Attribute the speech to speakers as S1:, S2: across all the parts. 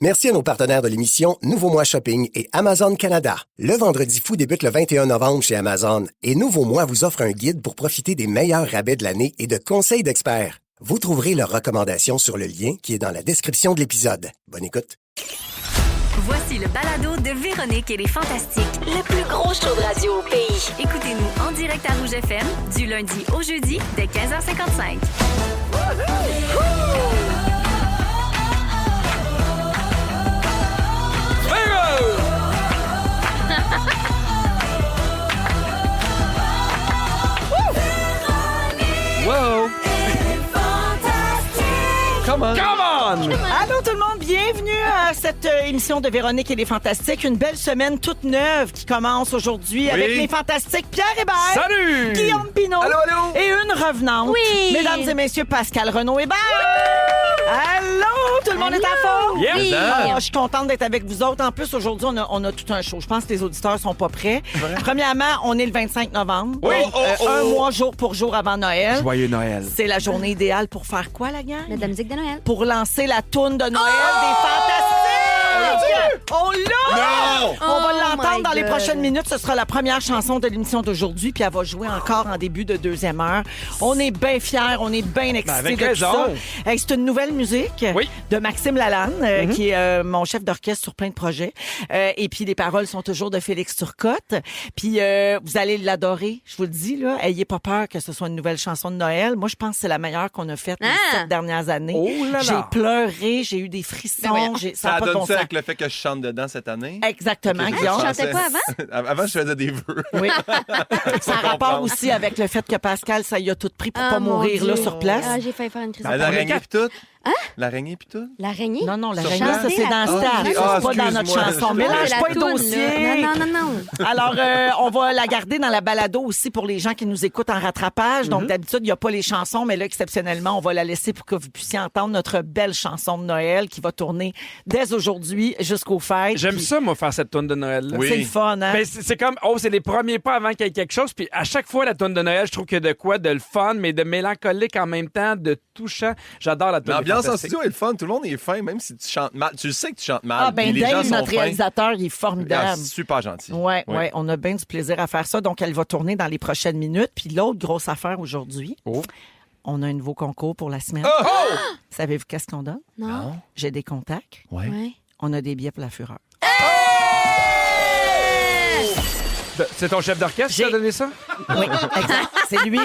S1: Merci à nos partenaires de l'émission Nouveau Mois Shopping et Amazon Canada. Le Vendredi fou débute le 21 novembre chez Amazon et Nouveau Mois vous offre un guide pour profiter des meilleurs rabais de l'année et de conseils d'experts. Vous trouverez leurs recommandations sur le lien qui est dans la description de l'épisode. Bonne écoute.
S2: Voici le balado de Véronique et les Fantastiques.
S3: Le plus gros show de radio au pays.
S2: Écoutez-nous en direct à Rouge FM du lundi au jeudi dès 15h55.
S4: Wow! Come on!
S5: Allô tout le monde, bienvenue à cette émission de Véronique et les Fantastiques. Une belle semaine toute neuve qui commence aujourd'hui avec les Fantastiques Pierre Hébert.
S4: Salut!
S5: Guillaume Pinault.
S4: Allô, allô!
S5: Et une revenante.
S3: Oui!
S5: Mesdames et messieurs, Pascal Renaud Hébert. Allô, tout le monde est en forme?
S4: Yes!
S3: Oui.
S5: Alors, je suis contente d'être avec vous autres. En plus, aujourd'hui, on a tout un show. Je pense que les auditeurs sont pas prêts. Premièrement, on est le 25 novembre.
S4: Oui.
S5: Donc, un mois jour pour jour avant Noël.
S4: Joyeux Noël.
S5: C'est la journée idéale pour faire quoi, la gang?
S3: De la musique de Noël.
S5: Pour lancer la toune de Noël des Fantastiques! On l'a!
S4: Non!
S5: On va
S3: Oh
S5: l'entendre
S3: my
S5: dans les
S3: God.
S5: prochaines minutes. Ce sera la première chanson de l'émission d'aujourd'hui, puis elle va jouer encore en début de deuxième heure. On est bien fiers, on est bien excités
S4: avec
S5: de tout
S4: raison.
S5: ça. Hey, c'est une nouvelle musique
S4: Oui.
S5: de Maxime Lalanne, qui est mon chef d'orchestre sur plein de projets. Et puis les paroles sont toujours de Félix Turcotte. Puis vous allez l'adorer, je vous le dis, là. Ayez pas peur que ce soit une nouvelle chanson de Noël. Moi, je pense que c'est la meilleure qu'on a faite les 7 dernières années.
S4: Oh là là.
S5: J'ai pleuré, j'ai eu des frissons.
S6: Ça
S5: a
S6: a
S5: pas de
S6: donné
S5: bon
S6: ça
S5: sens.
S6: avec le fait que je chante dedans cette année?
S5: Exactement,
S6: Que je
S5: Guillaume.
S3: Tu chantais pas
S6: avant? Avant, je faisais des vœux.
S5: Oui. Ça a rapport aussi avec le fait que Pascal, ça y a tout pris pour pas
S3: mon
S5: mourir
S3: Dieu.
S5: là sur place.
S3: Ah, j'ai failli faire une crise.
S6: L'araignée pis tout? L'araignée pis tout?
S3: L'araignée?
S5: Non, non, la
S6: Sur
S5: reine,
S6: place?
S5: ça, c'est dans le
S6: Ah,
S5: stade.
S6: ok.
S5: Ça,
S6: Ah,
S5: c'est pas dans notre
S6: excuse-moi.
S5: chanson.
S6: C'est
S5: Mélange
S3: la
S5: pas les
S3: toune,
S5: dossiers.
S3: là. Non.
S5: Alors, on va la garder dans la balado aussi pour les gens qui nous écoutent en rattrapage. Donc, d'habitude, il n'y a pas les chansons, mais là, exceptionnellement, on va la laisser pour que vous puissiez entendre notre belle chanson de Noël qui va tourner dès aujourd'hui jusqu'aux fêtes.
S4: J'aime
S5: Puis,
S4: ça, moi, faire cette toune de Noël.
S6: Oui.
S5: C'est le fun, hein?
S4: Mais c'est comme, c'est les premiers pas avant qu'il y ait quelque chose. Puis à chaque fois, la toune de Noël, je trouve qu'il y a de quoi de le fun, mais de mélancolique en même temps, de touchant. J'adore la toune.
S6: L'ambiance en studio est le fun. Tout le monde est fin, même si tu chantes mal. Tu le sais que tu chantes mal.
S5: Ah, ben,
S6: puis les gens
S5: Dave,
S6: sont
S5: notre
S6: fins.
S5: réalisateur, il est
S6: Ah,
S5: formidable.
S6: c'est super gentil.
S5: Ouais,
S6: Oui.
S5: ouais, on a bien du plaisir à faire ça. Donc, elle va tourner dans les prochaines minutes. Puis l'autre grosse affaire aujourd'hui,
S4: Oh.
S5: on a un nouveau concours pour la semaine.
S6: Oh!
S5: Savez-vous qu'est-ce qu'on donne?
S3: Non.
S5: J'ai des contacts.
S6: Ouais.
S3: Ouais.
S5: On a des billets pour la Fureur.
S4: C'est ton chef d'orchestre qui t'a donné ça?
S5: Oui, exact.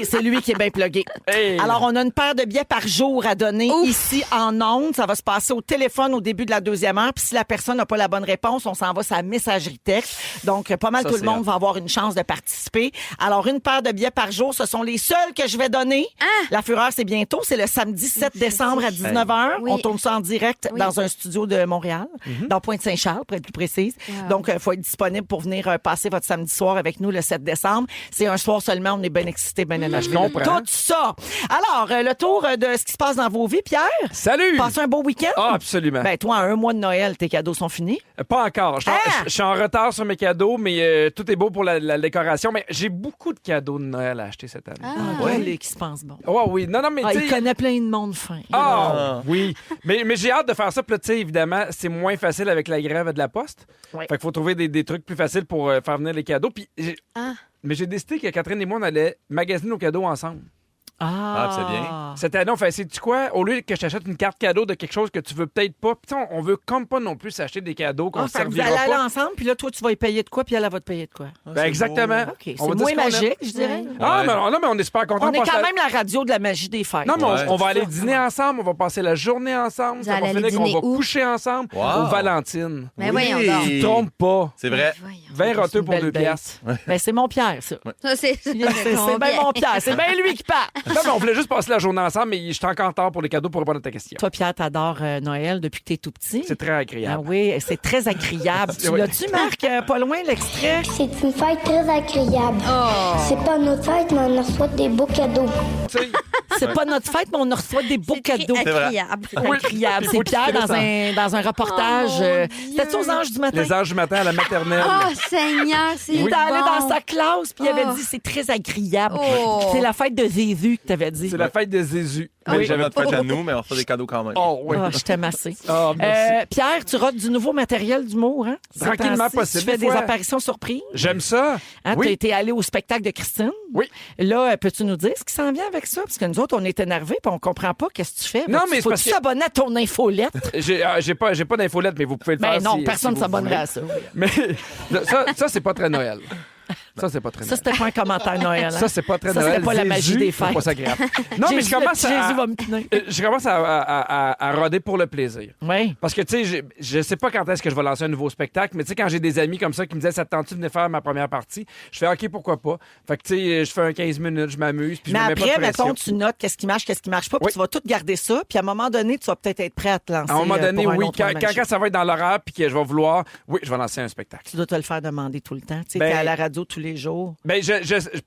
S5: C'est lui qui est bien plugué.
S4: Hey.
S5: Alors, on a une paire de billets par jour à donner ici en ondes. Ça va se passer au téléphone au début de la deuxième heure. Puis si la personne n'a pas la bonne réponse, on s'en va sur la messagerie texte. Donc, pas mal
S4: Ça,
S5: tout le
S4: c'est
S5: monde
S4: hot.
S5: va avoir une chance de participer. Alors, une paire de billets par jour, ce sont les seuls que je vais donner. La Fureur, c'est bientôt. C'est le samedi 7 décembre à 19h.
S3: Oui.
S5: On tourne ça en direct
S3: Oui.
S5: dans un studio de Montréal, dans Pointe-Saint-Charles, pour être plus précise.
S3: Wow.
S5: Donc, il faut être disponible pour venir passer votre samedi soir avec nous le 7 décembre. C'est un soir seulement. On est bien excités, bien énervés.
S4: Je comprends.
S5: Tout ça. Alors, le tour de ce qui se passe dans vos vies, Pierre.
S4: Salut!
S5: Passez un beau week-end.
S4: Ah, absolument.
S5: Ben, toi, à un mois de Noël, tes cadeaux sont finis.
S4: Pas encore. Je suis en retard sur mes cadeaux, mais tout est beau pour la décoration. Mais j'ai beaucoup de cadeaux de Noël à acheter cette année.
S5: Ah, ouais. Qui se pense bon.
S4: Oh, oui. Non, mais tu
S5: Il
S4: sais.
S5: connaît plein de monde fin.
S4: Ah, oui. Mais j'ai hâte de faire ça. Puis là, tu sais, évidemment, c'est moins facile avec la grève de la Poste.
S5: Oui.
S4: Fait qu'il faut trouver des trucs plus faciles pour faire venir les cadeaux. Puis mais j'ai décidé que Catherine et moi, on allait magasiner nos cadeaux ensemble.
S6: Ah, c'est bien.
S4: Cette année, on fait, sais-tu quoi? Au lieu que je t'achète une carte cadeau de quelque chose que tu veux peut-être pas, puis on veut comme pas non plus s'acheter des cadeaux qu'on
S5: Ah,
S4: ne
S5: fait que vous
S4: servira
S5: allez aller
S4: pas.
S5: ensemble, puis là, toi, tu vas y payer de quoi, puis elle va te payer de quoi.
S4: Ben, exactement.
S5: OK,
S4: On va
S5: c'est
S4: dire
S5: moins
S4: ce qu'on aime.
S5: magique, je dirais.
S4: Ah,
S6: Ouais.
S4: non, mais on est super contents.
S5: On est
S4: passe
S5: quand
S4: la-
S5: même la radio de la magie des fêtes.
S4: Non, mais
S6: Ouais.
S4: on va aller dîner ensemble, on va passer la journée ensemble,
S3: Vous
S4: ça va
S3: allez aller
S4: finir qu'on
S3: dîner
S4: va
S3: où?
S4: coucher ensemble
S6: Wow.
S4: au Valentine.
S3: Mais voyons donc.
S4: Tu te trompes pas.
S6: C'est vrai.
S3: Voyons.
S4: 20 roteux
S5: une
S4: pour
S5: belle
S4: 2
S5: date.
S4: piastres.
S5: Ben, c'est mon Pierre, ça.
S3: Ça, c'est
S5: C'est bien mon Pierre. C'est bien lui qui part.
S4: Non, mais on voulait juste passer la journée ensemble, mais je suis encore en retard pour les cadeaux pour répondre à ta question.
S5: Toi, Pierre, t'adores Noël depuis que t'es tout petit.
S4: C'est très
S5: Ah
S4: agréable.
S5: oui, c'est très agréable. Tu
S4: Oui.
S5: l'as-tu, Marc, pas loin, l'extrait?
S7: C'est une fête très agréable. C'est pas notre fête, mais on reçoit des beaux cadeaux.
S4: Tu sais,
S5: C'est pas notre fête, mais on reçoit des beaux cadeaux.
S3: C'est
S6: vrai.
S3: agréable.
S5: C'est incroyable.
S4: Puis
S5: C'est
S4: faut
S5: Pierre
S4: qu'il
S5: dans un reportage.
S3: Oh, mon Dieu.
S5: C'était aux Anges du matin.
S4: Les anges du matin à la maternelle.
S3: Oh, Seigneur, c'est
S5: Il
S3: bon.
S5: était allé dans sa classe, puis il avait
S3: Oh.
S5: dit c'est très agréable.
S3: Oh.
S5: C'est la fête de Jésus que tu avais dit.
S4: C'est la fête de Jésus.
S6: Mais
S4: Oui,
S6: j'avais notre fête à nous, mais on fait des cadeaux quand même.
S4: Oh, oui.
S5: Ah, je t'aime assez.
S4: Ah, merci.
S5: Pierre, tu rates du nouveau matériel d'humour, hein?
S4: Tranquillement
S5: Ces temps-ci,
S4: possible,
S5: Tu fais
S4: des
S5: des
S4: fois.
S5: apparitions surprises.
S4: J'aime ça.
S5: Hein,
S4: Oui.
S5: Tu été allé au spectacle de Christine.
S4: Oui.
S5: Là, peux-tu nous dire ce qui s'en vient avec ça? Parce que nous autres, on est énervés et on comprend pas qu'est-ce que tu fais.
S4: Non, mais c'est
S5: faut
S4: parce
S5: tu
S4: que-
S5: s'abonner à ton infolette.
S4: J'ai pas d'infolette, mais vous pouvez le faire.
S5: Ben non,
S4: si-
S5: personne ne
S4: si vous
S5: s'abonnerait
S4: voulez.
S5: à ça.
S4: Mais ça c'est pas très Noël. Ça, c'est pas très
S5: Ça,
S4: Noël.
S5: c'était pas un commentaire Noël. hein?
S4: Ça, c'est pas très
S5: Ça,
S4: Noël.
S5: c'était pas la magie
S4: Jésus,
S5: des
S4: c'est
S5: fêtes.
S4: pas ça agréable. Non, mais
S5: Jésus,
S4: je commence
S5: le petit
S4: à...
S5: Jésus va me tenir.
S4: Je commence à roder pour le plaisir.
S5: Oui.
S4: Parce que, tu sais, je sais pas quand est-ce que je vais lancer un nouveau spectacle, mais tu sais, quand j'ai des amis comme ça qui me disaient, ça te tente-tu de venir faire ma première partie? Je fais, OK, pourquoi pas? Fait que, tu sais, je fais un 15 minutes, je m'amuse, puis je
S5: Mais
S4: me mets pas
S5: après,
S4: de pression.
S5: mettons, tu notes qu'est-ce qui marche pas, puis
S4: Oui.
S5: tu vas tout garder ça, puis à un moment donné, tu vas peut-être être prêt à te lancer.
S4: À un moment donné,
S5: pour un
S4: oui,
S5: autre
S4: quand,
S5: one-man show.
S4: quand ça va être dans l'horaire, puis que je vais vouloir, oui, je vais lancer un spectacle.
S5: Tu dois te le faire demander tout le temps. Tu sais,
S4: Ben-
S5: t'es à la radio tous les jours.
S4: Ben,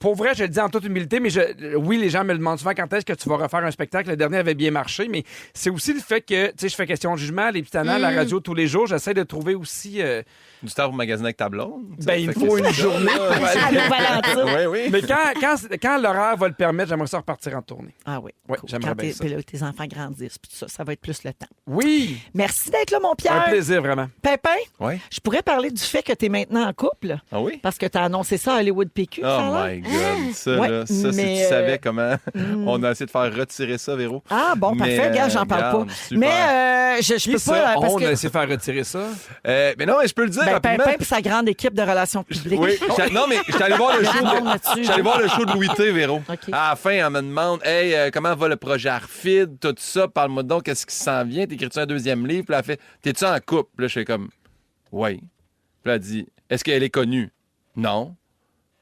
S4: pour vrai, je le dis en toute humilité, mais oui, les gens me demandent souvent quand est-ce que tu vas refaire un spectacle. Le dernier avait bien marché, mais c'est aussi le fait que, tu sais, je fais question de jugement, les petits annales, la radio tous les jours. J'essaie de trouver aussi.
S6: Du temps pour magasiner avec ta blonde.
S4: Ben, il me faut une journée.
S5: À la Valentine.
S6: Oui, oui.
S4: Mais quand l'horaire va le permettre, j'aimerais ça repartir en tournée.
S5: Ah oui.
S4: Ouais,
S5: cool.
S4: j'aimerais
S5: Quand
S4: bien ça.
S5: puis là, tes enfants grandissent, puis tout ça, ça va être plus le temps.
S4: Oui!
S5: Merci d'être là, mon
S4: Un
S5: Pierre.
S4: plaisir, vraiment.
S5: Pépin,
S6: Oui.
S5: je pourrais parler du fait que tu es maintenant en couple,
S6: Ah oui?
S5: parce que tu as annoncé ça à Hollywood PQ.
S6: Oh
S5: ça a l'air.
S6: my God. Ça,
S5: Ouais,
S6: là, ça, si
S5: mais,
S6: tu savais comment on a essayé de faire retirer ça, Véro.
S5: Ah bon,
S6: Mais,
S5: parfait, gars, j'en parle
S6: regarde,
S5: pas.
S6: super.
S5: Mais je
S4: Qui
S5: peux
S4: ça?
S5: pas parce
S4: On
S5: que
S4: a essayé de faire retirer ça.
S6: Mais non, mais je peux le dire
S5: ben,
S6: rapidement.
S5: Pépin et sa grande équipe de relations publiques.
S6: Oui, non, mais j'étais allé voir le
S5: Il y a
S6: show
S5: du monde là-dessus.
S6: j'étais allé voir le show de Louis T, Véro.
S5: OK.
S6: À la fin, elle me demande Hey, comment va le projet Arfid, tout ça, parle-moi donc, qu'est-ce qui s'en vient? T'écris-tu un deuxième livre? Puis là, elle fait T'es-tu en couple? Puis là, je fais comme Oui. Puis là, elle dit Est-ce qu'elle est connue? Non.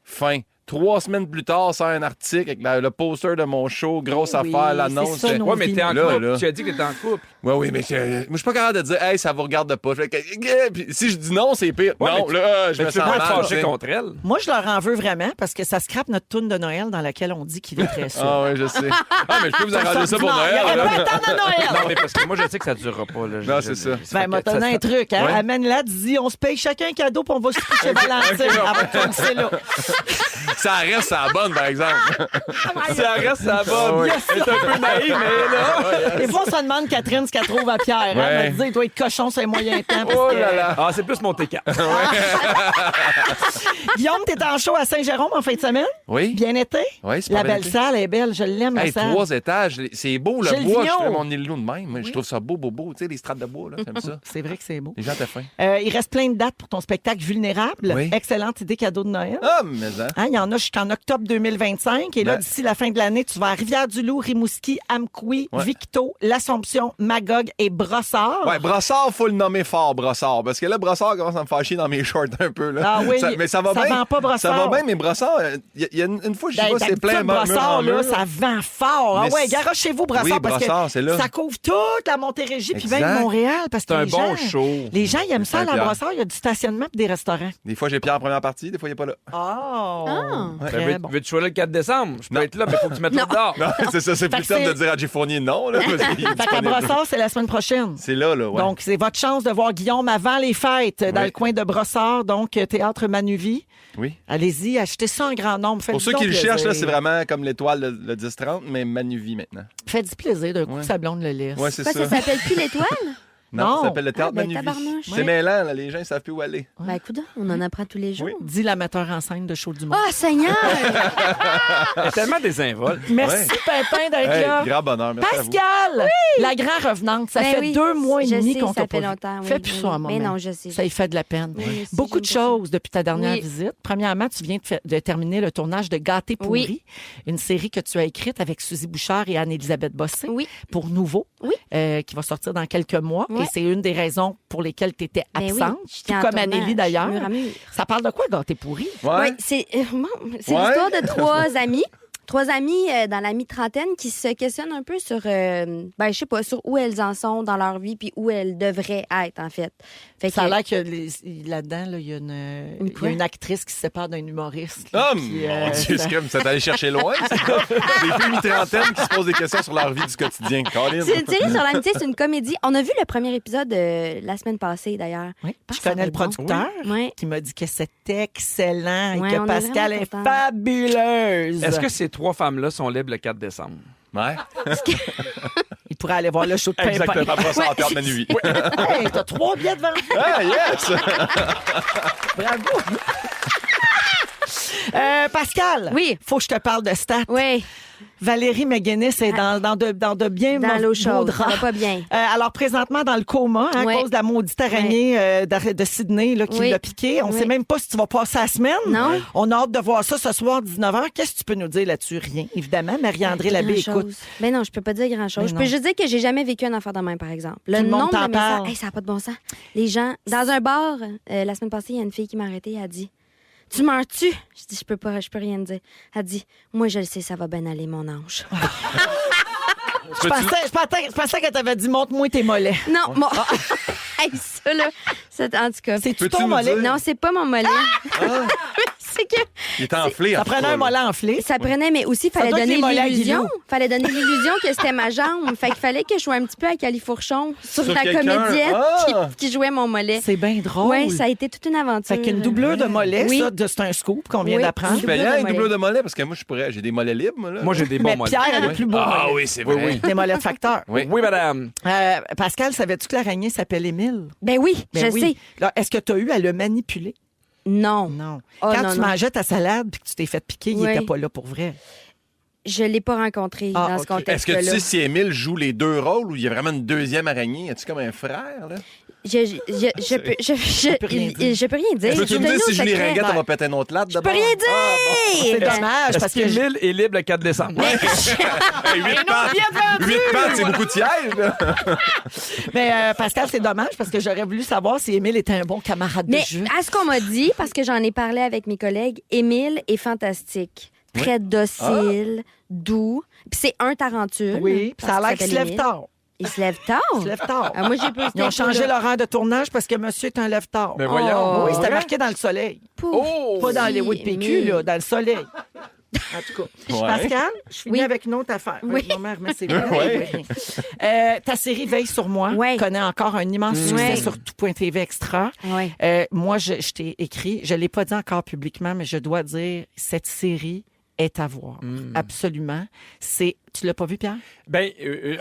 S6: Fin. 3 semaines plus tard, sort un article avec le poster de mon show, grosse
S5: Oui,
S6: affaire,
S5: c'est
S6: l'annonce.
S5: ça,
S6: Je fais,
S5: nos
S4: Ouais, mais t'es en
S6: Là,
S4: couple.
S6: là.
S4: Tu as dit que t'étais en couple.
S6: Oui, mais moi, je suis pas capable de dire, hey, ça vous regarde pas. Je fais puis si je dis non, c'est pire.
S4: Ouais,
S6: non,
S4: mais
S6: là, je
S4: Mais
S6: me
S4: tu peux
S6: sens
S4: pas
S6: mal.
S4: te
S6: tu
S4: fâcher
S6: sais.
S4: contre elle.
S5: Moi, je leur en veux vraiment parce que ça scrape notre toune de Noël dans laquelle on dit qu'il est très sûr.
S6: Ah oui, je sais. Ah, mais je peux vous arranger ça pour
S5: Non, il y
S6: Noël.
S5: aurait
S6: là.
S5: pas le temps de Noël.
S4: Non, mais parce que moi, je sais que ça durera pas. Là.
S6: Non, c'est ça.
S5: Ben, m'a donné un truc, hein.
S6: Ouais.
S5: Amène-la, dis, on se paye chacun un cadeau, puis on va se coucher Valentine. Elle va te lancer là.
S6: Ça reste à la bonne, par exemple.
S4: Ça reste à la bonne.
S6: Ah,
S4: Elle est un peu naïve, mais là.
S5: Des fois, on se demande, Catherine, ce qu'elle trouve à Pierre. Hein?
S6: Ouais.
S5: Elle me dit, il doit être cochon sur un moyen temps. parce
S6: Oh
S5: que-
S6: là là.
S4: Ah, c'est plus mon T4.
S5: Guillaume, t'es en show à Saint-Jérôme en fin de semaine?
S6: Oui.
S5: Bien été?
S6: Oui, c'est
S5: La
S6: pas bien
S5: belle
S6: été.
S5: salle est belle, je l'aime, la
S6: Hey,
S5: salle.
S6: 3 étages, c'est beau, le
S5: Gilles
S6: bois. Je
S5: Vigneault.
S6: fais mon îlot de même. Moi, je trouve ça beau, beau, beau. Tu sais, les strates de bois, là, j'aime ça.
S5: C'est vrai que c'est beau.
S6: Les gens étaient fins.
S5: Il reste plein de dates pour ton spectacle Vulnérable.
S6: Oui.
S5: Excellente idée cadeau de Noël.
S6: Ah, mais hein.
S5: Hein, il y en a jusqu'en octobre 2025. Et là,
S6: Ben-
S5: d'ici la fin de l'année, tu vas à Rivière-du-Loup, Rimouski, Amqui,
S6: Ouais.
S5: Victo, l'Assomption, Magog et Brossard.
S6: Ouais, Brossard, faut le nommer fort, Brossard. Parce que là, Brossard commence à me faire chier dans mes shorts un peu. Là.
S5: Ah oui,
S6: mais ça va
S5: ça
S6: bien.
S5: vend pas Brossard.
S6: Ça va bien, mais Brossard, il y a une fois, je sais
S5: Ben,
S6: pas, c'est plein
S5: d'habitude,
S6: mur
S5: Brossard,
S6: en mur.
S5: là, ça vend fort. Ah
S6: Mais
S5: ouais,
S6: c'est-
S5: garochez-vous, Brossard,
S6: Oui,
S5: parce
S6: Brossard,
S5: que
S6: c'est là.
S5: ça couvre toute la Montérégie puis
S6: Exact.
S5: même Montréal. Parce que
S4: C'est un
S5: les
S4: bon
S5: gens,
S4: show.
S5: Les gens, ils aiment ça, à la
S6: Saint-Pierre.
S5: Brossard. Il y a du stationnement et des restaurants.
S6: Des fois, j'ai Pierre en première partie, des fois, il n'est pas là.
S5: Oh! Très
S4: Ben,
S5: bon.
S4: veux-tu jouer là le 4 décembre? Je peux
S6: Non.
S4: être là, mais il faut que tu mettes le dehors.
S6: Non, c'est ça, c'est
S5: Fait
S6: plus
S5: que
S6: simple
S5: c'est-
S6: de dire à Jay Fournier non. Là, parce qu'il est
S5: Fait qu'à
S6: disponible.
S5: Brossard, c'est la semaine prochaine.
S6: C'est là, ouais.
S5: Donc, c'est votre chance de voir Guillaume avant les fêtes dans
S6: Oui.
S5: le coin de Brossard, donc Théâtre Manuvie.
S6: Oui.
S5: Allez-y, achetez ça en grand nombre.
S6: Pour
S5: Faites-y
S6: ceux
S5: donc
S6: qui le
S5: plaisir.
S6: cherchent, là, c'est vraiment comme l'étoile, le 10-30, mais Manuvie maintenant.
S5: Faites du plaisir d'un coup,
S6: Ouais.
S5: sa blonde le laisse.
S6: Ouais, c'est
S3: Quoi,
S6: ça.
S3: ça s'appelle plus l'étoile?
S5: Non.
S6: Ça s'appelle le théâtre
S3: Ah, ben,
S6: Manuvie.
S3: tabarnouche.
S6: C'est
S5: Ouais.
S6: mêlant, là, les gens ne savent plus où aller.
S3: Ben, écoute, on en apprend tous les jours.
S6: Oui.
S5: Dit la metteur en scène de Show du Monde.
S3: Oh, Seigneur!
S4: Elle est tellement désinvolte.
S5: Merci, Pimpin, d'être
S6: Hey,
S5: là.
S6: grand bonheur, merci à vous.
S5: Pascal, la grand revenante, ça
S3: Ben
S5: fait
S3: oui,
S5: 2 mois et
S3: je
S5: demi
S3: sais,
S5: qu'on
S3: ça
S5: t'a
S3: fait
S5: pas vu.
S3: longtemps, oui,
S5: Fais plus
S3: oui,
S5: ça à un
S3: oui.
S5: moment.
S3: Mais non, je sais.
S5: Ça y fait de la peine.
S3: Oui, aussi,
S5: Beaucoup de
S3: j'aime pas ça.
S5: choses depuis ta dernière
S3: Oui.
S5: visite. Premièrement, tu viens de terminer le tournage de Gâté pourri,
S3: Oui.
S5: une série que tu as écrite avec Suzy Bouchard et Anne-Élisabeth Bossé
S3: Oui.
S5: pour Nouveau,
S3: Oui.
S5: qui va sortir dans quelques mois.
S3: Ouais.
S5: Et c'est une des raisons pour lesquelles tu étais
S3: Ben oui,
S5: absente,
S3: j'étais
S5: tout
S3: en
S5: comme
S3: tournage,
S5: Anneli d'ailleurs.
S3: mur à mur.
S5: Ça parle de quoi, Gâté pourri?
S6: Ouais.
S3: Oui, c'est
S6: Ouais.
S3: l'histoire de 3 amis 3 amies dans la mi-trentaine qui se questionnent un peu sur, je sais pas, sur où elles en sont dans leur vie puis où elles devraient être, en fait.
S5: Ça a l'air que là-dedans, là, il y a une actrice qui se sépare d'un humoriste.
S6: Oh,
S5: là,
S6: mon Dieu, c'est comme ça t'allait chercher loin, ça. Des filles mi-trentaine qui se posent des questions sur leur vie du quotidien. Colin.
S3: C'est une série sur l'amitié, c'est une comédie. On a vu le premier épisode la semaine passée, d'ailleurs.
S5: Oui,
S3: Je
S5: je
S3: pense
S5: connais
S3: que
S5: le
S3: ça va être
S5: producteur
S3: bon. Oui.
S5: qui m'a dit que c'était excellent
S3: Ouais,
S5: et que
S3: on est
S5: Pascal est
S3: vraiment contents.
S5: fabuleuse.
S4: Est-ce que ces 3 femmes-là sont libres le 4 décembre?
S6: Ouais.
S5: Il pourrait aller voir le show de Pimpin.
S6: Exactement. Après ça, en théâtre Manuvi.
S5: Hey, t'as 3 billets devant.
S6: Ah, yes!
S5: Bravo. Pascal,
S3: Oui.
S5: faut que je te parle de stats.
S3: Oui,
S5: Valérie McGuinness est dans de bien
S3: dans l'eau
S5: beaux
S3: chaude. Ça
S5: draps.
S3: va pas bien.
S5: Alors, présentement, dans le coma, à
S3: Ouais.
S5: cause de la maudite araignée de Sydney là, qui
S3: Oui.
S5: l'a piqué. On
S3: Oui.
S5: sait même pas si tu vas passer la semaine.
S3: Non.
S5: On a hâte de voir ça ce soir, 19h. Qu'est-ce que tu peux nous dire là-dessus? Rien, évidemment. Marie-André Labbé, écoute.
S3: Ben non, je peux pas dire grand-chose.
S5: Ben
S3: Je
S5: non.
S3: peux juste dire que j'ai jamais vécu un enfant de même, par exemple.
S5: Tout le monde
S3: nombre
S5: t'en
S3: de messages,
S5: parle.
S3: hey, ça n'a pas de bon sens. Les gens, dans un bar, la semaine passée, il y a une fille qui m'a arrêtée, elle a dit « Tu meurs-tu? » Je dis « Je peux rien te dire. » Elle dit « Moi, je le sais, ça va bien aller, mon ange.
S5: Je pensais que tu avais dit montre-moi tes mollets. »
S3: Non, moi... hey, ça, là, en tout cas...
S5: C'est-tu
S6: Peux-tu
S5: ton
S6: nous
S5: mollet?
S6: dire?
S3: Non, c'est pas mon mollet. c'est que
S6: Il est enflé.
S5: Ça
S6: en tout
S5: prenait
S6: cas,
S5: un
S6: là.
S5: mollet enflé.
S3: ça prenait, mais aussi, il
S5: Ça
S3: fallait
S5: doit être
S3: donner
S5: les mollets à
S3: l'illusion.
S5: Guilou.
S3: Fallait donner l'illusion que c'était ma jambe. Fait qu'il fallait que je sois un petit peu à califourchon sur
S6: Sur
S3: la
S6: quelqu'un.
S3: comédienne
S6: Ah!
S3: qui jouait mon mollet.
S5: C'est bien drôle.
S3: Oui, ça a été toute une aventure.
S5: Fait qu'une doublure de mollet,
S3: Oui.
S5: ça, c'est un scoop qu'on vient
S3: Oui.
S5: d'apprendre.
S6: C'est payant, une
S3: mollet.
S6: doublure de mollet, parce que moi, j'ai des mollets libres, moi, là.
S4: Moi, j'ai des bons
S5: Mais
S4: mollets.
S5: Pierre a le
S6: Ouais.
S5: plus beau
S6: Ah
S5: mollet.
S6: oui, c'est vrai.
S4: Oui,
S5: Des mollets de facteur.
S6: Oui.
S4: Oui, madame.
S5: Pascal, savais-tu que l'araignée s'appelle Émile?
S3: Ben oui,
S5: Ben
S3: je
S5: oui.
S3: sais.
S5: Là, est-ce que tu as eu à le manipuler?
S3: Non.
S5: Non.
S3: Oh,
S5: Quand
S3: non,
S5: tu
S3: non.
S5: mangeais ta salade puis que tu t'es fait piquer, il
S3: Oui.
S5: n'était pas là pour vrai.
S3: Je l'ai pas rencontré
S5: Ah,
S3: dans ce
S5: ok.
S6: Est-ce que
S3: contexte-là.
S6: tu sais si Émile joue les 2 rôles ou il y a vraiment une deuxième araignée? As-tu comme un frère, là?
S3: Je peux rien dire. Je peux rien dire.
S6: Peux-tu
S3: Je
S6: me dire
S3: donne
S6: si
S3: au
S6: Julie
S3: secret.
S6: Ringuette, on va péter un autre latte
S3: Je peux
S6: d'abord?
S3: rien dire.
S5: C'est
S3: Ben,
S5: dommage
S4: Est-ce
S5: parce que
S4: qu'Émile est libre le 4 décembre?
S6: Hey, 8 pattes! 8 pattes, c'est beaucoup de sièges, là.
S5: Mais Pascal, c'est dommage parce que j'aurais voulu savoir si Émile était un bon camarade
S3: Mais
S5: de jeu.
S3: à ce qu'on m'a dit, parce que j'en ai parlé avec mes collègues, Émile est fantastique. Très docile, doux. Puis c'est un tarentule.
S5: Oui, puis ça a
S3: parce
S5: l'air qu'il se lève
S3: s'appelle
S5: tard.
S3: Émile. Il se lève tard?
S5: Il se lève tard.
S3: Ah, moi, j'ai pas
S5: Ils ont changé l'horaire de tournage parce que monsieur est un lève-tard.
S4: Mais voyons.
S5: Oui, c'était marqué dans le soleil.
S4: Oh!
S5: Pas dans les PQ, là, dans le soleil. En tout cas.
S6: Ouais.
S5: Pascal, je finis
S3: Oui.
S5: avec une autre affaire.
S3: Oui.
S5: Ma mère remet ses
S6: Ouais.
S5: Ta série Veille sur moi
S3: Ouais.
S5: connaît encore un immense succès
S3: Ouais.
S5: sur tout.tv Extra.
S3: Ouais.
S5: Moi, je t'ai écrit, je ne l'ai pas dit encore publiquement, mais je dois dire, cette série est à voir. Absolument. Tu l'as pas vu, Pierre?
S4: Ben,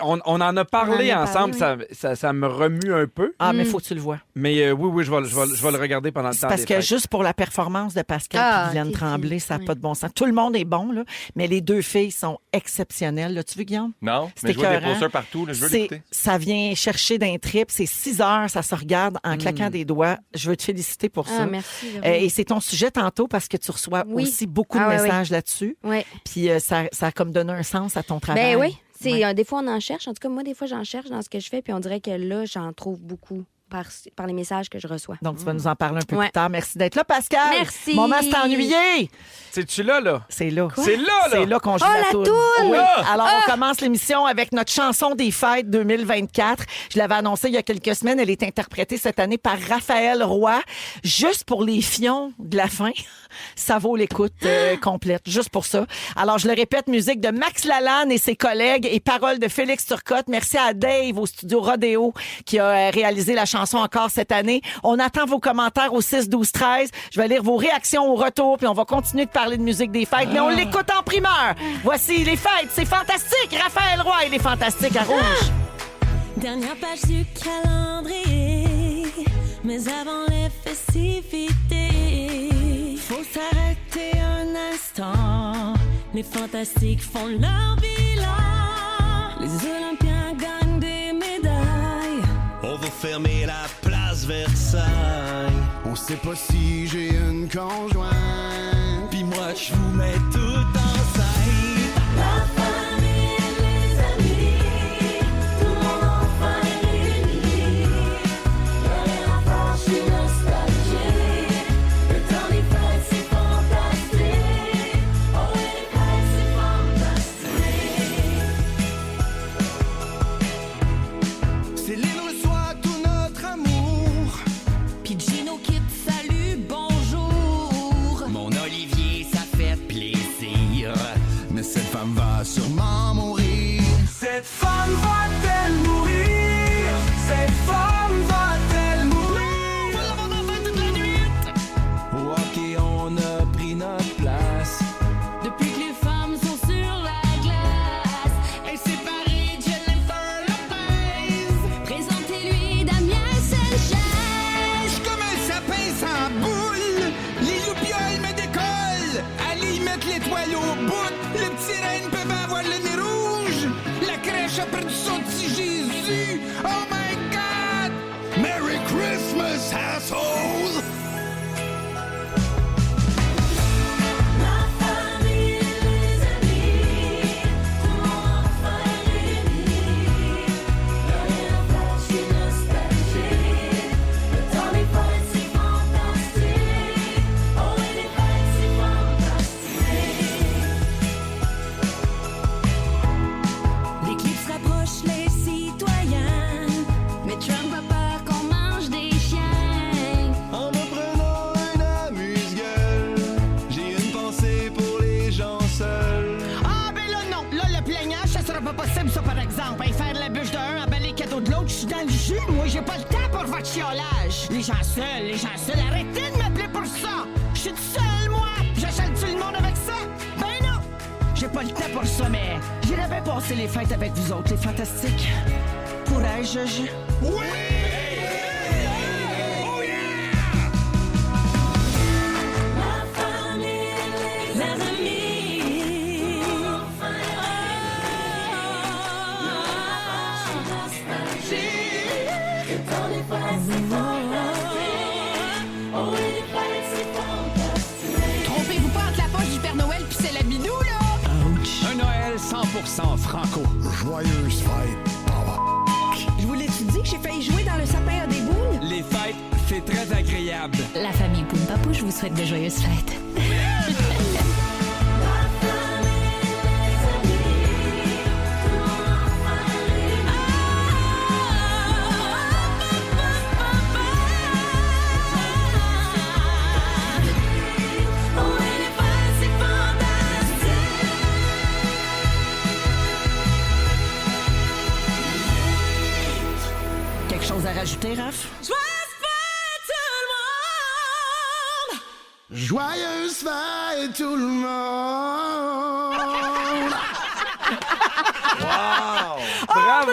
S4: on en a parlé
S3: On en a
S4: ensemble.
S3: parlé,
S4: Ça me remue un peu.
S5: Ah, mais faut que tu le vois.
S4: Mais oui, je vais le regarder pendant le
S5: C'est
S4: temps
S5: parce
S4: des
S5: que
S4: fêtes.
S5: juste pour la performance de Pascal
S3: Ah,
S5: et Guylaine
S3: Titi,
S5: Tremblay, ça n'a
S3: oui.
S5: pas de bon sens. Tout le monde est bon, là, mais les 2 filles sont exceptionnelles. L'as-tu vu, Guillaume?
S6: Non,
S5: C'est
S6: mais je vois des
S5: écœurant.
S6: posters partout, là, je veux
S5: C'est-
S6: l'écouter.
S5: Ça vient chercher d'un trip. C'est 6 heures, ça se regarde en claquant des doigts. Je veux te féliciter pour ça.
S3: Ah, merci.
S5: Et c'est ton sujet tantôt parce que tu reçois
S3: Oui.
S5: aussi beaucoup de
S3: Ah, ouais,
S5: messages là-dessus.
S3: Ouais.
S5: Puis ça a comme donné un sens à ton travail.
S3: Ben oui.
S5: Ouais.
S3: Des fois, on en cherche. En tout cas, moi, des fois, j'en cherche dans ce que je fais, puis on dirait que là, j'en trouve beaucoup par les messages que je reçois.
S5: Donc, tu vas nous en parler un peu
S3: Ouais.
S5: plus tard. Merci d'être là, Pascal.
S3: Merci.
S5: Maman, c'est ennuyé.
S4: C'est-tu là?
S5: C'est là.
S4: C'est là!
S5: C'est là qu'on joue
S3: Oh,
S5: la
S3: la
S5: toune.
S3: toune!
S5: Oui.
S4: Ah!
S5: Alors, on commence l'émission avec notre chanson des fêtes 2024. Je l'avais annoncé il y a quelques semaines. Elle est interprétée cette année par Raphaël Roy. Juste pour les fions de la fin, ça vaut l'écoute complète. Juste pour ça. Alors, je le répète, musique de Max Lalanne et ses collègues et paroles de Félix Turcotte. Merci à Dave au studio Rodéo qui a réalisé la chanson encore cette année. On attend vos commentaires au 6, 12, 13. Je vais lire vos réactions au retour, puis on va continuer de parler de musique des fêtes, mais on l'écoute en primeur. Voici les fêtes, c'est fantastique. Raphaël Roy, il est fantastique à Rouge.
S7: Dernière page du calendrier, mais avant les festivités, faut s'arrêter un instant. Les fantastiques font leur bilan. Les Olympiens gagnent des médailles.
S8: On va fermer la place Versailles. On sait pas si j'ai une conjointe. Puis moi, je vous mets tout enceinte.
S7: La famille et les amis, tout le monde enfin est réuni. Y'a rien à faire, je suis nostalgique. Le temps des fêtes, c'est fantastique. Oh, les fêtes, c'est fantastique.
S8: poils au bout. Le petit reine peut avoir le nez rouge. La crèche a perdu son petit Jésus. Oh my God! Merry Christmas, asshole!
S7: La famille et les amis, tout le monde enfin réuni. Rien à faire, je suis nostalgique. Le temps des fêtes, c'est fantastique. Oh, et les fêtes, c'est fantastique. L'éclipse rapproche les citoyens, mais Trump a peur qu'on mange des chiens.
S8: En me prenant un amuse-gueule, j'ai une pensée pour les gens seuls.
S9: Ah, ben là, non. Là, le plaignage, ça sera pas possible, ça, par exemple. Hein, faire la bûche d'un, emballer les cadeaux de l'autre, je suis dans le jus. Moi, j'ai pas le temps pour votre chiolage. Les gens seuls, arrêtez de m'appeler pour ça. Je suis tout seul, moi. J'achète tout le monde avec ça. Ben non. J'ai pas le temps pour ça, mais j'irais bien passer les fêtes avec vous autres, les fantastiques. Pourrais-je?
S8: Oui! Oh yeah!
S7: La famille, les amis, enfin nostalgique. Le temps des fêtes, c'est fantastique. Oh, et les fêtes, c'est fantastique.
S9: Trompez-vous pas entre la poche du Père Noël pis c'est la bidou, là.
S10: Un Noël 100% franco.
S8: Joyeuse fête, papa.
S9: Je vous l'ai-tu dit que j'ai failli jouer dans le sapin à des boules?
S10: Les fêtes, c'est très agréable.
S2: La famille Poum-Papouche vous souhaite de joyeuses fêtes.
S7: La famille, les amis, tout le monde enfin réuni. Oh, et les fêtes, c'est fantastique.
S9: Quelque chose à rajouter, Raph?
S7: Joyeuses fêtes, tout le monde!
S8: Joyeuse fête, tout le monde!
S4: Bravo!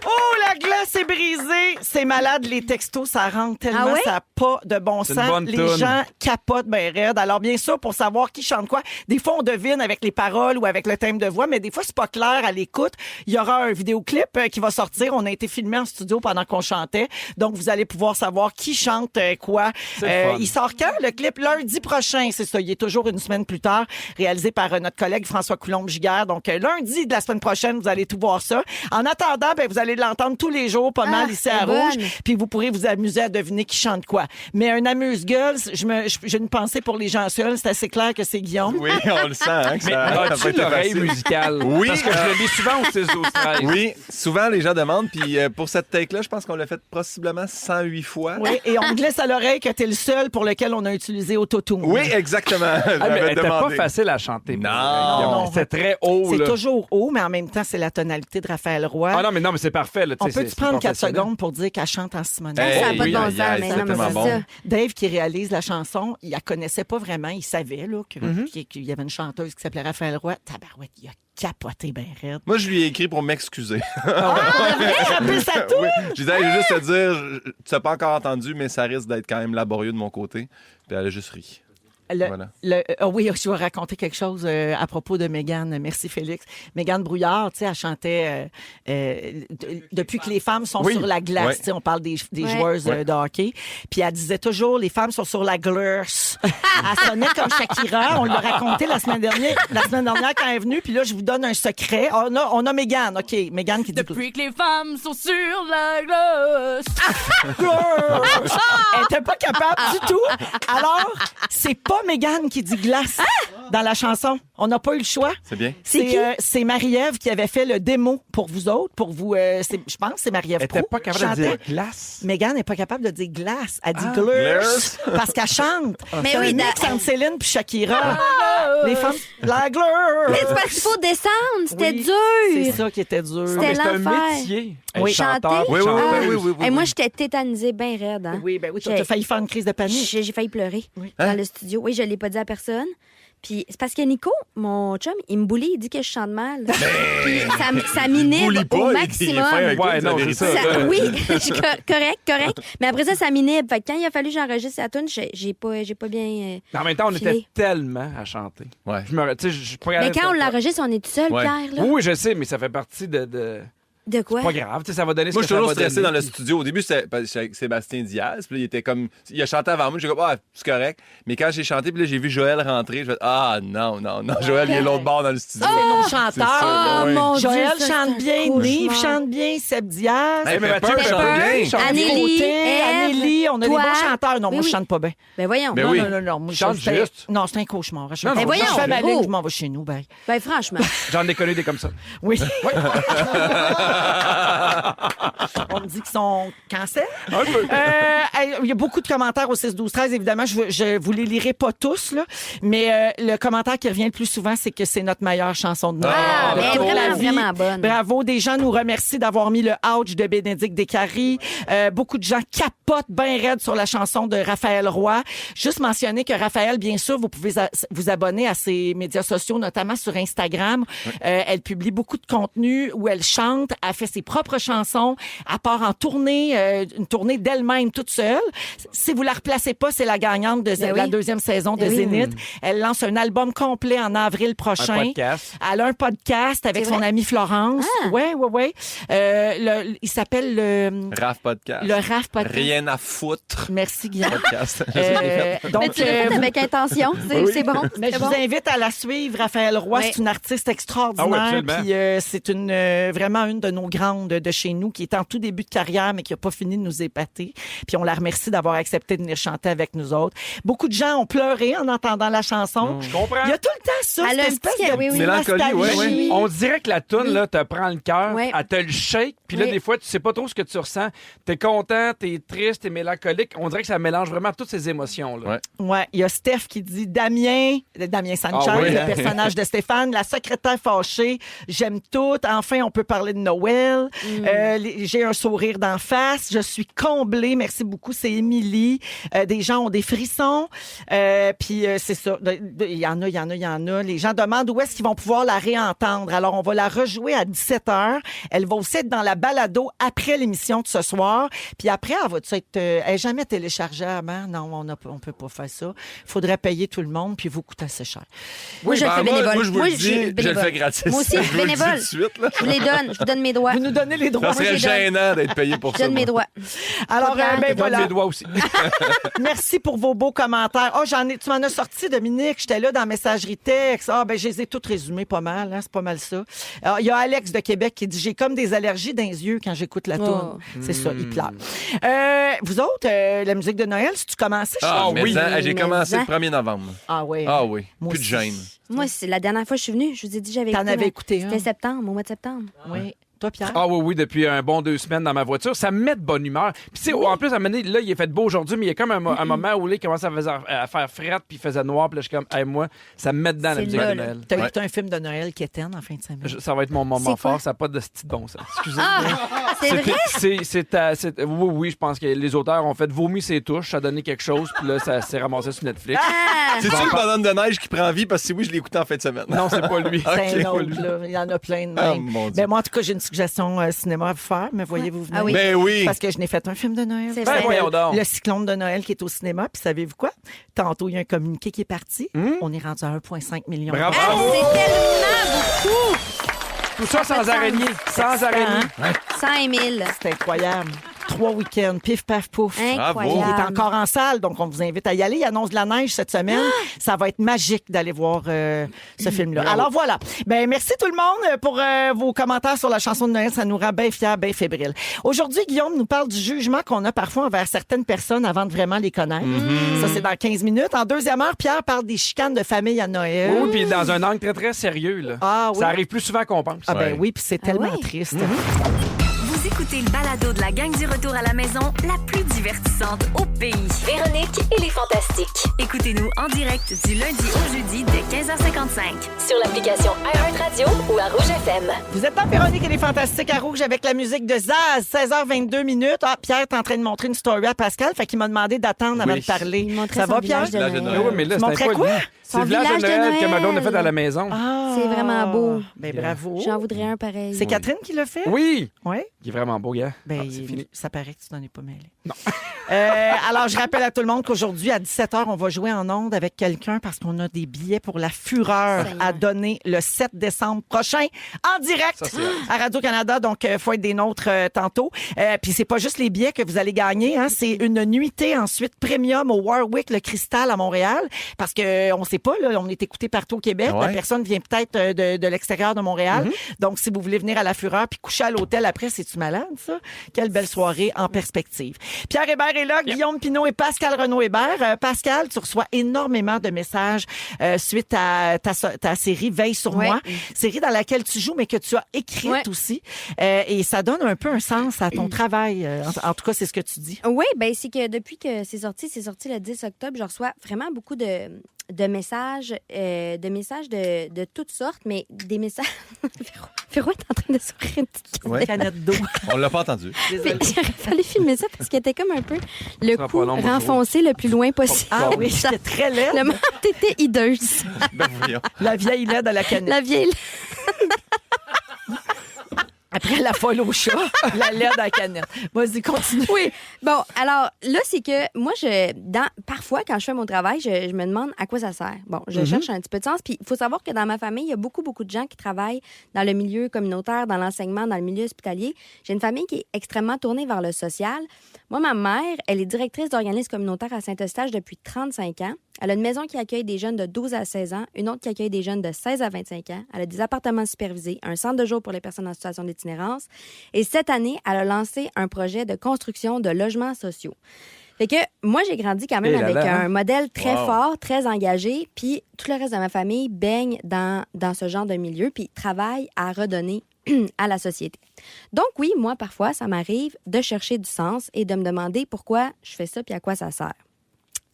S5: Oh, la glace est brisée. C'est malade, les textos, ça rentre tellement,
S3: Ah oui?
S5: ça n'a pas de bon
S4: C'est une
S5: sens.
S4: bonne
S5: Les
S4: toune.
S5: gens capotent bien raide. Alors, bien sûr, pour savoir qui chante quoi, des fois, on devine avec les paroles ou avec le thème de voix, mais des fois, c'est pas clair à l'écoute. Il y aura un vidéoclip qui va sortir. On a été filmé en studio pendant qu'on chantait. Donc, vous allez pouvoir savoir qui chante quoi.
S4: C'est le fun.
S5: Il sort quand, le clip? Lundi prochain, c'est ça. Il est toujours une semaine plus tard, réalisé par notre collègue François Coulombe-Giguère. Donc, lundi de la semaine prochaine, vous allez tout voir ça. En attendant, ben, vous allez l'entendre tous les jours, pas mal ici à
S3: c'est bonne.
S5: Rouge. Puis vous pourrez vous amuser à deviner qui chante quoi. Mais un amuse-gueule, j'ai une pensée pour les gens seuls. C'est assez clair que c'est Guillaume.
S6: Oui, on le sent. Hein, que
S4: Mais
S6: ça a pas
S4: as-tu
S6: été
S4: l'oreille
S6: facile.
S4: musicale?
S6: Oui,
S4: Parce que je le lis souvent au 6 12 13.
S6: Oui, souvent les gens demandent. Puis pour cette take-là, je pense qu'on l'a fait possiblement 108 fois.
S5: Oui, et on me glisse à l'oreille que t'es le seul pour lequel on a utilisé Autotune.
S6: Oui, exactement.
S4: Ah, mais
S6: J'avais
S4: elle était pas
S6: demandé.
S4: facile à chanter.
S6: Non.
S5: Non.
S4: C'est très haut.
S5: C'est
S4: là.
S5: toujours haut, mais en même temps, c'est la tonalité de Raphaël Roy.
S4: Ah non, mais c'est parfait. Là,
S5: On
S4: tu sais,
S5: peut-tu
S4: c'est
S5: prendre 4
S4: professionnel.
S5: secondes pour dire qu'elle chante en Simonette?
S6: Hey,
S3: Ça n'a pas
S6: oui,
S3: de bon
S6: aïe,
S3: sens,
S6: aïe,
S3: mais
S6: c'est
S3: non, mais
S6: tellement
S3: c'est
S6: bon.
S3: ça.
S5: Dave, qui réalise la chanson, il la connaissait pas vraiment. Il savait là,
S6: Mm-hmm.
S5: qu'il y avait une chanteuse qui s'appelait Raphaël Roy. Tabarouette, il a capoté ben raide.
S6: Moi, je lui ai écrit pour m'excuser.
S5: Rappelle sa toune!
S6: Oui. Je disais, je vais juste te dire, tu n'as pas encore entendu, mais ça risque d'être quand même laborieux de mon côté. Puis elle a juste ri. Voilà.
S5: Oui, je vais raconter quelque chose à propos de Mégane. Merci, Félix. Mégane Brouillard, tu sais, elle chantait depuis que les femmes sont
S6: Oui.
S5: sur la glace.
S6: Ouais.
S5: Tu sais, on parle des
S3: Ouais.
S5: joueuses de hockey. Puis elle disait toujours, les femmes sont sur la glace. Elle sonnait comme Shakira. On l'a raconté la semaine dernière quand elle est venue. Puis là, je vous donne un secret. On a Mégane. OK, Mégane qui dit...
S7: Depuis que les femmes sont sur la glace.
S5: Elle était pas capable du tout. Alors, c'est pas Mégane qui dit glace dans la chanson. On n'a pas eu le choix.
S6: C'est bien.
S3: C'est qui?
S5: C'est Marie-Ève qui avait fait le démo pour vous autres, pour vous. Je pense que c'est Marie-Ève
S4: Elle
S5: Proulx
S4: était pas
S5: qui
S4: capable de dire
S5: chantait.
S4: glace.
S5: Mégane n'est pas capable de dire glace. Elle dit
S6: glace.
S5: glace parce qu'elle chante.
S3: Mais
S5: C'est
S3: oui,
S5: un mix entre Céline puis Shakira. Les femmes, la glace.
S3: Mais c'est parce qu'il faut descendre, c'était
S5: Oui,
S3: dur.
S5: C'est ça qui était dur.
S3: C'était
S4: Mais c'est un
S3: l'enfer.
S4: métier.
S5: Oui.
S4: Chanteur,
S3: Chanter?
S6: Oui, oui, oui,
S4: chanteuse.
S6: oui, oui, oui.
S3: Et moi, j'étais tétanisée bien raide. Hein?
S5: Oui, ben oui, tu as failli faire une crise de panique.
S3: J'ai failli pleurer
S5: Oui.
S3: dans le studio. Oui, je l'ai pas dit à personne. Puis c'est parce que Nico, mon chum, il me bully, il dit que je chante mal. Puis ça m'inhibe
S6: Bully pas,
S3: au
S6: il est
S3: maximum.
S6: fin avec toi,
S4: Ouais,
S6: c'est la
S4: non,
S6: vérité.
S4: c'est ça.
S3: Oui, je suis correct. Mais après ça m'inhibe. Fait que quand il a fallu que j'enregistre la tune, j'ai pas bien.
S4: Mais en même temps, on
S3: filé.
S4: était tellement à chanter.
S6: Ouais.
S4: Tu sais, je suis pas
S3: Mais
S4: capable
S3: quand on
S4: de-
S3: l'enregistre, on est tout seul,
S6: Ouais.
S3: Pierre, là.
S4: Oui, je sais, mais ça fait partie de...
S3: De quoi?
S4: Pas grave, tu sais, ça va donner ce
S6: Moi,
S4: que
S6: je suis toujours
S4: ça va
S6: stressé
S4: donner.
S6: dans le studio. Au début, c'était avec Sébastien Diaz. Puis là, il était comme. Il a chanté avant moi. J'ai comme, c'est correct. Mais quand j'ai chanté, puis là, j'ai vu Joël rentrer. Je fais, non. Joël, il est l'autre bord dans le studio.
S5: C'est nos
S6: C'est
S5: chanteurs.
S6: ça,
S3: Oh
S6: ouais.
S3: mon
S5: Joël
S3: Dieu, ça,
S5: chante
S3: c'est
S5: bien,
S3: un
S5: Nive
S3: cauchemar.
S5: chante bien, Seb Diaz.
S6: Hey,
S4: mais
S6: Pepper
S4: Mathieu
S6: chante bien.
S4: chante
S3: Anneli, Ève,
S5: Anneli, on a
S3: toi.
S5: des bons chanteurs. Non,
S3: Oui,
S5: moi, je
S3: oui.
S5: chante pas bien.
S3: Ben voyons.
S6: Ben
S5: non,
S6: oui.
S5: non. Moi,
S4: Chante
S5: c'était-
S4: juste.
S5: Non, c'est un cauchemar. Je
S4: Non, non,
S3: voyons.
S5: fais ma
S3: Oh.
S5: ligne, je m'en vais chez nous. Ben.
S3: Ben franchement.
S4: J'en ai connu des comme ça.
S5: Oui. On me dit qu'ils sont cancel. Il y a beaucoup de commentaires au 6-12-13. Évidemment, je vous les lirai pas tous, là, mais le commentaire qui revient le plus souvent, c'est que c'est notre meilleure chanson de Noël.
S3: Ah,
S5: de
S3: mais
S5: toute la vie.
S3: vraiment bonne.
S5: Bravo. Des gens nous remercient d'avoir mis le ouch de Bénédicte Descaries. Beaucoup de gens capotent bien raide sur la chanson de Raphaël Roy. Juste mentionner que Raphaël, bien sûr, vous pouvez vous abonner à ses médias sociaux, notamment sur Instagram. Elle publie beaucoup de contenu où elle chante, elle fait ses propres chansons, elle part en tournée, une tournée d'elle-même toute seule. Si vous la replacez pas, c'est la gagnante de
S3: Ben
S5: la
S3: oui.
S5: deuxième saison de
S3: Ben oui.
S5: Zénith. Elle lance un album complet en avril prochain.
S4: Un podcast.
S5: Elle a un podcast avec
S3: C'est
S5: son
S3: vrai?
S5: amie Florence.
S3: Ah.
S5: Ouais. Il s'appelle le
S6: Raph Podcast.
S5: Raph Podcast.
S6: Rien à foutre.
S5: Merci, Guillaume.
S6: Podcast. Je sais, je l'ai fait.
S3: Mais
S5: Donc,
S3: tu l'as fait avec intention. C'est bon.
S5: mais
S3: c'est
S5: je
S3: bon.
S5: vous invite à la suivre. Raphaël Roy,
S3: Oui.
S5: c'est une artiste
S4: Ah oui,
S5: extraordinaire.
S4: absolument.
S5: Puis c'est vraiment une de nos grandes de chez nous qui est en tout début de carrière, mais qui n'a pas fini de nous épater. Puis on la remercie d'avoir accepté de venir chanter avec nous autres. Beaucoup de gens ont pleuré en entendant la chanson.
S4: Je comprends.
S5: Il y a tout le temps ça,
S3: Elle a
S5: cette
S3: un
S5: espèce
S3: petit-
S5: de
S3: oui, oui.
S6: Mélancolie,
S5: nostalgie.
S6: oui.
S4: On dirait que la toune, là, te prend le cœur,
S3: Ouais.
S4: elle te le shake, puis là,
S3: Oui.
S4: des fois, tu sais pas trop ce que tu ressens. T'es content, t'es triste, t'es mélancolique. On dirait que ça mélange vraiment toutes ces émotions-là.
S6: Ouais.
S5: Ouais, il y a Steph qui dit Damien Sanchez,
S4: Ah oui.
S5: le personnage de Stéphane, la secrétaire fâchée, j'aime tout. Enfin, on peut parler de Noël. J'ai un sourire d'en face. Je suis comblée. Merci beaucoup. C'est Émilie. Des gens ont des frissons. Puis c'est ça. Il y en a. Les gens demandent où est-ce qu'ils vont pouvoir la réentendre. Alors, on va la rejouer à 17h. Elle va aussi être dans la balado après l'émission de ce soir. Puis après, elle va être... elle n'est jamais téléchargeable. Hein? Non, on peut pas faire ça. Il faudrait payer tout le monde, puis vous coûte assez cher.
S3: Moi, je le fais bénévole.
S6: Moi, je vous le dis, je le
S3: bénévole.
S6: fais gratis.
S3: Moi aussi,
S6: Je vous le dis
S3: bénévole.
S6: tout de suite, là.
S3: Je vous les donne. Je vous donne mes doigts.
S5: Vous nous donnez les droits.
S6: Ça serait
S3: je donne.
S6: gênant d'être payé pour
S3: Je
S6: ça.
S3: donne mes
S6: moi.
S3: doigts.
S5: Alors,
S3: Pas grave.
S5: ben
S4: Je donne
S5: voilà.
S4: mes doigts aussi.
S5: Merci pour vos beaux commentaires. Oh, tu m'en as sorti, Dominique. J'étais là dans la messagerie texte. Ah, ben, je les ai toutes résumées pas mal, hein. C'est pas mal ça. Alors, il y a Alex de Québec qui dit, j'ai comme des allergies dans les yeux quand j'écoute la
S3: Oh.
S5: tourne. C'est ça, il pleure. Vous autres, la musique de Noël, si tu commençais?
S6: Ah,
S4: Ah
S6: mais
S4: oui.
S6: ça, j'ai
S3: Mais
S6: commencé
S3: ça.
S6: le 1er novembre.
S5: Ah oui.
S6: Ah oui.
S5: Moi
S6: Plus de
S5: aussi.
S6: gêne.
S3: Moi, c'est la dernière fois que je suis venue. Je vous ai dit, j'avais
S5: T'en
S3: écouté.
S5: avais écouté un.
S3: C'était septembre, au mois de septembre.
S5: Oui. Toi, Pierre?
S4: Ah oui, depuis un bon 2 semaines dans ma voiture. Ça me met de bonne humeur. Puis tu sais, en plus, à un moment donné, là, il est fait beau aujourd'hui, mais il y a comme un moment où là, il commence à faire frette, puis il faisait noir, puis là, je suis comme, hey, moi, ça me met dedans la
S3: C'est
S4: musique
S3: là,
S4: de
S3: là.
S4: Noël.
S5: T'as
S6: Ouais.
S5: écouté un film de Noël qui éteint en fin de semaine.
S4: Ça va être mon moment
S3: C'est quoi?
S4: fort, ça n'a pas de style bon sens. Excusez.
S3: Ah, c'est vrai?
S4: Oui, je pense que les auteurs ont fait vomir ses touches, ça a donné quelque chose, puis là, ça s'est ramassé sur Netflix.
S3: Ah!
S6: C'est-tu le bonhomme de neige qui prend vie? Parce que si oui, je l'ai écouté en fin de semaine.
S4: Non, c'est pas lui.
S5: C'est un
S6: Ok.
S5: autre, là. Il y en a plein de
S6: Ah,
S5: même.
S6: mon Dieu.
S5: Ben, moi, en tout cas, j'ai une suggestion cinéma à vous faire. Me voyez-vous venir?
S3: Ah oui.
S6: Ben oui.
S5: Parce que je n'ai fait un film de Noël.
S3: C'est
S4: Ben,
S3: vrai.
S4: voyons donc.
S5: Le Cyclone de Noël qui est au cinéma. Puis savez-vous quoi? Tantôt, il y a un communiqué qui est parti. On est rendu à 1,5 million.
S4: Bravo.
S3: Ah, c'est tellement beaucoup!
S4: Tout ça sans
S3: Ça
S4: araignée. Sans
S5: excitant,
S4: araignée.
S5: hein?
S3: 100 000.
S5: C'est incroyable. 3 week-ends, pif, paf, pouf.
S3: Incroyable.
S5: Il est encore en salle, donc on vous invite à y aller. Il annonce de la neige cette semaine. Ça va être magique d'aller voir ce film-là. Alors voilà. Ben merci tout le monde pour vos commentaires sur la chanson de Noël. Ça nous rend bien fiers, bien fébriles. Aujourd'hui, Guillaume nous parle du jugement qu'on a parfois envers certaines personnes avant de vraiment les connaître. Ça, c'est dans 15 minutes. En deuxième heure, Pierre parle des chicanes de famille à Noël.
S4: Oui, puis dans un angle très, très sérieux. Là.
S5: Ah oui.
S4: Ça arrive plus souvent qu'on pense.
S5: Ah ben
S6: Ouais.
S5: oui, puis c'est tellement
S3: ouais?
S5: triste.
S2: Vous écoutez écoutez le balado de la gang du retour à la maison, la plus divertissante au pays.
S11: Véronique et les Fantastiques.
S2: Écoutez-nous en direct du lundi au jeudi dès 15h55.
S11: Sur l'application iHeartRadio ou à Rouge FM.
S5: Vous êtes dans Véronique et les Fantastiques à Rouge avec la musique de Zaz, 16h22 minutes. Ah, Pierre est en train de montrer une story à Pascal, fait qu'il m'a demandé d'attendre avant
S6: Oui.
S5: de parler.
S3: Il montrait
S5: Ça
S3: son
S5: va, Pierre?
S3: village de
S6: Village de
S3: Noël.
S6: Noël.
S4: Oui, mais là,
S5: Tu
S4: c'est
S5: montrais
S4: pas
S5: quoi?
S4: C'est le village de Noël que Madone a fait à la maison.
S5: Ah,
S3: C'est vraiment beau.
S5: Ben bravo.
S3: J'en voudrais un pareil.
S5: C'est Catherine qui l'a fait?
S4: Oui!
S5: Oui.
S4: Il est vraiment beau, gars.
S5: Ben,
S4: C'est fini.
S5: ça paraît que tu n'en es pas mêlé. Non. Alors, je rappelle à tout le monde qu'aujourd'hui, à 17h, on va jouer en ondes avec quelqu'un parce qu'on a des billets pour la Fureur à donner le 7 décembre prochain en direct à Radio-Canada. Donc, il faut être des nôtres tantôt. Puis, c'est pas juste les billets que vous allez gagner. Hein, c'est une nuitée ensuite premium au Warwick, le Cristal à Montréal. Parce que on sait pas, là, on est écouté partout au Québec.
S6: Ouais.
S5: La personne vient peut-être de l'extérieur de Montréal. Donc, si vous voulez venir à la Fureur puis coucher à l'hôtel après, c'est-tu malade, ça? Quelle belle soirée en perspective. Pierre Hébert est là, Guillaume Pinault et Pascal Renaud-Hébert. Pascal, tu reçois énormément de messages suite à ta série Veille sur
S3: Ouais.
S5: moi. Série dans laquelle tu joues, mais que tu as écrite
S3: Ouais.
S5: aussi. Et ça donne un peu un sens à ton travail. En tout cas, c'est ce que tu dis.
S3: Oui, ben c'est que depuis que c'est sorti le 10 octobre, je reçois vraiment beaucoup de messages, de toutes sortes, mais des messages... Véro est en train de sourire une petite
S6: Ouais.
S5: Canette d'eau.
S6: On l'a pas entendu.
S3: Puis, il aurait fallu filmer ça parce qu'il était comme un peu le
S4: sera
S3: cou
S4: pas long, bonjour.
S3: renfoncé le plus loin possible.
S5: Ah oui, c'était très laid.
S3: Le menton était hideuse.
S6: Ben voyons.
S5: La vieille laide à la canette.
S3: La vieille...
S5: Après la folle au chat, la laide à la canette. Vas-y, continue.
S3: Oui. Bon, alors là, c'est que moi, parfois, quand je fais mon travail, je me demande à quoi ça sert. Bon, je cherche un petit peu de sens. Puis il faut savoir que dans ma famille, il y a beaucoup, beaucoup de gens qui travaillent dans le milieu communautaire, dans l'enseignement, dans le milieu hospitalier. J'ai une famille qui est extrêmement tournée vers le social. Moi, ma mère, elle est directrice d'organisme communautaire à Saint-Eustache depuis 35 ans. Elle a une maison qui accueille des jeunes de 12 à 16 ans, une autre qui accueille des jeunes de 16 à 25 ans. Elle a des appartements supervisés, un centre de jour pour les personnes en situation d'itinérance. Et cette année, elle a lancé un projet de construction de logements sociaux. Fait que moi, j'ai grandi quand même
S4: Eh là
S3: avec
S4: là, hein?
S3: un modèle très
S6: Wow.
S3: fort, très engagé, puis tout le reste de ma famille baigne dans ce genre de milieu, puis travaille à redonner à la société. Donc oui, moi, parfois, ça m'arrive de chercher du sens et de me demander pourquoi je fais ça puis à quoi ça sert.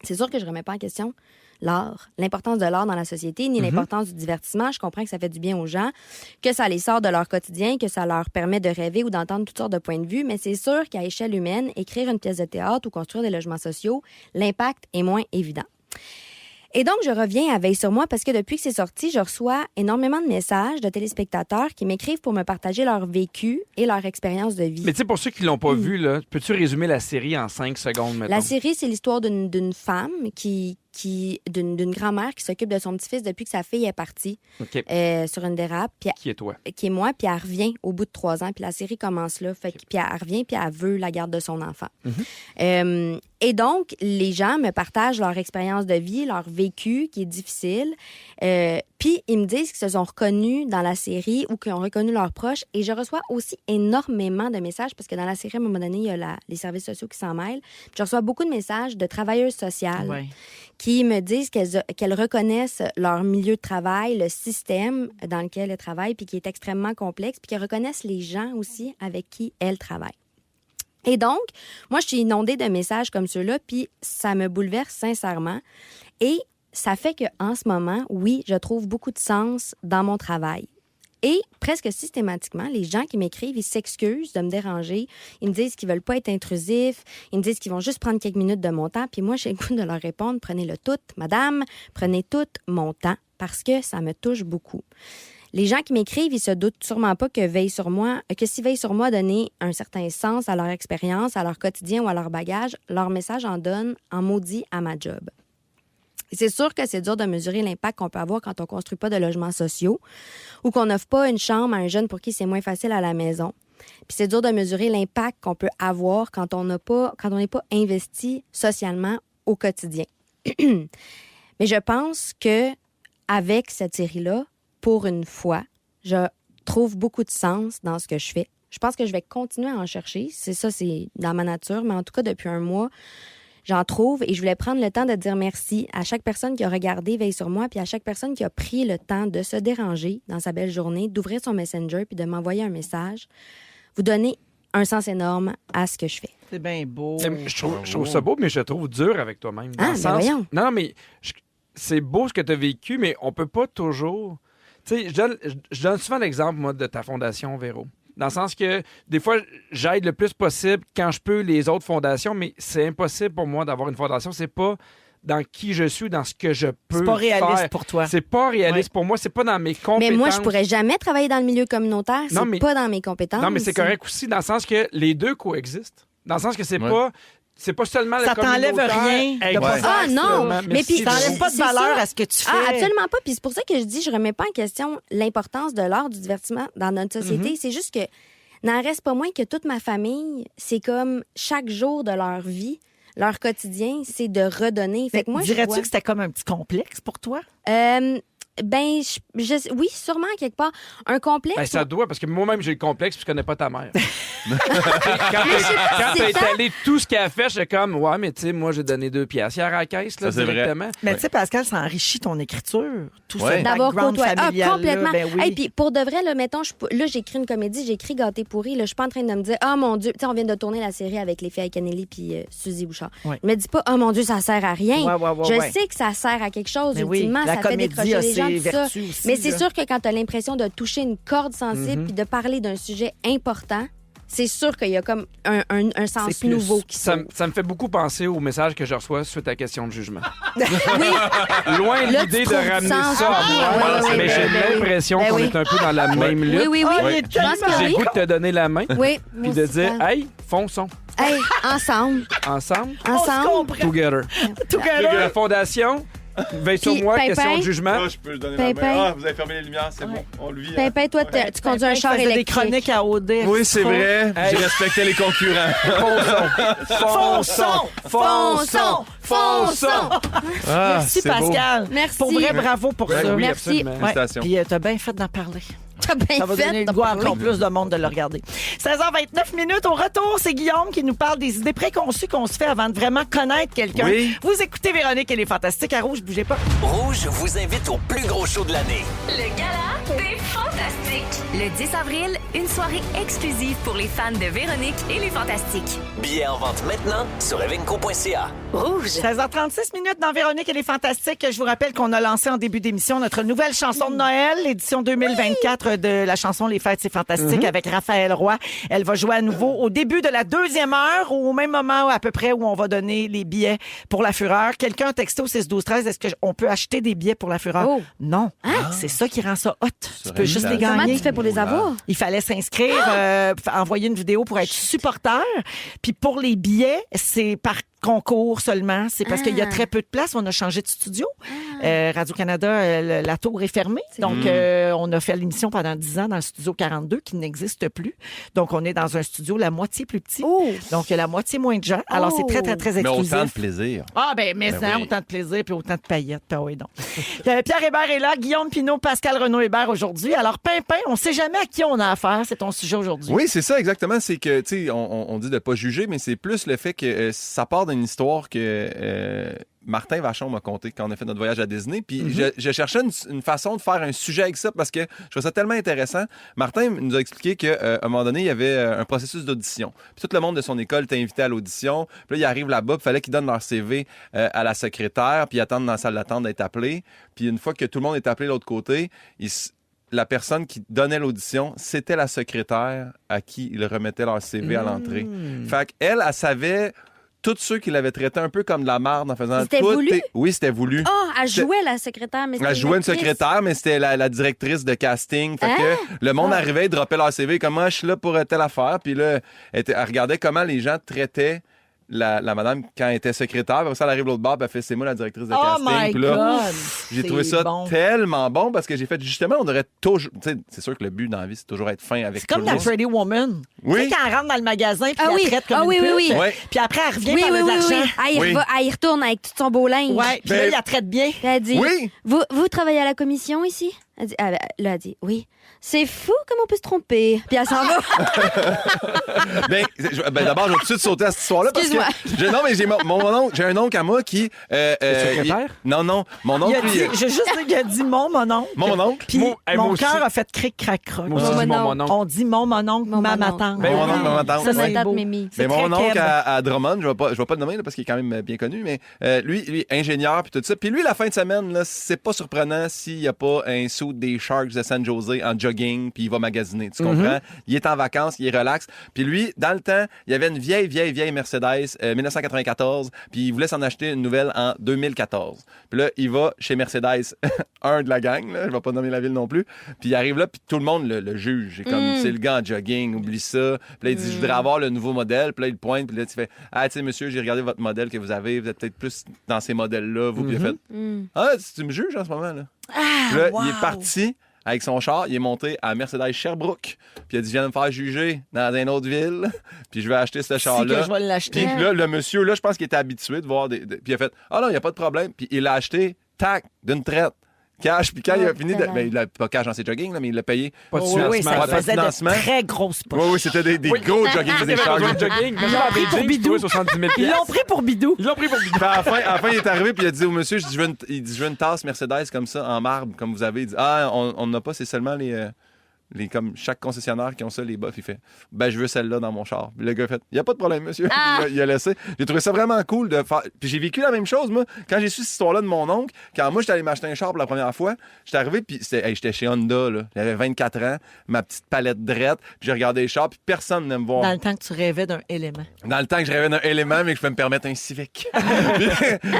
S3: C'est sûr que je remets pas en question l'art, l'importance de l'art dans la société, ni l'importance du divertissement. Je comprends que ça fait du bien aux gens, que ça les sort de leur quotidien, que ça leur permet de rêver ou d'entendre toutes sortes de points de vue, mais c'est sûr qu'à échelle humaine, écrire une pièce de théâtre ou construire des logements sociaux, l'impact est moins évident. Et donc, je reviens à Veille sur moi parce que depuis que c'est sorti, je reçois énormément de messages de téléspectateurs qui m'écrivent pour me partager leur vécu et leur expérience de vie.
S4: Mais tu sais, pour ceux qui l'ont pas vu, là, peux-tu résumer la série en 5 secondes, mettons?
S3: La série, c'est l'histoire d'une femme d'une grand-mère qui s'occupe de son petit-fils depuis que sa fille est partie
S4: OK.
S3: sur une dérape, puis
S4: Qui est toi?
S3: qui est moi, puis elle revient au bout de 3 ans, puis la série commence là, fait que, puis elle revient, puis elle veut la garde de son enfant. Et donc, les gens me partagent leur expérience de vie, leur vécu qui est difficile, puis ils me disent qu'ils se sont reconnus dans la série ou qu'ils ont reconnu leurs proches, et je reçois aussi énormément de messages, parce que dans la série, à un moment donné, il y a les services sociaux qui s'en mêlent, puis je reçois beaucoup de messages de travailleuses sociales
S5: Ouais.
S3: qui me disent qu'elles reconnaissent leur milieu de travail, le système dans lequel elles travaillent, puis qui est extrêmement complexe, puis qu'elles reconnaissent les gens aussi avec qui elles travaillent. Et donc, moi, je suis inondée de messages comme ceux-là, puis ça me bouleverse sincèrement. Et ça fait qu'en ce moment, oui, je trouve beaucoup de sens dans mon travail. Et presque systématiquement, les gens qui m'écrivent, ils s'excusent de me déranger. Ils me disent qu'ils veulent pas être intrusifs. Ils me disent qu'ils vont juste prendre quelques minutes de mon temps. Puis moi, j'ai le goût de leur répondre, prenez-le tout, madame, prenez tout mon temps, parce que ça me touche beaucoup. Les gens qui m'écrivent, ils se doutent sûrement pas que si Veille sur moi a donné un certain sens à leur expérience, à leur quotidien ou à leur bagage, leur message en donne en maudit à ma job. Et c'est sûr que c'est dur de mesurer l'impact qu'on peut avoir quand on construit pas de logements sociaux ou qu'on n'offre pas une chambre à un jeune pour qui c'est moins facile à la maison. Puis c'est dur de mesurer l'impact qu'on peut avoir quand on n'est pas investi socialement au quotidien. Mais je pense que avec cette série-là, pour une fois, je trouve beaucoup de sens dans ce que je fais. Je pense que je vais continuer à en chercher. C'est dans ma nature, mais en tout cas, depuis un mois, j'en trouve et je voulais prendre le temps de dire merci à chaque personne qui a regardé Veille sur moi puis à chaque personne qui a pris le temps de se déranger dans sa belle journée, d'ouvrir son Messenger puis de m'envoyer un message. Vous donnez un sens énorme à ce que je fais.
S5: C'est bien beau.
S4: Je trouve ça beau, mais je te trouve dur avec toi-même. Dans
S3: Ah,
S4: le
S3: ben
S4: sens...
S3: voyons.
S4: Non, mais c'est beau ce que tu as vécu, mais on peut pas toujours... Tu sais, je donne souvent l'exemple, moi, de ta fondation, Véro. Dans le sens que, des fois, j'aide le plus possible quand je peux les autres fondations, mais c'est impossible pour moi d'avoir une fondation. C'est pas dans qui je suis, dans ce que je peux
S5: C'est pas réaliste
S4: faire.
S5: pour toi.
S4: C'est pas réaliste pour moi. C'est pas dans mes compétences.
S3: Mais moi, je pourrais jamais travailler dans le milieu communautaire.
S4: Non,
S3: C'est
S4: mais-
S3: pas dans mes compétences.
S4: Non, mais c'est correct aussi, dans le sens que les deux coexistent. Dans le sens que c'est
S6: Ouais.
S4: pas... C'est pas seulement le
S5: Ça t'enlève
S4: communautaire.
S5: rien de pas
S4: Exactement.
S3: Ah non, mais puis
S5: Ça n'enlève pas de
S3: c'est
S5: valeur
S3: ça.
S5: à ce que tu fais.
S3: Ah, absolument pas. Puis c'est pour ça que je dis, je remets pas en question l'importance de l'art du divertissement dans notre société.
S5: Mm-hmm.
S3: C'est juste que n'en reste pas moins que toute ma famille, c'est comme chaque jour de leur vie, leur quotidien, c'est de redonner. Fait que moi, je
S5: Dirais-tu
S3: vois-
S5: que c'était comme un petit complexe pour toi?
S3: Ben, oui, sûrement, quelque part. Un complexe.
S4: Ben, ça doit, parce que moi-même, j'ai le complexe puis je connais pas ta mère. Quand
S3: c'est
S4: t'as
S3: ça.
S4: étalé tout ce qu'elle a fait, j'étais comme, ouais, mais tu sais, moi, j'ai donné 2 piastres hier à la caisse, là,
S6: Ça, c'est vrai.
S4: directement.
S5: Mais tu sais, Pascal, ça enrichit ton écriture. Tout
S6: Ouais.
S5: ce
S3: D'avoir
S5: background
S3: côtoyé. Ah,
S5: familial.
S3: complètement.
S5: Ben oui.
S3: Hey, puis pour de vrai, là, mettons, là, j'écris une comédie, j'écris Gâté pourri. Là, je suis pas en train de me dire, ah mon Dieu, tu sais, on vient de tourner la série avec les filles avec Anneli puis Suzy Bouchard.
S5: Ouais.
S3: Je me dis pas, oh mon Dieu, ça sert à rien.
S5: Ouais,
S3: je
S5: ouais.
S3: sais que ça sert à quelque chose.
S5: Mais oui,
S3: Ultimement,
S5: la
S3: ça fait
S5: comédie
S3: décrocher
S5: a
S3: les gens,
S5: ses
S3: tout ça.
S5: vertus aussi,
S3: Mais c'est
S5: là.
S3: sûr que quand tu as l'impression de toucher une corde sensible puis de parler d'un sujet important, c'est sûr qu'il y a comme un sens
S5: C'est plus.
S3: nouveau qui
S4: Ça,
S3: s'ouvre.
S4: ça me fait beaucoup penser au message que je reçois suite à la question de jugement.
S3: Oui.
S4: Loin
S3: Là,
S4: l'idée
S3: tu
S4: de
S3: trouves du
S4: ramener
S3: sens.
S4: ça à
S3: Ah,
S4: moi,
S3: oui, oui,
S4: mais
S3: oui,
S4: j'ai
S3: oui, oui.
S4: l'impression
S3: Ben
S4: qu'on
S3: oui.
S4: est un peu dans la même lutte.
S3: Oui, oui, oui.
S5: Oh, il est
S3: Je pense que
S4: J'ai le
S3: oui.
S4: goût de te donner la main,
S3: Oui.
S4: puis de dire, hey, fonçons,
S3: Hey, ensemble.
S4: ensemble,
S5: On se
S3: Ensemble.
S5: comprend.
S4: together.
S5: Together.
S4: La fondation, veille sur
S3: Puis,
S4: moi,
S3: Pimpin.
S4: question de jugement.
S6: je peux donner
S3: Pimpin.
S6: vous avez fermé les lumières, c'est bon. On le vit.
S3: Pimpin, toi, tu conduis un char
S5: faisait des
S3: électrique.
S5: chroniques à OD.
S6: Oui, c'est vrai.
S4: Hey.
S6: J'ai respecté les concurrents.
S5: Fonçons! Fonçons! Fonçons!
S6: Ah,
S5: Merci,
S6: c'est beau.
S5: Pascal.
S3: Merci.
S5: Pour vrai, bravo pour
S4: Ouais,
S5: ça.
S4: oui,
S3: Merci.
S4: absolument.
S5: Ouais.
S6: Félicitations.
S5: Puis t'as bien fait d'en parler.
S3: T'as bien
S5: Ça va
S3: fait
S5: donner le
S3: de
S5: goût à
S3: parler.
S5: encore plus de monde de le regarder. 16h29 minutes. Au retour, c'est Guillaume qui nous parle des idées préconçues qu'on se fait avant de vraiment connaître quelqu'un.
S6: Oui.
S5: Vous écoutez Véronique et les Fantastiques à Rouge. Bougez pas.
S12: Rouge vous invite au plus gros show de l'année.
S2: Le gala des Fantastiques. Le 10 avril, une soirée exclusive pour les fans de Véronique et les Fantastiques.
S12: Billets en vente maintenant sur evenco.ca.
S2: Rouge.
S5: 16h36 minutes dans Véronique et les Fantastiques. Je vous rappelle qu'on a lancé en début d'émission notre nouvelle chanson de Noël, l'édition 2024 de la chanson Les Fêtes, c'est fantastique avec Raphaël Roy. Elle va jouer à nouveau au début de la deuxième heure, au même moment à peu près où on va donner les billets pour la Fureur. Quelqu'un a texté au 6-12-13, est-ce qu'on peut acheter des billets pour la Fureur?
S3: Oh.
S5: Non. C'est ça qui rend ça hot. Tu peux juste les
S6: invitation.
S3: Comment
S5: gagner.
S3: tu fais pour les avoir?
S5: Il fallait s'inscrire, envoyer une vidéo pour être supporter. Puis pour les billets, c'est par concours seulement. C'est parce qu'il y a très peu de place. On a changé de studio. Radio-Canada, la tour est fermée. Donc, on a fait l'émission pendant 10 ans dans le studio 42 qui n'existe plus. Donc, on est dans un studio la moitié plus petit.
S3: Oh.
S5: Donc, il y a la moitié moins de gens. Alors, c'est très, très, très
S6: Mais
S5: exclusif.
S6: autant de plaisir.
S5: Ah, mais
S6: Ben
S5: ça,
S6: oui.
S5: autant de plaisir puis autant de paillettes. Ah oui, donc. Pierre Hébert est là, Guillaume Pinault, Pascal Renaud-Hébert aujourd'hui. Alors, Pimpin, on sait jamais à qui on a affaire. C'est ton sujet aujourd'hui.
S6: Oui, c'est ça, exactement. C'est que, tu sais, on dit de pas juger, mais c'est plus le fait que ça part d'une histoire que Martin Vachon m'a conté quand on a fait notre voyage à Disney. Puis je cherchais une façon de faire un sujet avec ça parce que je trouvais ça tellement intéressant. Martin nous a expliqué qu'à un moment donné, il y avait un processus d'audition. Puis tout le monde de son école était invité à l'audition. Puis là, il arrive là-bas, il fallait qu'ils donnent leur CV à la secrétaire, puis ils attendent dans la salle d'attente d'être appelés. Puis une fois que tout le monde est appelé de l'autre côté, la personne qui donnait l'audition, c'était la secrétaire à qui ils remettaient leur CV à l'entrée. Fait qu'elle, elle savait tous ceux qui l'avaient traité un peu comme de la marde en faisant
S3: C'était
S6: tout
S3: voulu?
S6: Oui, c'était voulu.
S3: Oh, elle jouait la secrétaire, mais c'était
S6: Elle jouait une
S3: actrice.
S6: secrétaire, mais c'était la directrice de casting. Fait que le monde arrivait, ils droppaient leur CV, comme moi, je suis là pour telle affaire. Puis là, elle regardait comment les gens traitaient la madame quand elle était secrétaire. Après ça, elle arrive de l'autre bord, puis elle fait c'est moi la directrice de
S5: Oh
S6: casting.
S5: my
S6: Puis là,
S5: God!
S6: j'ai
S5: C'est
S6: trouvé ça
S5: bon.
S6: tellement bon parce que j'ai fait justement, on devrait toujours. Tu sais, c'est sûr que le but dans la vie, c'est toujours être fin avec
S5: C'est
S6: tout
S5: comme
S6: le
S5: la
S6: monde.
S5: Pretty Woman.
S6: Oui.
S5: Tu sais, quand elle rentre dans le magasin puis
S3: Ah
S5: elle
S3: oui.
S5: traite comme
S3: Ah
S5: une
S3: oui, oui,
S5: pute,
S3: oui.
S6: Ouais.
S5: puis après, elle revient
S3: Oui,
S5: par
S3: oui,
S5: de
S3: oui,
S5: l'argent.
S3: oui. Elle,
S6: Oui.
S3: elle y retourne avec tout son beau linge.
S5: Ouais, puis là,
S6: Ben-
S5: il la traite bien.
S3: Puis elle dit,
S6: Oui.
S3: vous travaillez à la commission ici? Là, elle dit, oui, c'est fou comme on peut se tromper. Puis elle s'en va.
S6: D'abord, je vais tout de suite sauter à cette histoire-là parce que non, mais j'ai mon oncle, j'ai un oncle à moi qui
S4: secrétaire?
S6: Non, mon oncle.
S5: J'ai juste dit qu'il a dit mon oncle.
S6: Mon oncle.
S5: Puis
S4: moi
S5: mon
S4: aussi.
S5: cœur a fait cric crac croc.
S4: Moi aussi, je dis mon oncle.
S5: On dit mon oncle, ma tante.
S6: Ben, mon oncle, ma tante.
S3: Ça, c'est
S6: Ouais.
S3: tante Mimi.
S5: C'est
S6: Mais mon
S5: très
S6: oncle
S5: keb.
S6: à Drummond, je vais pas le nommer là, parce qu'il est quand même bien connu, mais lui, ingénieur puis tout ça. Puis lui, la fin de semaine, là, c'est pas surprenant s'il n'y a pas un suit des Sharks de San Jose en jogging puis il va magasiner. Tu comprends? Il est en vacances, il est relax. Puis lui, dans le temps, il y avait une vieille Mercedes 1994, puis il voulait s'en acheter une nouvelle en 2014. Puis là, il va chez Mercedes, un de la gang, là, je vais pas nommer la ville non plus. Puis il arrive là, puis tout le monde le juge. C'est le gars en jogging, oublie ça. Puis là, il dit, je voudrais avoir le nouveau modèle. Puis là, il pointe, puis là, tu fais, ah, tu sais, monsieur, j'ai regardé votre modèle que vous avez, vous êtes peut-être plus dans ces modèles-là. Vous, puis il a fait, ah, tu me juges en ce moment, là. Puis là, il est parti avec son char, il est monté à Mercedes Sherbrooke, puis il a dit, viens me faire juger dans une autre ville, puis je vais acheter ce char-là.
S5: que je vais l'acheter.
S6: Puis là, le monsieur, là, je pense qu'il était habitué de voir puis il a fait, ah non, il n'y a pas de problème, puis il l'a acheté, tac, d'une traite. Cash, puis quand il a fini, il l'a pas cash dans ses jogging, là, mais il l'a payé.
S4: Pas de
S5: Oui,
S4: financement.
S5: ça
S6: Pas de
S5: faisait
S6: financement.
S5: de très grosses poches.
S6: Oui, c'était des gros jogging
S4: Il
S6: des
S4: avait
S6: Sharks.
S4: besoin de jogging. Mais ça,
S5: pris
S4: avec
S5: pour
S4: James,
S5: Bidou.
S4: tu vois, 70 000
S5: Ils l'ont pris pour Bidou.
S4: Ils l'ont pris pour Bidou.
S6: Puis à la fin, il est arrivé, puis il a dit au monsieur, je veux une tasse Mercedes comme ça, en marbre, comme vous avez. Il dit, ah, on n'a pas, c'est seulement comme chaque concessionnaire qui ont ça, les buffs. Il fait, ben, je veux celle-là dans mon char. Puis le gars fait, il n'y a pas de problème, monsieur. Il a laissé. J'ai trouvé ça vraiment cool de faire. Puis j'ai vécu la même chose, moi. Quand j'ai su cette histoire-là de mon oncle, quand moi, j'étais allé m'acheter un char pour la première fois, j'étais arrivé, puis j'étais chez Honda, là. J'avais 24 ans, ma petite palette drette, puis j'ai regardé les chars, puis personne ne me voir.
S5: Dans le temps que tu rêvais d'un élément.
S6: Dans le temps que je rêvais d'un élément, mais que je peux me permettre un Civic.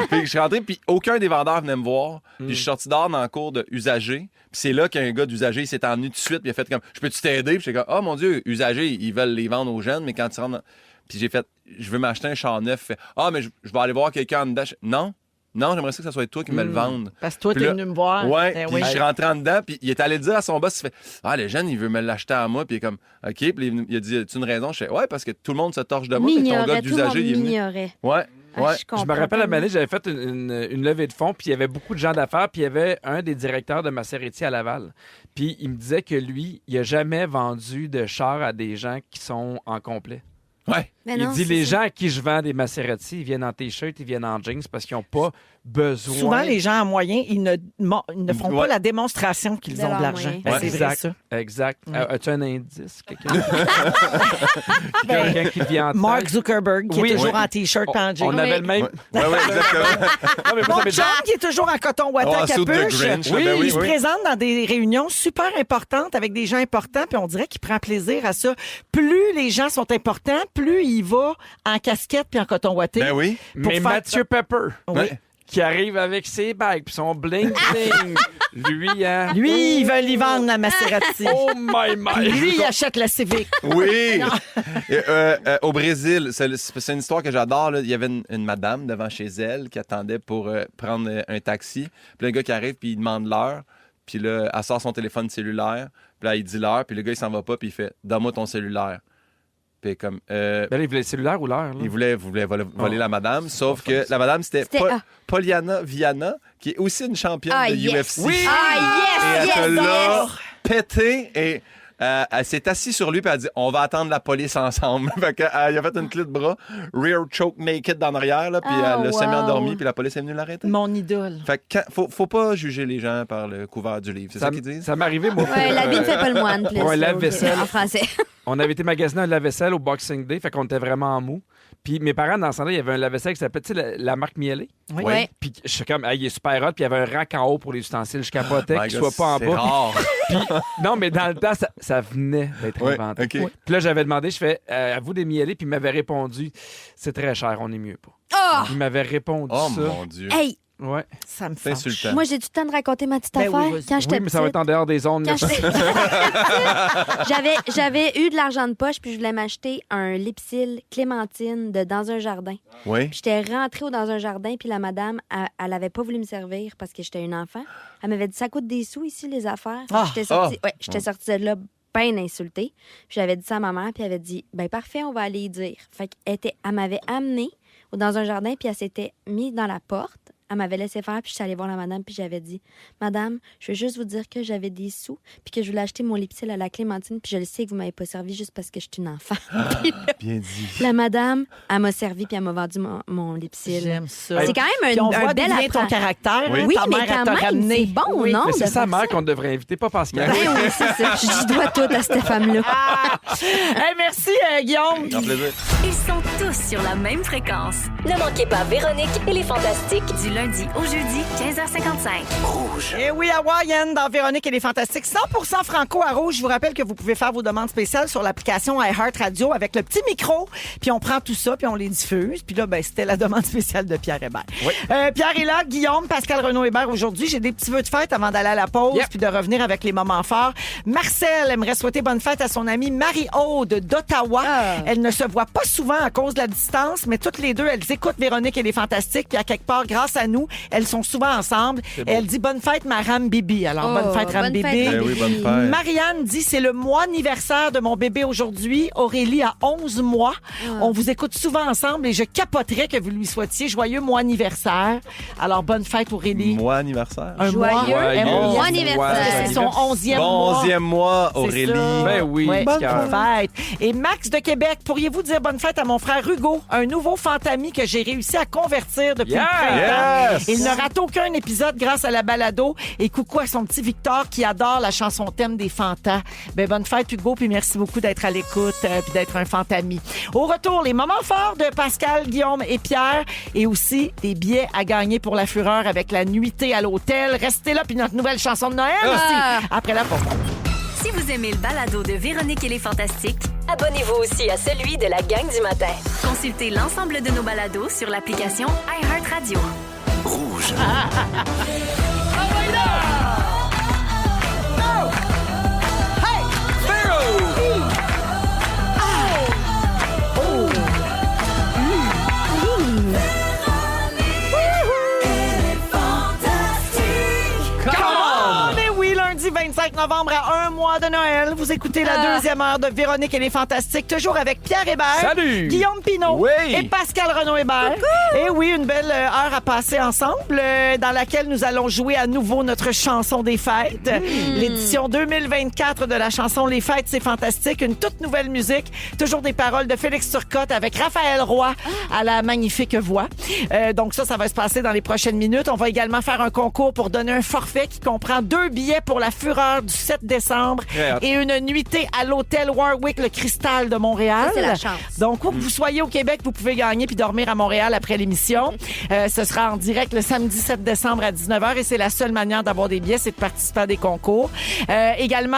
S6: Puis je suis rentré, puis aucun des vendeurs venait me voir. Puis je suis sorti dehors dans le cours de usager. Puis c'est là qu'un gars d'usager, il s'est emmené tout de suite, puis il a fait comme, je peux-tu t'aider? Puis j'étais comme, oh mon Dieu, usager, ils veulent les vendre aux jeunes, mais quand tu rentres dans... Puis j'ai fait, je veux m'acheter un char neuf. Fait, mais je vais aller voir quelqu'un en dedans. Non, j'aimerais ça que ça soit toi qui me le vende.
S5: Parce que toi,
S6: Puis
S5: t'es
S6: là,
S5: venu me voir.
S6: Ouais,
S5: Ben
S6: puis
S5: oui.
S6: je suis rentré en dedans, puis il est allé dire à son boss, il fait, le jeune, il veut me l'acheter à moi, puis il est comme, OK, puis il a dit, as-tu une raison? Je fais, ouais, parce que tout le monde se torche de moi, mais ton gars
S3: M'ignorait, tout le monde
S6: d'usager, il est venu.
S3: m'ignorait.
S6: Ouais. Ouais.
S3: Je
S4: Je me rappelle à Mané, j'avais fait une levée de fonds, puis il y avait beaucoup de gens d'affaires, puis il y avait un des directeurs de Maserati à Laval. Puis il me disait que lui, il n'a jamais vendu de char à des gens qui sont en complet.
S6: Ouais.
S3: Mais
S4: Il
S3: non,
S4: dit
S3: c'est
S4: les
S3: ça.
S4: gens à qui je vends des Maserati, ils viennent en T-shirt, ils viennent en jeans parce qu'ils n'ont pas besoin.
S5: Souvent, les gens en moyen, ils ne font pas
S6: Ouais.
S5: la démonstration qu'ils
S3: De
S5: ont de
S3: leurs
S5: l'argent.
S3: moyens.
S5: Ben,
S6: Ouais.
S5: c'est vrai, ça.
S4: Exact.
S5: Ouais.
S4: As-tu un indice? Quelqu'un qui vient en tête?
S5: Mark Zuckerberg, qui
S4: Oui,
S5: est toujours
S4: oui.
S5: en T-shirt et en jeans.
S4: On avait le même.
S6: Ouais, exactement.
S4: Non, mais moi,
S5: Mon
S4: ça m'est
S5: chum qui est toujours en coton
S6: Oh,
S5: ouaté à
S6: saute de
S5: capuche.
S6: Grinch,
S5: Oui,
S6: ben oui,
S5: il se
S6: oui.
S5: présente dans des réunions super importantes avec des gens importants, puis on dirait qu'il prend plaisir à ça. Plus les gens sont importants, plus il va en casquette puis en coton ouaté.
S6: Ben oui.
S5: Pour
S4: Mais
S5: faire-
S4: Mathieu Pepper,
S5: Oui.
S4: qui arrive avec ses bagues puis son bling-bling. Lui, hein?
S5: Lui, il veut lui vendre la Maserati.
S4: Oh my
S5: Puis
S4: my!
S5: lui, il achète la Civic.
S6: Oui! Et, au Brésil, c'est une histoire que j'adore. Là. Il y avait une madame devant chez elle qui attendait pour prendre un taxi. Puis un gars qui arrive, puis il demande l'heure. Puis là, elle sort son téléphone cellulaire. Puis là, il dit l'heure. Puis le gars, il s'en va pas. Puis il fait « Donne-moi ton cellulaire. » Puis comme...
S4: Ben là, il voulait le cellulaire ou l'heure? là?
S6: il voulait voler la madame. Sauf que la madame, c'était Poliana Viana, qui est aussi une championne
S3: Ah,
S6: de
S3: yes.
S6: UFC.
S3: Oui! Ah,
S6: Et
S3: yes,
S6: elle
S3: yes,
S6: l'a
S3: yes!
S6: pété et elle s'est assise sur lui et elle a dit on va attendre la police ensemble. Fait que, il a fait une clé de bras, rear choke naked dans l'arrière, là, puis
S3: Ah,
S6: elle l'a semi-endormi,
S3: wow.
S6: puis la police est venue l'arrêter.
S5: Mon idole.
S6: Fait que faut pas juger les gens par le couvert du livre. C'est ça qu'ils disent?
S4: Ça m'est arrivé, moi.
S3: Ouais, l'habit ne fait pas le moine, plus.
S4: Pour un
S3: là,
S4: lave-vaisselle.
S3: En français.
S4: On avait été magasiner un lave-vaisselle au Boxing Day, fait qu'on était vraiment en mou. Puis mes parents, dans ce temps-là, il y avait un lave-vaisselle qui s'appelait, tu sais, la marque Mielé.
S5: Oui.
S3: Ouais.
S4: Puis je suis comme, il est super hot, puis il y avait un rack en haut pour les ustensiles. Je capotais
S6: My
S4: qu'il
S6: God,
S4: soit pas en
S6: c'est
S4: bas.
S6: rare.
S4: Puis, non, mais dans le temps, ça venait d'être
S6: Ouais,
S4: inventé.
S6: OK.
S4: Puis là, j'avais demandé, je fais, à vous des Mielé, puis il m'avait répondu, c'est très cher, on est mieux pas.
S3: Oh!
S4: Il m'avait répondu
S6: Oh
S4: ça.
S6: mon Dieu.
S3: Hey,
S4: Ouais.
S5: Ça me
S6: C'est
S5: fâche.
S6: insultant.
S3: moi, j'ai du temps de raconter ma petite
S5: Ben oui,
S3: affaire.
S5: vas-y.
S3: Quand j'étais
S4: Oui, mais ça va être
S3: petite,
S4: en dehors des ondes.
S3: quand
S4: là.
S3: j'avais eu de l'argent de poche, puis je voulais m'acheter un Lipsil Clémentine de Dans un jardin.
S6: Oui.
S3: Puis j'étais rentrée dans un jardin, puis la madame, elle avait pas voulu me servir parce que j'étais une enfant. Elle m'avait dit ça coûte des sous ici, les affaires.
S5: Ah!
S3: J'étais sortie de là bien insultée. Puis j'avais dit ça à ma mère, puis elle avait dit ben parfait, on va aller y dire. Fait qu'elle m'avait amenée dans un jardin, puis elle s'était mise dans la porte elle m'avait laissé faire, puis je suis allée voir la madame, puis j'avais dit, madame, je veux juste vous dire que j'avais des sous, puis que je voulais acheter mon Lipsil à la Clémentine, puis je le sais que vous m'avez pas servi juste parce que je suis une enfant. Puis là,
S6: Bien dit.
S3: la madame, elle m'a servi, puis elle m'a vendu mon Lipsil.
S5: J'aime ça.
S3: C'est quand même
S5: Puis on
S3: un
S5: voit
S3: bel
S5: d'où vient ton
S3: apprentissage.
S5: caractère.
S6: Oui.
S5: hein,
S3: Oui,
S5: ta
S3: mais
S5: mère, elle
S3: quand
S5: t'a
S3: même,
S5: ramené.
S3: c'est bon,
S5: Oui.
S3: non?
S4: Mais c'est
S3: de
S4: sa
S3: faire
S4: mère
S3: ça.
S4: qu'on devrait inviter, pas Pascal.
S3: Ben oui, c'est ça. Je dois tout à cette femme-là.
S5: Hey, merci, Guillaume.
S6: Un plaisir.
S2: Ils sont tous sur la même fréquence.
S11: Ne manquez pas Véronique et les Fantastiques.
S2: Du lundi au jeudi, 15h55.
S5: Et oui, Hawaiian dans Véronique et les Fantastiques. 100% franco à rouge. Je vous rappelle que vous pouvez faire vos demandes spéciales sur l'application iHeartRadio avec le petit micro. Puis on prend tout ça, puis on les diffuse. Puis là, ben, c'était la demande spéciale de Pierre Hébert.
S4: Oui.
S5: Pierre est là, Guillaume, Pascal Renaud-Hébert aujourd'hui. J'ai des petits vœux de fête avant d'aller à la pause,
S4: Yep.
S5: puis de revenir avec les moments forts. Marcel aimerait souhaiter bonne fête à son amie Marie-Aude d'Ottawa. Elle ne se voit pas souvent à cause de la distance, mais toutes les deux, elles écoutent Véronique et les Fantastiques. Puis à quelque part, grâce à nous, elles sont souvent ensemble. Et elle dit bonne fête, ma Ram Bibi. Alors, bonne fête, Ram
S3: bonne fête,
S5: Bibi.
S3: Ram
S6: Eh oui,
S3: Bibi.
S6: bonne fête.
S5: Marianne dit c'est le mois anniversaire de mon bébé aujourd'hui. Aurélie a 11 mois. On vous écoute souvent ensemble et je capoterais que vous lui souhaitiez joyeux mois anniversaire. Alors, bonne fête, Aurélie.
S6: Mois anniversaire.
S5: Un mois.
S4: Joyeux
S5: Mois
S3: anniversaire.
S5: C'est son 11e
S6: Bon
S5: mois.
S6: 11e mois,
S5: C'est
S6: Aurélie.
S5: ça.
S4: Ben oui,
S5: Ouais, bonne
S4: Pierre.
S5: fête. Et Max de Québec, pourriez-vous dire bonne fête à mon frère Hugo, un nouveau fantami que j'ai réussi à convertir depuis
S4: Yeah!
S5: le printemps.
S6: Yes!
S5: Il ne rate aucun épisode grâce à la balado. Et coucou à son petit Victor qui adore la chanson thème des fantas. Ben, bonne fête Hugo, puis merci beaucoup d'être à l'écoute puis d'être un fantami. Au retour, les moments forts de Pascal, Guillaume et Pierre et aussi des billets à gagner pour la Fureur avec la nuitée à l'hôtel. Restez là, puis notre nouvelle chanson de Noël aussi, après la pause.
S2: Si vous aimez le balado de Véronique et les Fantastiques,
S11: Abonnez-vous aussi à celui de la gang du matin.
S2: consultez l'ensemble de nos balados sur l'application iHeartRadio.
S12: Rouge.
S5: Mais oui, lundi 25 novembre à un mois de Noël, vous écoutez la deuxième heure de Véronique et les Fantastiques, toujours avec Pierre Hébert,
S4: Salut!
S5: Guillaume Pinault
S6: Oui!
S5: et Pascal Renaud-Hébert. Et oui, une belle heure à passer ensemble dans laquelle nous allons jouer à nouveau notre chanson des fêtes. L'édition 2024 de la chanson Les Fêtes, c'est fantastique. Une toute nouvelle musique, toujours des paroles de Félix Turcotte avec Raphaël Roy à la magnifique voix. Donc ça va se passer dans les prochaines minutes. On va également faire un concours pour donner un forfait qui comprend 2 billets pour la Fureur du 7 décembre
S4: Très hâte.
S5: et une nuitée à l'hôtel Warwick Le Cristal de Montréal.
S3: Ça, c'est la chance.
S5: Donc, où que vous soyez au Québec, vous pouvez gagner puis dormir à Montréal après l'émission. Ce sera en direct le samedi 7 décembre à 19h et c'est la seule manière d'avoir des billets, c'est de participer à des concours. Également,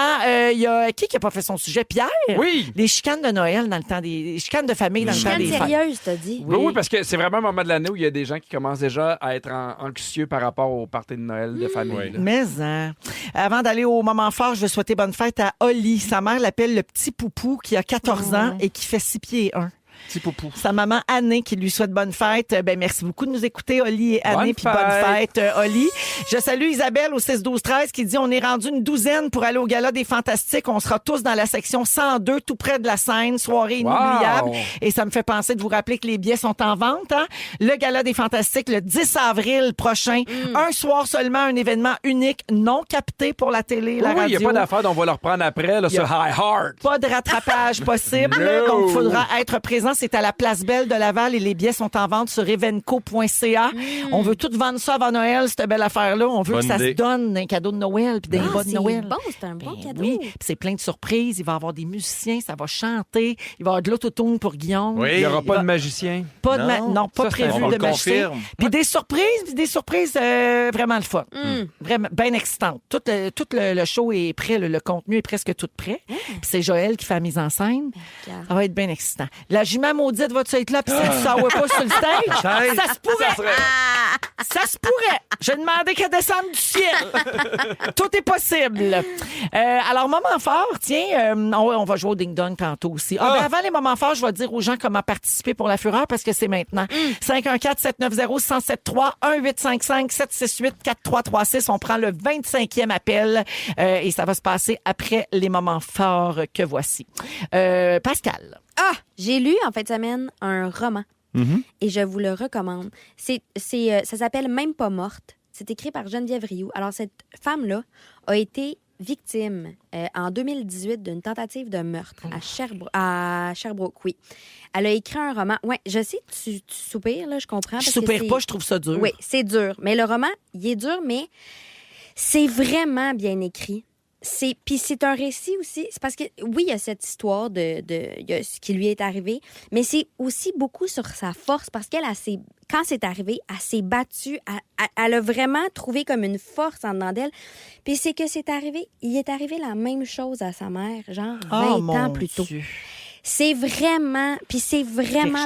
S5: il y a qui a pas fait son sujet? Pierre?
S4: Oui.
S5: Les chicanes de Noël dans le temps des chicanes de famille dans le temps
S3: Chicane
S5: des fêtes.
S3: sérieuse, t'as dit.
S4: Oui. Oui, parce que c'est vraiment un moment de l'année où il y a des gens qui commencent déjà à être anxieux par rapport au party de Noël de famille.
S6: Oui.
S4: là.
S5: Mais hein. Avant d'aller au moment fort, je veux souhaiter bonne fête à Oli. Sa mère l'appelle le petit poupou qui a 14 ans et qui fait 6 pieds et 1.
S6: Petit poupou.
S5: Sa maman Annie qui lui souhaite bonne fête. Ben merci beaucoup de nous écouter, Oli et Annie.
S4: Bonne
S5: Puis bonne
S4: fête.
S5: fête, Oli. Je salue Isabelle au 6-12-13 qui dit on est rendu une douzaine pour aller au Gala des Fantastiques. On sera tous dans la section 102, tout près de la scène. Soirée
S4: Wow.
S5: inoubliable. Et ça me fait penser de vous rappeler que les billets sont en vente. Hein? Le Gala des Fantastiques le 10 avril prochain. Un soir seulement, un événement unique, non capté pour la télé, la
S4: Oui, il
S5: radio.
S4: n'y a pas d'affaire dont on va le reprendre après là, sur High Heart.
S5: Pas de rattrapage possible.
S4: No.
S5: Donc, il faudra être présent. C'est à la Place Belle de Laval et les billets sont en vente sur evenco.ca. On veut tout vendre ça avant Noël, cette belle affaire-là. On veut
S6: Bonne
S5: que ça
S6: idée.
S5: se donne un cadeau de Noël puis des bas de
S3: C'est
S5: Noël.
S3: bon, c'est un bon
S5: Ben
S3: cadeau.
S5: oui, puis c'est plein de surprises. Il va y avoir des musiciens, ça va chanter. Il va y avoir de l'autotune pour Guillaume.
S6: Oui.
S4: Il n'y aura pas
S5: va-
S4: de magicien.
S5: Pas de
S6: Non.
S5: non, pas
S4: Ça, c'est
S5: prévu
S6: on
S5: de
S6: le
S5: magicien.
S6: confirme.
S5: Puis des surprises vraiment le fun. Vraiment bien excitantes. Tout le show est prêt, le contenu est presque tout prêt. Puis c'est Joël qui fait la mise en scène. Ça va être bien excitant. La jument maudite va-tu être là puis ça ne s'en va pas sur le stage? Ça se pourrait. Ça se pourrait. Je demandais qu'elle descende du ciel. Tout est possible. Alors, moment fort, tiens, on va jouer au ding-dong tantôt aussi. Ben, avant les moments forts, je vais dire aux gens comment participer pour la Fureur parce que c'est maintenant. 514-790-1073, 1-855-768-4336. On prend le 25e appel et ça va se passer après les moments forts que voici. Pascal.
S3: Ah, j'ai lu en fin de semaine un roman. Et je vous le recommande. Ça s'appelle Même pas morte. C'est écrit par Geneviève Rioux. Alors, cette femme-là a été victime en 2018 d'une tentative de meurtre à Sherbrooke, oui. Elle a écrit un roman. Oui, je sais, tu soupires, là, je comprends.
S5: Je soupire pas, je trouve ça dur.
S3: Oui, c'est dur. Mais le roman, il est dur, mais c'est vraiment bien écrit. Puis c'est un récit aussi. C'est parce que, oui, il y a cette histoire de il y a ce qui lui est arrivé, mais c'est aussi beaucoup sur sa force parce qu'elle, quand c'est arrivé, elle s'est battue. Elle a vraiment trouvé comme une force en dedans d'elle. Puis c'est que il est arrivé la même chose à sa mère, genre 20 ans plus tôt.
S5: Dieu.
S3: C'est vraiment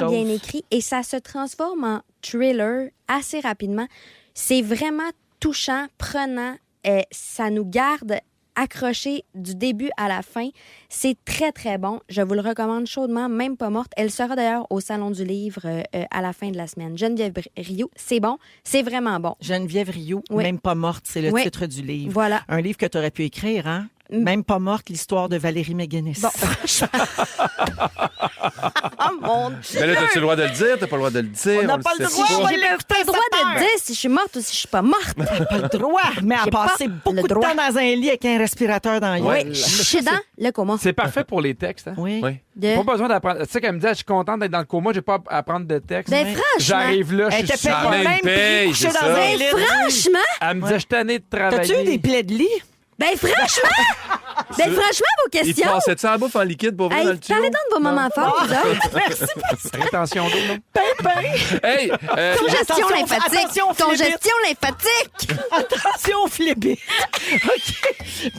S3: bien écrit et ça se transforme en thriller assez rapidement. C'est vraiment touchant, prenant. Ça nous garde accrochée du début à la fin. C'est très, très bon. Je vous le recommande chaudement, Même pas morte. Elle sera d'ailleurs au Salon du Livre à la fin de la semaine. Geneviève Rioux, c'est bon. C'est vraiment bon.
S5: Geneviève Rioux,
S3: Oui.
S5: Même pas morte, c'est le
S3: Oui.
S5: titre du livre.
S3: Voilà.
S5: Un livre que tu aurais pu écrire, hein? Même pas morte, l'histoire de Valérie McGuinness.
S3: Bon, franchement. Oh mon Dieu.
S6: Mais là, t'as-tu le droit de le dire? T'as pas le droit de le dire?
S5: On n'a
S6: le
S5: pas le
S6: sait
S5: droit, on
S3: J'ai pas le droit de dire si je suis morte ou si je suis pas morte.
S5: Pas le droit, mais à
S3: J'ai pas
S5: passer
S3: le
S5: beaucoup de
S3: droit.
S5: temps dans un lit avec un respirateur dans la
S6: Ouais.
S5: gueule.
S3: Je suis dans le coma.
S4: C'est parfait pour les textes. Hein?
S5: Oui.
S6: Oui.
S4: Pas besoin d'apprendre. Tu sais, qu'elle me dit, je suis contente d'être dans le coma, j'ai pas à apprendre de texte.
S3: Ben, franchement.
S4: J'arrive là, je
S5: Elle
S4: suis
S5: te paye
S4: super-
S5: pas
S6: même
S5: même
S6: paye,
S5: prix,
S6: c'est
S5: coucher
S6: ça.
S5: dans un
S3: Ben,
S5: lit.
S3: franchement.
S4: Elle me disait, je suis tanné de
S5: T'as-tu
S4: travailler.
S5: eu des plaies de lit?
S3: Ben, franchement. Ben, franchement, vos
S6: Il te
S3: questions.
S6: passait-tu en bouffe en liquide pour vrai dans
S3: Hey,
S6: le tuyau?
S3: parlez donc de vos moments forts, vous autres.
S4: Rétention d'eau, non?
S6: Hey!
S3: Congestion
S5: Attention,
S3: lymphatique.
S5: attention,
S3: Congestion lymphatique.
S5: Attention, flébé. OK.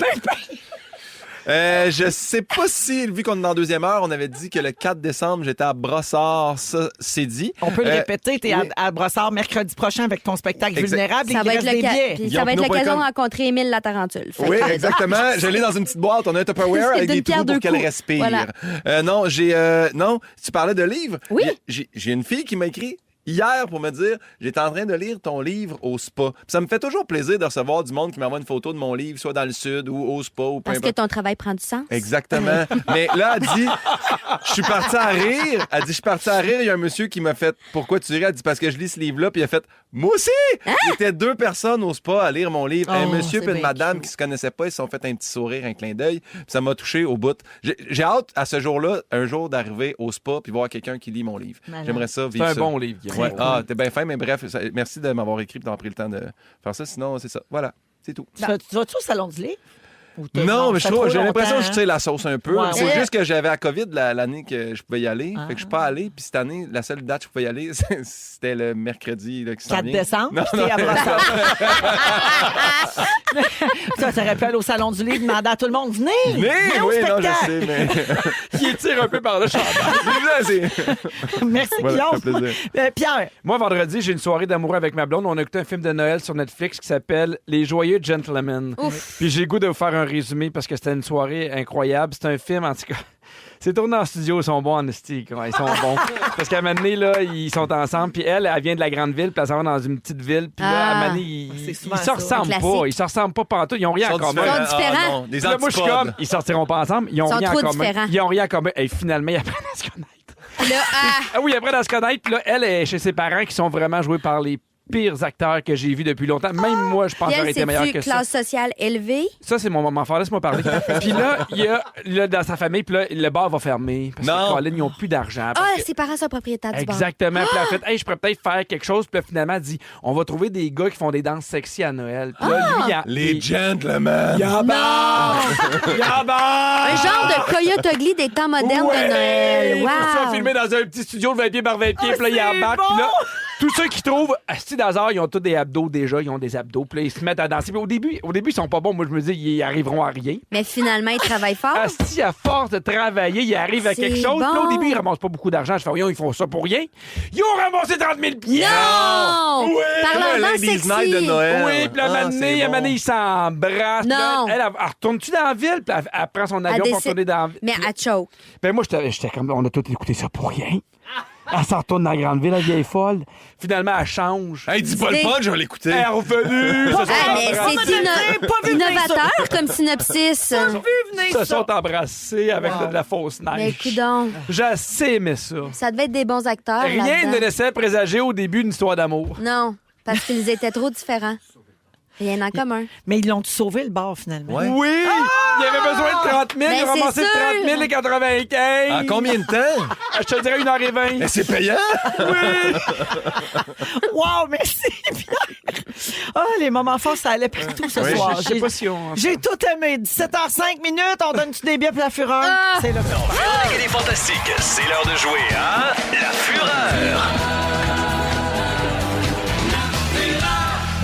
S6: Je sais pas si, vu qu'on est dans la deuxième heure, on avait dit que le 4 décembre, j'étais à Brossard. Ça, c'est dit.
S5: On peut le répéter, t'es
S6: oui.
S5: à Brossard mercredi prochain avec ton spectacle
S6: Exact.
S5: Vulnérable et
S3: Ça
S5: il
S3: va être
S5: reste des billets.
S3: puis ça va être
S6: Guillaume
S3: l'occasion de
S6: Pinot.com.
S3: rencontrer Émile Latarentule. Fait
S6: Oui,
S3: que-
S6: exactement. Je l'ai dans une petite boîte. On a un Tupperware
S3: C'est
S6: avec
S3: d'une
S6: des
S3: pierre
S6: trous
S3: deux
S6: pour qu'elle
S3: coups.
S6: respire.
S3: Voilà.
S6: Non, non, tu parlais de livres.
S3: Oui.
S6: J'ai une fille qui m'a écrit hier pour me dire j'étais en train de lire ton livre au spa. Puis ça me fait toujours plaisir de recevoir du monde qui m'envoie une photo de mon livre, soit dans le sud ou au spa ou peu
S3: Parce que
S6: importe.
S3: ton travail prend du sens.
S6: Exactement. Mais là, elle dit, je suis parti à rire. Elle dit, je suis parti à rire. Il y a un monsieur qui m'a fait, pourquoi tu ris? Elle dit, parce que je lis ce livre-là. Puis il a fait, moi aussi! Il était 2 personnes au spa à lire mon livre. Un
S5: Oh,
S6: monsieur
S5: c'est
S6: et une
S5: bien
S6: madame
S5: cute.
S6: qui se connaissaient pas. Ils se sont fait un petit sourire, un clin d'œil. Puis ça m'a touché au bout. J'ai hâte, à ce jour-là, un jour, d'arriver au spa puis voir quelqu'un qui lit mon livre.
S5: Malade.
S6: J'aimerais ça
S4: C'est
S6: vivre
S4: un
S6: ça.
S4: bon livre, Guillaume.
S6: Ouais. Ah, t'es bien fin, mais bref, merci de m'avoir écrit et d'avoir pris le temps de faire ça. Sinon, c'est ça. Voilà, c'est tout.
S5: Tu vas-tu au salon du livre? Ou t'as-
S6: Non, mais
S5: ça fait trop
S6: j'ai l'impression que je
S5: longtemps,
S6: tire la sauce un peu.
S5: Ouais,
S6: C'est
S5: ouais.
S6: juste que j'avais la COVID l'année que je pouvais y aller. Fait que je suis pas allé. Puis cette année, la seule date que je pouvais y aller, c'était le mercredi là, qui s'en
S5: 4
S6: vient.
S5: décembre,
S6: Non,
S5: puis t'es à
S6: non.
S5: Brossard. Toi, t'aurais pu aller au salon du livre, demander à tout le monde, venez!
S6: Mais
S5: venez au
S6: oui, non, je
S5: spectacle!
S6: sais, mais.
S4: Qui tire un peu par le champ.
S5: Merci,
S6: Voilà, ça fait
S5: Guillaume.
S6: plaisir.
S5: Pierre,
S4: Moi, vendredi, j'ai une soirée d'amour avec ma blonde. On a écouté un film de Noël sur Netflix qui s'appelle Les Joyeux Gentlemen. Puis j'ai le goût de vous faire un résumé parce que c'était une soirée incroyable. C'est un film, en tout cas. C'est tourné en studio, ils sont bons en esti. Ils sont bons. Parce qu'à un moment donné, là, ils sont ensemble. Puis elle vient de la grande ville, puis elle s'en va dans une petite ville. Puis là, à un moment donné,
S5: C'est
S4: ils
S5: souvent
S4: se
S5: ça.
S4: ressemblent
S3: Un
S4: pas.
S3: classique.
S4: Ils se ressemblent pas pantoute. Ils ont rien en commun.
S3: différents. Ils sont différents.
S6: Ah, non, des
S4: Puis là, moi, je suis
S6: antipodes.
S4: comme, ils sortiront pas ensemble. Ils ont
S3: Ils sont
S4: rien en
S3: trop
S4: commun.
S3: différents.
S4: Ils ont rien en commun. Et finalement, ils apprennent à se connaître.
S3: Là,
S4: Ah oui, après à se connaître. Puis là, elle est chez ses parents qui sont vraiment joués par les pires acteurs que j'ai vus depuis longtemps. Même moi, je pense que
S3: puis
S4: j'aurais
S3: elle,
S4: été meilleur
S3: c'est-tu
S4: que ça.
S3: classe sociale élevée?
S4: Ça, c'est mon moment fort. Laisse-moi parler. Puis là, il y a là, dans sa famille, puis là, le bar va fermer. Parce
S6: Non.
S4: que Colin, ils n'ont plus d'argent. parce
S3: Ah,
S4: que-
S3: ses parents sont propriétaires du bar.
S4: Exactement. Puis elle a fait, hey, je pourrais peut-être faire quelque chose. Puis là, finalement, elle dit, on va trouver des gars qui font des danses sexy à Noël. Puis là, lui,
S6: Les gentlemen.
S4: Yaba! Yaba!
S3: Un genre de Coyote Ugly des temps modernes de Noël.
S4: Tout ça
S3: Wow!
S4: filmé dans un petit studio de 20 pieds par 20 pieds. Puis là, il embarque. Puis là, tous ceux qui trouvent, asti d'hasard, ils ont tous des abdos déjà. Ils ont des abdos. Puis là, ils se mettent à danser. Puis au début, ils sont pas bons. Moi, je me dis, ils arriveront à rien.
S3: Mais finalement, ils travaillent fort.
S4: Asti, à force de travailler, ils arrivent à
S3: C'est
S4: quelque chose. Puis là, au
S3: bon.
S4: début, ils ramassent pas beaucoup d'argent. Je fais, voyons, ils font ça pour rien. Ils ont ramassé 30 000 pieds.
S3: Non!
S4: Oui!
S3: Parlons
S6: Le
S3: dans
S6: Ladies
S3: sexy.
S6: Night de Noël.
S4: Oui, puis là,
S6: Ah,
S4: à un moment donné,
S6: c'est
S4: à un moment donné,
S6: bon.
S4: ils s'embrassent.
S3: Non.
S4: Puis là, elle retourne-tu dans la ville? Puis elle prend son avion pour
S3: décide-
S4: retourner dans la ville.
S3: Mais à choke.
S4: Ben moi, j'étais comme, on a tous écouté ça pour rien. Elle s'en retourne dans la grande ville, la vieille folle. Finalement, elle change.
S6: Hey, dis pas le punch, je vais l'écouter.
S4: Elle est revenue. Se sont
S3: Ah, mais
S4: embrassés.
S3: c'est innovateur comme synopsis.
S4: Se sont embrassés avec de la fausse
S3: Mais
S4: neige.
S3: coudonc,
S4: J'ai assez aimé ça.
S3: ça devait être des bons acteurs.
S4: Rien
S3: là-dedans.
S4: ne laissait présager au début une histoire d'amour.
S3: Non, parce qu'ils étaient trop différents. Rien en commun.
S5: Mais ils l'ont sauvé le bar, finalement.
S6: Ouais.
S4: Oui! Il y avait besoin de 30 000,
S3: Ben,
S4: il a
S3: c'est
S4: ramassé
S3: sûr.
S4: 30 000 et 95.
S6: En combien de temps?
S4: Je te dirais 1h20.
S6: Mais c'est payant!
S4: Oui!
S5: Wow, merci, Pierre. Ah, les moments forts, ça allait partout ce
S6: Oui,
S5: soir.
S4: Je sais pas si on...
S5: J'ai tout aimé. 17h05 minutes, on donne-tu des billets pour la fureur? C'est le
S12: Véronique et les Fantastiques, c'est l'heure de jouer à La Fureur.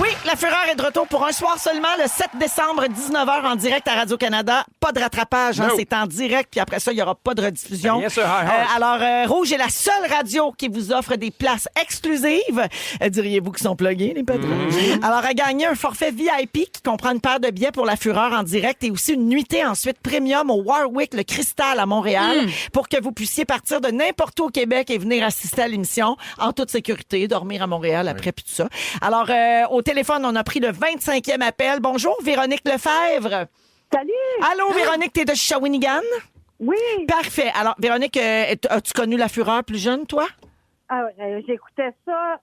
S5: Oui, la Fureur est de retour pour un soir seulement, le 7 décembre, 19h en direct à Radio-Canada. Pas de rattrapage, hein,
S4: No.
S5: c'est en direct, puis après ça, il n'y aura pas de rediffusion.
S4: Rien sur iHeart.
S5: Alors, Rouge est la seule radio qui vous offre des places exclusives. Diriez-vous qu'ils sont plugués, les patrons? Alors, à gagner un forfait VIP qui comprend une paire de billets pour la Fureur en direct et aussi une nuitée ensuite premium au Warwick, le Cristal à Montréal, pour que vous puissiez partir de n'importe où au Québec et venir assister à l'émission en toute sécurité, dormir à Montréal après, puis tout ça. Alors, au téléphone, on a pris le 25e appel. Bonjour, Véronique Lefebvre.
S13: Salut!
S5: Allô, Véronique, t'es de Shawinigan?
S13: Oui!
S5: Parfait. Alors, Véronique, as-tu connu la Fureur plus jeune, toi?
S13: Ah, j'écoutais ça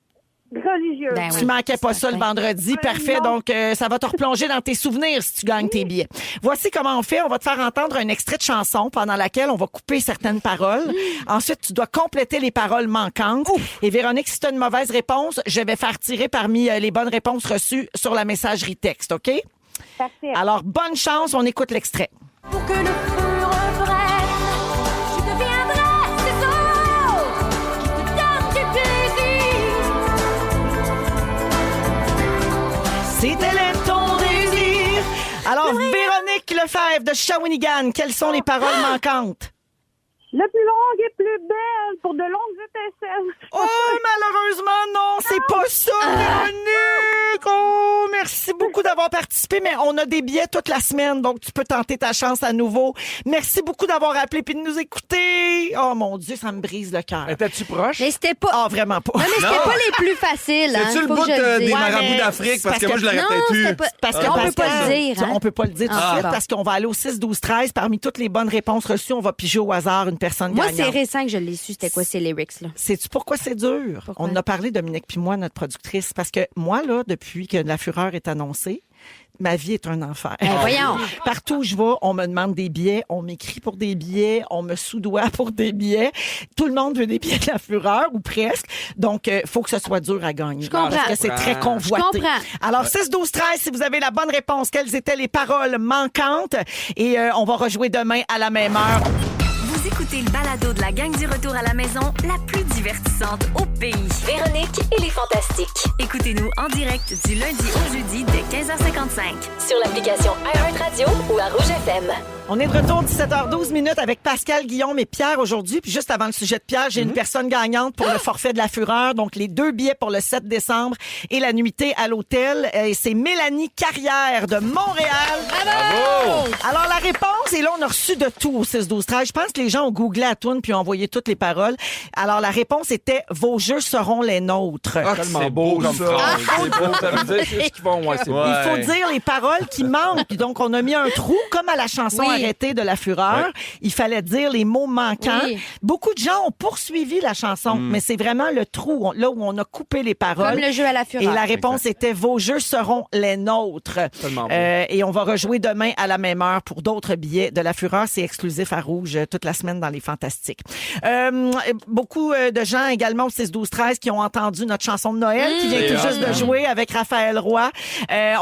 S13: religieusement.
S3: Ben
S5: Tu
S3: oui,
S5: manquais pas ça
S3: certain.
S5: le vendredi. Parfait.
S13: non.
S5: Donc, ça va te replonger dans tes souvenirs si tu gagnes tes billets. Voici comment on fait. On va te faire entendre un extrait de chanson pendant laquelle on va couper certaines paroles. Ensuite, tu dois compléter les paroles manquantes. Et Véronique, si tu as une mauvaise réponse, je vais faire tirer parmi les bonnes réponses reçues sur la messagerie texte, OK?
S13: Parfait.
S5: Alors, bonne chance. On écoute l'extrait.
S7: Pour que le feu reprenne, je deviendrai ces eaux qui te donnent du plaisir.
S5: C'est tel est ton désir. Alors, Véronique Lefebvre de Shawinigan, quelles sont les paroles manquantes?
S13: La plus longue et plus belle pour de longues étincelles.
S5: Oh, malheureusement, non, c'est pas ça, Véronique! Oh, merci beaucoup d'avoir participé, mais on a des billets toute la semaine, donc tu peux tenter ta chance à nouveau. Merci beaucoup d'avoir appelé puis de nous écouter. Oh, mon Dieu, ça me brise le cœur.
S4: Étais-tu proche?
S3: Mais c'était pas.
S5: Ah, vraiment pas.
S3: Non, mais c'était
S6: Non.
S3: pas les plus faciles. Hein,
S6: C'est-tu le
S3: faut
S6: bout
S3: que je le
S6: des
S3: dise.
S6: marabouts
S5: mais
S6: d'Afrique?
S5: c'est
S6: Parce que moi, je l'aurais
S3: Non,
S6: peut-être eu.
S3: c'était pas.
S5: Parce que
S3: on peut pas
S5: Pascal,
S3: le dire. Hein?
S5: On peut pas le dire tout de
S3: Ah,
S5: suite
S3: bon.
S5: parce qu'on va aller au 6, 12, 13. Parmi toutes les bonnes réponses reçues, on va piger au hasard une personne
S3: Moi,
S5: gagnante.
S3: c'est récent que je l'ai su. C'était quoi ces lyrics, là?
S5: Sais-tu pourquoi c'est dur?
S3: Pourquoi?
S5: On en a parlé, Dominique puis moi, notre productrice, parce que moi, là, depuis que La Fureur est annoncée, ma vie est un enfer.
S3: Ben, voyons.
S5: Partout où je vais, on me demande des billets, on m'écrit pour des billets, on me soudoie pour des billets. Tout le monde veut des billets de La Fureur, ou presque. Donc, faut que ce soit dur à gagner.
S3: Je comprends.
S5: Parce que c'est très convoité.
S3: Je comprends.
S5: Alors, 6, 12, 13, si vous avez la bonne réponse, quelles étaient les paroles manquantes? Et on va rejouer demain à la même heure.
S2: Vous écoutez le balado de la gang du retour à la maison, la plus divertissante au pays.
S11: Véronique et les Fantastiques.
S2: Écoutez-nous en direct du lundi au jeudi dès 15h55.
S11: Sur l'application iHeartRadio ou à Rouge FM.
S5: On est de retour 17h12 minutes avec Pascal, Guillaume et Pierre aujourd'hui. Puis juste avant le sujet de Pierre, j'ai une personne gagnante pour le forfait de La Fureur. Donc, les 2 billets pour le 7 décembre et la nuitée à l'hôtel. Et c'est Mélanie Carrière de Montréal.
S6: Bravo!
S5: Alors, la réponse, et là, on a reçu de tout au 6-12-13. Je pense que les gens ont googlé à Toon puis ont envoyé toutes les paroles. Alors, la réponse était « Vos jeux seront les nôtres
S6: Ah,
S4: Tellement
S6: c'est beau comme
S4: ça.
S6: phrase.
S4: C'est beau, ça veut dire c'est ce qu'ils font. Ouais, c'est beau.
S6: Ouais.
S5: Il faut dire les paroles qui manquent. Donc, on a mis un trou, comme à la chanson
S3: Oui.
S5: arrêtée de La Fureur. Il fallait dire les mots manquants.
S3: Oui.
S5: Beaucoup de gens ont poursuivi la chanson, mais c'est vraiment le trou, là où on a coupé les paroles.
S3: Comme le jeu à la
S5: Et
S3: Fureur.
S5: la réponse était « Vos jeux seront les nôtres
S4: Tellement beau. ».
S5: Et on va rejouer demain à la même heure pour d'autres billets de La Fureur. C'est exclusif à Rouge toute la semaine dans les Fantastiques. Beaucoup de gens également au 6-12-13 qui ont entendu notre chanson de Noël qui vient tout juste de jouer avec Raphaël Roy.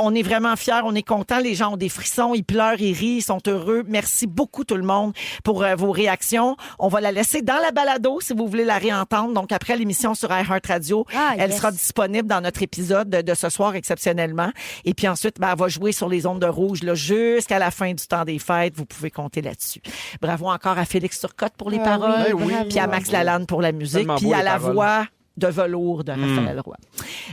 S5: On est vraiment fiers, on est contents. Les gens ont des frissons, ils pleurent, ils rient, ils sont heureux. Merci beaucoup tout le monde pour vos réactions. On va la laisser dans la balado si vous voulez la réentendre. Donc après l'émission sur iHeartRadio, elle sera disponible dans notre épisode de ce soir exceptionnellement. Et puis ensuite, elle va jouer sur les ondes de Rouge là, jusqu'à la fin du temps des fêtes. Vous pouvez compter là-dessus. Bravo encore à Félix Turcotte pour les paroles,
S3: oui,
S5: puis à Max Lalanne pour la musique,
S4: Tellement
S5: puis
S4: beau,
S5: à
S4: les
S5: la
S4: paroles.
S5: voix de velours de Raphaël Roy.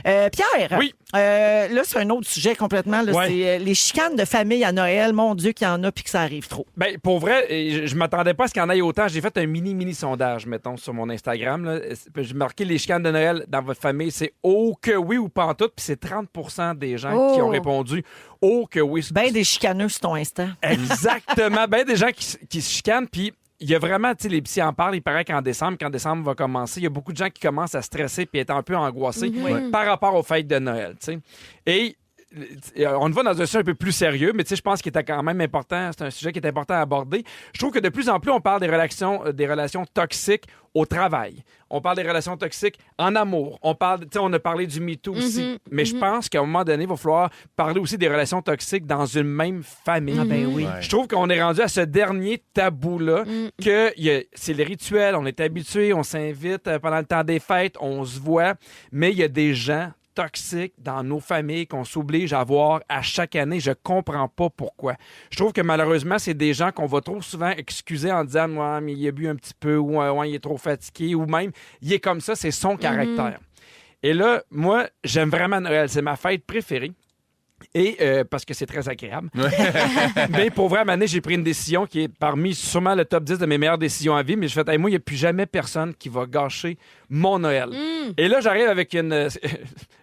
S5: Pierre,
S4: Oui.
S5: Là, c'est un autre sujet complètement. Là,
S4: Ouais.
S5: c'est les chicanes de famille à Noël. Mon Dieu, qu'il y en a puis que ça arrive trop.
S4: Ben, pour vrai, je m'attendais pas à ce qu'il y en ait autant. J'ai fait un mini sondage, mettons, sur mon Instagram. Là. J'ai marqué les chicanes de Noël dans votre famille. C'est oh que oui ou pas en tout. Puis c'est 30% des gens qui ont répondu oh que oui.
S5: Ben des chicaneux sur ton Insta.
S4: Exactement. Ben des gens qui se chicanent. Puis il y a vraiment, tu sais, les psys en parlent. Il paraît quand décembre va commencer, il y a beaucoup de gens qui commencent à stresser puis être un peu angoissés par rapport aux fêtes de Noël, tu sais. Et on va dans un sujet un peu plus sérieux, mais tu sais, je pense qu'il était quand même important. C'est un sujet qui est important à aborder. Je trouve que de plus en plus, on parle des relations toxiques au travail. On parle des relations toxiques en amour. On a parlé du MeToo aussi. Mais je pense qu'à un moment donné, il va falloir parler aussi des relations toxiques dans une même famille.
S5: Ah ben oui.
S4: Je trouve qu'on est rendu à ce dernier tabou-là, que c'est les rituels, on est habitué, on s'invite pendant le temps des fêtes, on se voit, mais il y a des gens toxiques dans nos familles qu'on s'oblige à voir à chaque année. Je comprends pas pourquoi. Je trouve que malheureusement, c'est des gens qu'on va trop souvent excuser en disant « Ouais, mais il a bu un petit peu » ou « Ouais, il est trop fatigué » ou même « Il est comme ça, c'est son caractère ». Et là, moi, j'aime vraiment Noël. C'est ma fête préférée. Et parce que c'est très agréable. Mais pour vrai, à un moment donné, j'ai pris une décision qui est parmi sûrement le top 10 de mes meilleures décisions à vie. Mais je fais, moi, il n'y a plus jamais personne qui va gâcher mon Noël. Et là, j'arrive avec une...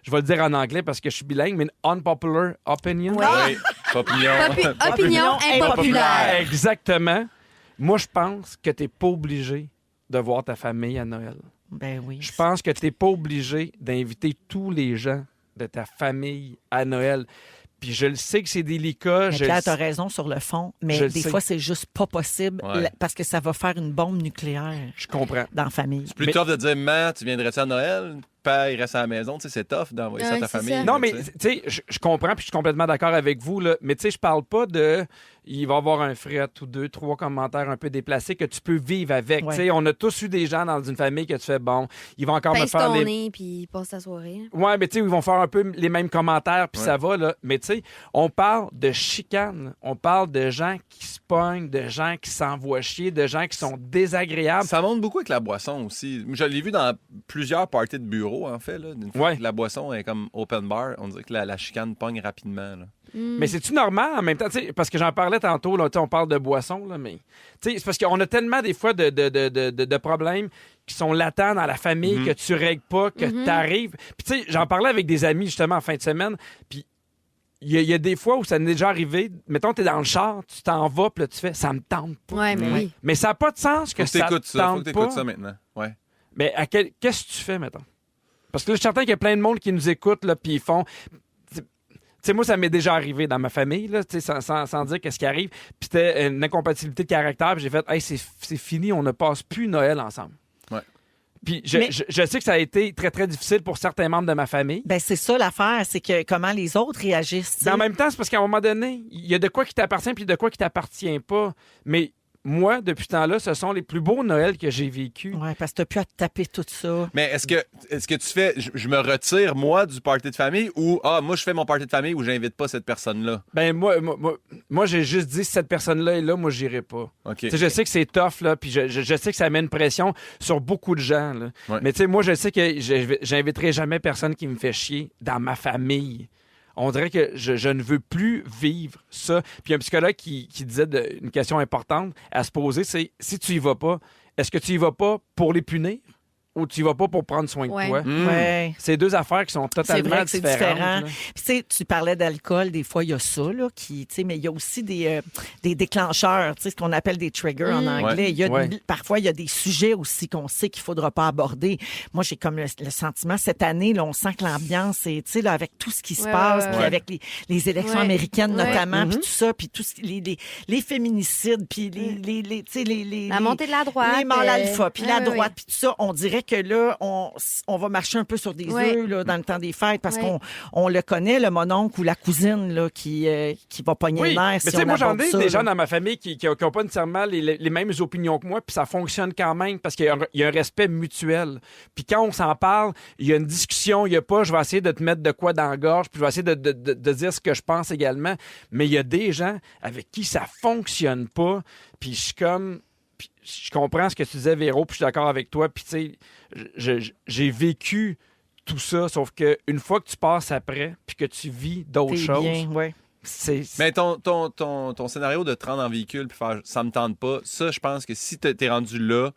S4: je vais le dire en anglais parce que je suis bilingue, mais une unpopular opinion.
S6: Oui,
S3: Opinion impopulaire.
S4: Exactement. Moi, je pense que tu n'es pas obligé de voir ta famille à Noël.
S5: Ben oui.
S4: Je pense que tu n'es pas obligé d'inviter tous les gens de ta famille à Noël. Puis je le sais que c'est délicat.
S5: Mais Pierre, t'as raison sur le fond, mais des fois, c'est juste pas possible parce que ça va faire une bombe nucléaire.
S4: Je comprends.
S5: Dans la famille.
S6: C'est plus tough de dire, man, tu viendrais-tu à Noël? Père, il reste à la maison. Tu sais, c'est tough d'envoyer ça à ta famille.
S3: Ça.
S4: Non, mais tu sais, je comprends, puis je suis complètement d'accord avec vous, là. Mais tu sais, je parle pas de... Il va y avoir un fret ou 2, 3 commentaires un peu déplacés que tu peux vivre avec.
S5: Ouais.
S4: Tu sais, on a tous eu des gens dans une famille que tu fais, bon, ils vont encore me
S3: Pince
S4: faire
S3: ton
S4: les...
S3: nez, puis passe ta soirée.
S4: Ouais, mais tu sais, ils vont faire un peu les mêmes commentaires, puis ça va, là. Mais tu sais, on parle de chicane. On parle de gens qui se pognent, de gens qui s'envoient chier, de gens qui sont désagréables.
S6: Ça monte beaucoup avec la boisson aussi. Je l'ai vu dans plusieurs parties de bureau, en fait. Là. Une fois que la boisson est comme open bar, on dirait que la chicane pogne rapidement. Là.
S4: Mais c'est-tu normal en même temps? T'sais, parce que j'en parlais tantôt, là, on parle de boisson, là, mais c'est parce qu'on a tellement des fois de problèmes qui sont latents dans la famille que tu règles pas, que t'arrives. Puis tu sais, j'en parlais avec des amis justement en fin de semaine, puis il y a des fois où ça m'est déjà arrivé, mettons, t'es dans le char, tu t'en vas, puis là, tu fais « ça me tente pas ».
S3: Ouais, mais oui.
S4: Mais ça n'a pas de sens que ça te tente pas.
S6: Faut que t'écoutes ça maintenant. Ouais.
S4: Mais qu'est-ce que tu fais, mettons? Parce que là, je suis certain qu'il y a plein de monde qui nous écoute, là, puis ils font... Tu sais, moi, ça m'est déjà arrivé dans ma famille, là, sans dire qu'est-ce qui arrive. Puis c'était une incompatibilité de caractère. Puis j'ai fait, hey, c'est fini, on ne passe plus Noël ensemble.
S6: Ouais.
S4: Puis je sais que ça a été très, très difficile pour certains membres de ma famille.
S5: Ben c'est ça l'affaire, c'est que comment les autres réagissent.
S4: Mais en même temps, c'est parce qu'à un moment donné, il y a de quoi qui t'appartient puis de quoi qui t'appartient pas. Mais moi, depuis ce temps-là, ce sont les plus beaux Noëls que j'ai vécus.
S5: Oui, parce que t'as pu à te taper tout ça.
S6: Mais est-ce que tu fais, je me retire, moi, du party de famille ou, moi, je fais mon party de famille où j'invite pas cette personne-là?
S4: Ben, moi j'ai juste dit, si cette personne-là est là, moi, j'irai pas.
S6: Okay.
S4: Tu sais, je sais que c'est tough, là, puis je sais que ça met une pression sur beaucoup de gens, là.
S6: Ouais.
S4: Mais tu sais, moi, je sais que j'inviterai jamais personne qui me fait chier dans ma famille. On dirait que je ne veux plus vivre ça. Puis il y a un psychologue qui disait une question importante à se poser, c'est si tu y vas pas, est-ce que tu y vas pas pour les punir ou tu y vas pas pour prendre soin de toi?
S5: Ouais.
S4: C'est deux affaires qui sont totalement
S5: c'est vrai que c'est
S4: différentes.
S5: différent.
S4: Là.
S5: Puis tu sais, tu parlais d'alcool, des fois il y a ça là, mais il y a aussi des déclencheurs, tu sais, ce qu'on appelle des triggers en anglais.
S6: Ouais.
S5: Il y a parfois il y a des sujets aussi qu'on sait qu'il faudra pas aborder. Moi, j'ai comme le sentiment cette année là, on sent que l'ambiance est, tu sais là, avec tout ce qui se passe, puis avec les élections américaines notamment, puis tout ça, puis tout les féminicides, puis les tu sais
S3: la montée de la droite,
S5: les mâles alpha, puis la droite, puis tout ça, on dirait que là, on va marcher un peu sur des œufs là, dans le temps des fêtes parce qu'on le connaît, le mononcle ou la cousine là, qui va pogner les nerfs.
S4: Mais
S5: si on
S4: moi, j'en
S5: aborde
S4: ai
S5: ça,
S4: des
S5: là.
S4: gens dans ma famille qui n'ont pas nécessairement les mêmes opinions que moi, puis ça fonctionne quand même parce qu'il y a un respect mutuel. Puis quand on s'en parle, il y a une discussion, il n'y a pas je vais essayer de te mettre de quoi dans la gorge, puis je vais essayer de dire ce que je pense également. Mais il y a des gens avec qui ça fonctionne pas, puis je suis comme... Je comprends ce que tu disais, Véro, puis je suis d'accord avec toi. Puis, tu sais, j'ai vécu tout ça, sauf que une fois que tu passes après, puis que tu vis d'autres
S5: T'es
S4: choses,
S5: bien, ouais.
S6: Mais ton scénario de te rendre en véhicule puis faire ça me tente pas, ça, je pense que si t'es rendu là,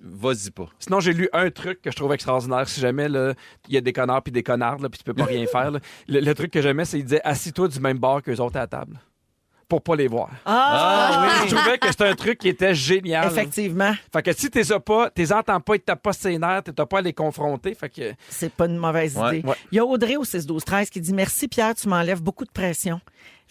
S6: vas-y pas.
S4: Sinon, j'ai lu un truc que je trouve extraordinaire. Si jamais il y a des connards puis des connards, là, puis tu peux pas rien faire, là, le truc que j'aimais, c'est qu'il disait assis-toi du même bord qu'eux autres à la table. Pour pas les voir.
S5: Oui.
S4: Je trouvais que c'était un truc qui était génial.
S5: Effectivement.
S4: Fait que si t'es entends pas, ils te tapent pas ses nerfs, t'as pas à les confronter. Fait que.
S5: C'est pas une mauvaise idée.
S4: Ouais.
S5: Il y a Audrey au 6-12-13 qui dit « Merci Pierre, tu m'enlèves beaucoup de pression ».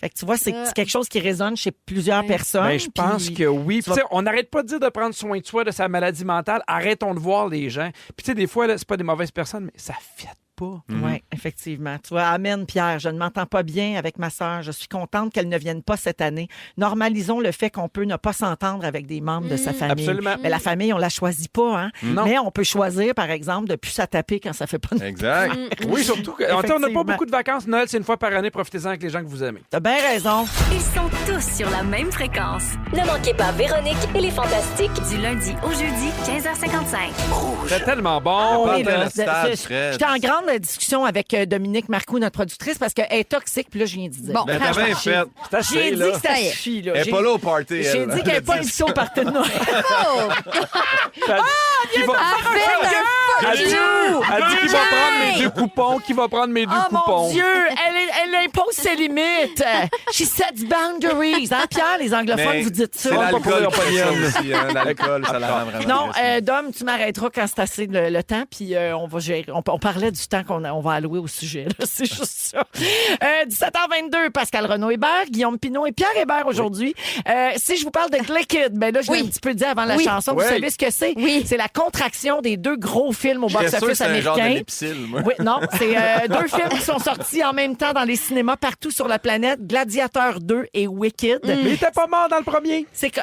S5: Fait que tu vois, c'est quelque chose qui résonne chez plusieurs personnes.
S4: Ben, je pense que oui. Tu sais, on n'arrête pas de dire de prendre soin de soi, de sa maladie mentale. Arrêtons de voir les gens. Puis tu sais, des fois, là, c'est pas des mauvaises personnes, mais ça fait pas.
S5: Oui, effectivement. Tu vois, amen, Pierre. Je ne m'entends pas bien avec ma sœur. Je suis contente qu'elle ne vienne pas cette année. Normalisons le fait qu'on peut ne pas s'entendre avec des membres de sa famille.
S4: Absolument.
S5: Mais la famille, on la choisit pas, hein?
S4: Non.
S5: Mais on peut choisir, par exemple, de plus se taper quand ça fait pas de...
S6: Exact.
S4: Oui, surtout qu'on n'a
S5: Effectivement.
S4: pas beaucoup de vacances. Noël, c'est une fois par année. Profitez-en avec les gens que vous aimez.
S5: T'as bien raison.
S2: Ils sont tous sur la même fréquence.
S11: Ne manquez pas Véronique et les Fantastiques.
S2: Du lundi au jeudi, 15h55.
S4: C'est tellement bon.
S5: Oui, là,
S6: le stade, Fred.
S5: J'étais en grande discussion avec Dominique Marcoux, notre productrice, parce qu'elle est toxique, puis là, je viens de dire.
S3: Bon,
S6: Ben, t'as bien fait.
S4: C'est
S5: J'ai
S4: assez,
S5: dit
S4: là.
S5: que ça suffit, là.
S6: Elle est
S5: J'ai-
S6: pas là au party,
S5: J'ai
S6: elle.
S5: dit qu'elle n'est pas invitée au party de Noël.
S4: Qui va... Elle dit qu'il va prendre mes 2 coupons. Qui va prendre mes 2
S5: Oh
S4: coupons.
S5: mon Dieu, elle impose ses limites. She sets boundaries. Hein, Pierre, les anglophones,
S6: Mais
S5: vous dites ça.
S6: C'est
S4: pas pour
S6: l'alcool
S4: les
S6: qui fait ça
S4: opinions.
S6: aussi. Hein. L'alcool, ça la rend vraiment
S5: Non,
S6: agressive.
S5: Dom, tu m'arrêteras quand c'est assez le temps, puis on va gérer. On parlait du temps on va allouer au sujet. là. C'est juste ça. 17h22, Pascal Renaud-Hébert, Guillaume Pinot et Pierre Hébert aujourd'hui. Si je vous parle de Glicked, ben là, je l'ai un petit peu dit avant la chanson. Vous
S4: Oui.
S5: savez ce que c'est?
S3: Oui.
S5: C'est la contraction des 2 gros films au
S6: J'étais sûr que
S5: box-office
S6: c'était un genre de
S5: américain.
S6: lipsil, moi.
S5: Oui, non, c'est 2 films qui sont sortis en même temps dans les cinémas partout sur la planète, Gladiateur 2 et Wicked.
S4: Mais il était pas mort dans le premier.
S5: C'est que...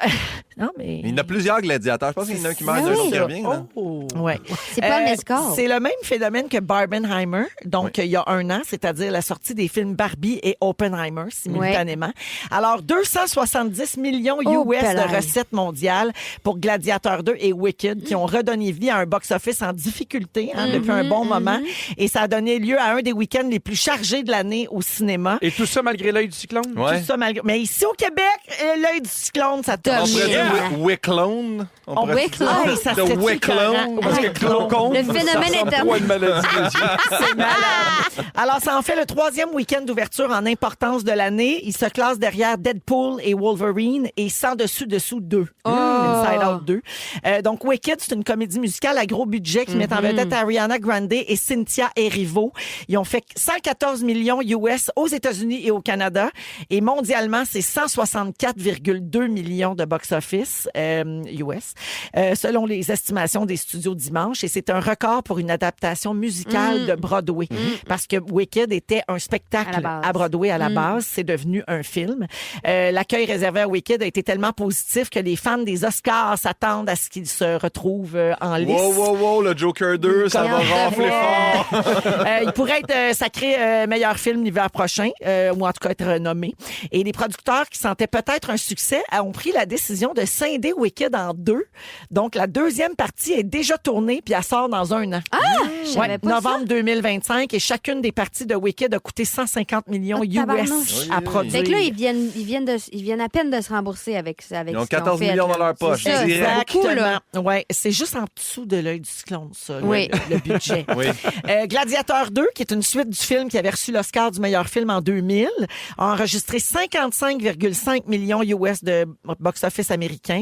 S5: Non, mais...
S6: Il y en a plusieurs gladiateurs. Je pense qu'il y en a un qui meurt,
S3: ça.
S6: un autre qui
S3: Oui.
S6: revient. là.
S5: Ouais.
S3: C'est pas le Mescal.
S5: C'est le même phénomène que Barbenheimer, donc il y a un an, c'est-à-dire la sortie des films Barbie et Oppenheimer simultanément. Alors, 270 millions
S3: Oh,
S5: US de
S3: pelaille.
S5: recettes mondiales pour Gladiator 2 et Wicked, qui ont redonné vie à un box-office en difficulté depuis un bon moment. Et ça a donné lieu à un des week-ends les plus chargés de l'année au cinéma.
S4: Et tout ça malgré l'œil du cyclone.
S6: Ouais.
S5: Tout ça malgré... Mais ici au Québec, l'œil du cyclone, ça
S6: On
S5: touche.
S6: pourrait dire
S3: Yeah.
S6: Wicklone. On pourrait
S3: Wicklone.
S6: dire
S5: Ah, ça
S6: de
S5: serait-tu
S6: Wicklone.
S5: écœurant?
S6: Parce que
S5: Wicklone.
S3: Le phénomène est
S4: Pas une maladie des yeux.
S5: C'est malade. Alors, ça en fait le 3e week-end d'ouverture en importance de l'année. Il se classe derrière Deadpool et Wolverine et Sans Dessus-Dessous 2. Inside Out 2. Donc, Wicked, c'est une comédie musicale à gros budget qui met en vedette Ariana Grande et Cynthia Erivo. Ils ont fait 114 millions US aux États-Unis et au Canada. Et mondialement, c'est 164,2 millions de box-office US, selon les estimations des studios Dimanche. Et c'est un record pour une adaptation musicale de Broadway. Parce que Wicked était un spectacle
S3: À la base.
S5: à Broadway à la base. C'est devenu un film. L'accueil réservé à Wicked a été tellement positif que les fans des Oscars s'attendent à ce qu'ils se retrouvent en lice.
S6: Wow, wow, wow, le Joker 2, ça va rafler fort.
S5: Il pourrait être sacré meilleur film l'hiver prochain, ou en tout cas être nommé. Et les producteurs qui sentaient peut-être un succès ont pris la décision de scinder Wicked en 2. Donc, la 2e partie est déjà tournée, puis elle sort dans un an.
S3: Je savais pas
S5: novembre 2025. Et chacune des parties de Wicked a coûté 150 millions
S3: Oh,
S5: US
S3: tabarnouche.
S5: à produire.
S3: Fait que là, ils viennent à peine de se rembourser avec ça.
S6: Ils ont 14 millions dans leur poche.
S3: C'est ça, c'est
S6: Direct.
S3: beaucoup, là.
S5: Ouais, c'est juste en dessous de l'œil du cyclone, ça,
S3: Oui.
S5: le budget.
S6: Oui.
S5: Gladiateur 2, qui est une suite du film qui avait reçu l'Oscar du meilleur film en 2000, a enregistré 55,5 millions US de box-office américain.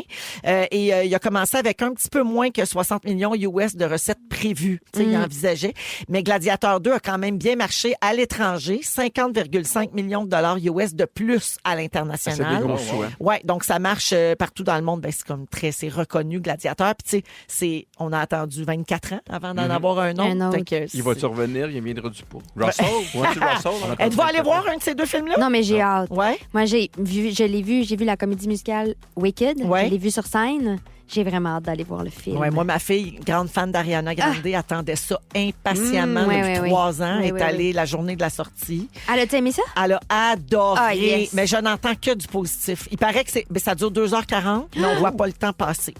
S5: Et il a commencé avec un petit peu moins que 60 millions US de recettes prévues. Tu sais, il envisageait. Mais Gladiateur 2 a quand même bien marché à l'étranger. 50,5 millions de dollars US de plus à l'international.
S4: C'est des gros sous, hein.
S5: Ouais, donc ça marche partout dans le monde. Ben, c'est comme c'est reconnu, Gladiateur. Puis tu sais, on a attendu 24 ans avant d'en avoir un autre.
S3: Un autre.
S5: Fait que
S4: Il va-tu revenir? Il viendra du pot.
S6: Russell? Ouais, tu Russell? hein?
S5: Êtes-vous allé voir un de ces 2 films-là?
S3: Non, mais j'ai hâte.
S5: Ouais.
S3: Moi, j'ai vu la comédie musicale Wicked.
S5: Ouais.
S3: Je l'ai vue sur scène. J'ai vraiment hâte d'aller voir le film.
S5: Ouais, moi, ma fille, grande fan d'Ariana Grande, attendait ça impatiemment
S3: ouais,
S5: depuis
S3: ouais,
S5: 3 ans.
S3: Oui,
S5: Elle est
S3: oui,
S5: allée la journée de la sortie.
S3: Elle a-tu aimé ça?
S5: Elle a adoré,
S3: Ah, yes.
S5: mais je n'entends que du positif. Il paraît que ça dure 2h40, mais on voit pas le temps passer.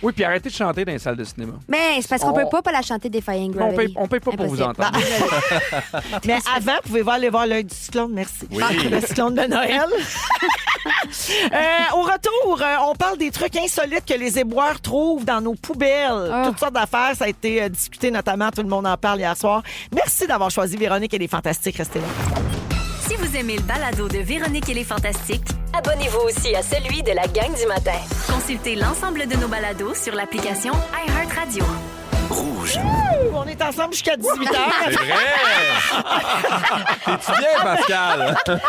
S4: Oui, puis arrêtez de chanter dans les salles de cinéma.
S3: Mais c'est parce qu'on peut pas la chanter Defying
S4: On
S3: Gravity.
S4: paye pas pour vous
S3: Impossible.
S4: entendre.
S5: Mais avant, pouvez-vous aller voir l'œil du cyclone? Merci.
S6: Oui.
S5: Le cyclone de Noël. Au retour, on parle des trucs insolites que les éboueurs trouvent dans nos poubelles.
S3: Ah.
S5: Toutes sortes d'affaires. Ça a été discuté notamment. Tout le monde en parle hier soir. Merci d'avoir choisi Véronique et les Fantastiques. Restez là.
S2: Si vous aimez le balado de Véronique et les Fantastiques,
S11: Abonnez-vous aussi à celui de la gang du matin.
S2: consultez l'ensemble de nos balados sur l'application iHeartRadio.
S12: Rouge.
S5: On est ensemble jusqu'à 18h
S6: C'est vrai! T'es-tu bien, Pascal?
S5: avec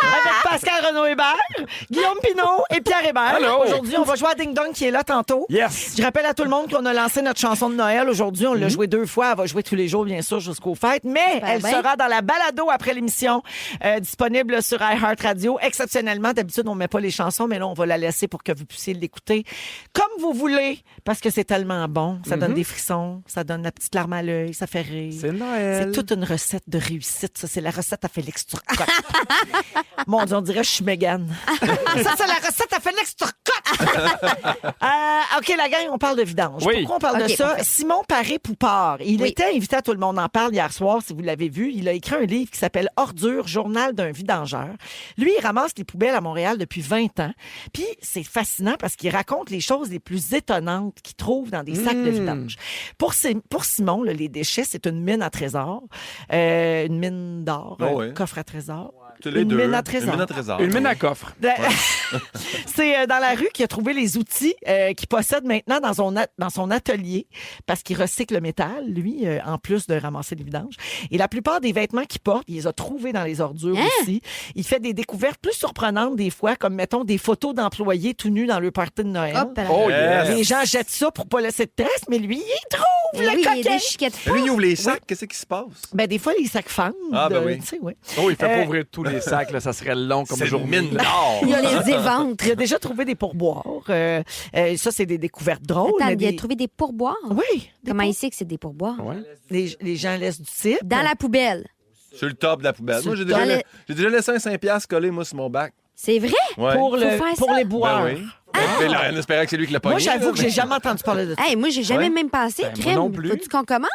S5: Pascal Renaud-Hébert, Guillaume Pinot et Pierre Hébert.
S4: Allô.
S5: Aujourd'hui, on va jouer à Ding Dong qui est là tantôt.
S4: Yes!
S5: Je rappelle à tout le monde qu'on a lancé notre chanson de Noël. Aujourd'hui, on l'a joué 2 fois. Elle va jouer tous les jours, bien sûr, jusqu'aux fêtes. Mais elle
S3: ben.
S5: sera dans la balado après l'émission, disponible sur iHeartRadio. Exceptionnellement, d'habitude, on ne met pas les chansons, mais là, on va la laisser pour que vous puissiez l'écouter comme vous voulez, parce que c'est tellement bon. Ça donne des frissons, ça donne la petite larme à l'œil, ça fait rire.
S4: C'est Noël.
S5: C'est toute une recette de réussite. Ça, c'est la recette à Félix Turcotte. Mon Dieu, on dirait que je suis Mégane. Ça, c'est la recette à Félix Turcotte. OK, la gang, on parle de vidange.
S4: Oui.
S5: Pourquoi on parle de
S3: OK,
S5: ça?
S3: parfait.
S5: Simon Paré-Poupard, il
S3: Oui.
S5: était invité à Tout le monde en parle hier soir, si vous l'avez vu. Il a écrit un livre qui s'appelle Ordure, journal d'un vidangeur. Lui, il ramasse les poubelles à Montréal depuis 20 ans. Puis, c'est fascinant parce qu'il raconte les choses les plus étonnantes qu'il trouve dans des sacs de vidange. Pour Simon, là, les déchets, c'est une mine à trésor, une mine d'or,
S6: Oh oui.
S5: un coffre à trésor.
S6: Tous les
S5: Une
S6: deux.
S5: mine à trésor.
S6: Une mine à trésor.
S4: Une mine à coffre.
S5: C'est dans la rue qu'il a trouvé les outils qu'il possède maintenant dans son atelier parce qu'il recycle le métal, lui, en plus de ramasser les vidanges. Et la plupart des vêtements qu'il porte, il les a trouvés dans les ordures aussi. Il fait des découvertes plus surprenantes des fois, comme, mettons, des photos d'employés tout nus dans le party de Noël.
S3: Hop là.
S4: Oh yes!
S5: Les gens jettent ça pour pas laisser de traces, mais lui, il trouve
S3: Eh
S5: le
S3: oui, il y a
S5: coquin.
S3: des chiquettes.
S6: Mais lui, il ouvre les sacs. Qu'est-ce qui se passe?
S5: Ben, des fois, les sacs fendent.
S6: Ah, ben oui.
S5: Tu sais, ouais.
S4: Oh, il fait
S5: Euh,
S4: pas ouvrir tous les sacs, là, ça serait long comme
S6: C'est une
S4: journée.
S6: mine
S4: là.
S6: d'or.
S3: Il les éventre.
S5: Il a déjà trouvé des pourboires. Ça, c'est des découvertes drôles.
S3: Attends,
S5: mais
S3: il a
S5: des-
S3: trouvé des pourboires.
S5: Oui.
S3: Comment il sait que c'est des pourboires?
S4: Ouais.
S5: Les gens laissent du type.
S3: Dans la poubelle.
S6: Sur le top de la poubelle.
S5: Sur
S6: Moi,
S5: le
S6: j'ai déjà,
S3: top.
S6: j'ai déjà laissé un 5$ collé, moi, sur mon bac.
S3: C'est vrai?
S6: Ouais.
S5: Pour,
S3: Faut faire
S5: pour
S3: ça?
S5: les boires.
S6: Ben oui. Mais là, on espérait que c'est lui qui l'a pogné.
S5: Moi, j'avoue
S6: là,
S5: que
S6: mais-
S5: j'ai jamais entendu parler de ça.
S3: Hey, moi, j'ai jamais
S6: Ouais.
S3: même pensé.
S4: Ben, moi
S3: Crème,
S4: non plus.
S3: faut-tu qu'on commence?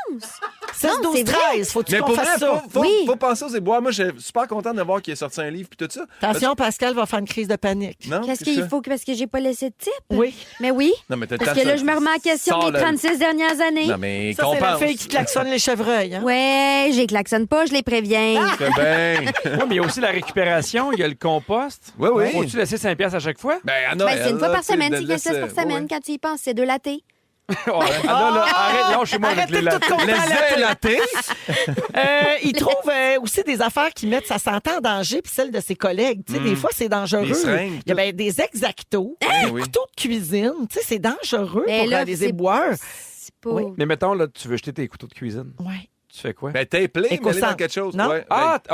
S5: 16,
S3: Non,
S5: 12,
S3: c'est vrai.
S5: 13, faut-tu
S6: Mais
S5: qu'on
S6: pour
S5: fasse
S6: vrai,
S5: ça?
S6: faut,
S3: Oui.
S6: faut penser aux éboires. Moi, je suis super content de voir qu'il a sorti un livre puis tout ça.
S5: Attention, Pascal va faire une crise de panique.
S6: Non,
S3: Qu'est-ce
S6: c'est
S3: qu'il
S6: ça.
S3: faut? Parce que j'ai pas laissé de type?
S5: Oui.
S3: Mais oui.
S6: Non, mais t'as le
S3: Parce
S6: temps
S3: que
S6: de
S3: là,
S6: ça.
S3: je me remets en question
S6: Sors
S3: les
S6: le-
S3: 36 dernières années.
S6: Non, mais
S5: Ça, c'est la
S6: compense.
S5: fille qui klaxonne les chevreuils. Hein?
S3: Ouais, j'ai klaxonne pas, je les préviens.
S6: C'est bien.
S4: Ouais, mais il y a aussi la récupération, il y a le compost.
S6: Oui, oui.
S4: Faut-tu laisser 5$ à chaque fois?
S6: Ben, à
S3: Ben,
S6: Noël,
S3: c'est une fois
S6: là,
S3: par
S6: tu sais,
S3: semaine,
S6: de
S3: c'est 15 pièces par
S6: laisser-
S3: semaine.
S6: ouais.
S3: Quand tu y penses, c'est 2 lattés.
S4: Oh, là, arrête, lâchez-moi avec
S5: Arrêtez
S4: les
S5: de tout
S4: lattes.
S5: compter à
S6: Laissez
S5: la
S6: la thé.
S5: Il trouve aussi des affaires qui mettent sa santé en danger puis celle de ses collègues. Tu sais, Des fois, c'est dangereux.
S6: Des seringues,
S5: Il y a ben, des exactos, des
S6: oui.
S5: couteaux de cuisine. Tu sais, c'est dangereux
S3: Mais
S5: pour
S3: là,
S5: les
S3: c'est-
S5: éboueurs.
S3: C'est pas...
S5: Oui.
S4: Mais mettons, là, tu veux jeter tes couteaux de cuisine.
S5: Ouais.
S4: Tu fais quoi?
S6: Ben, tape-les, mets-les
S5: Éco-centre.
S6: dans quelque chose.
S5: Non?
S6: Ouais.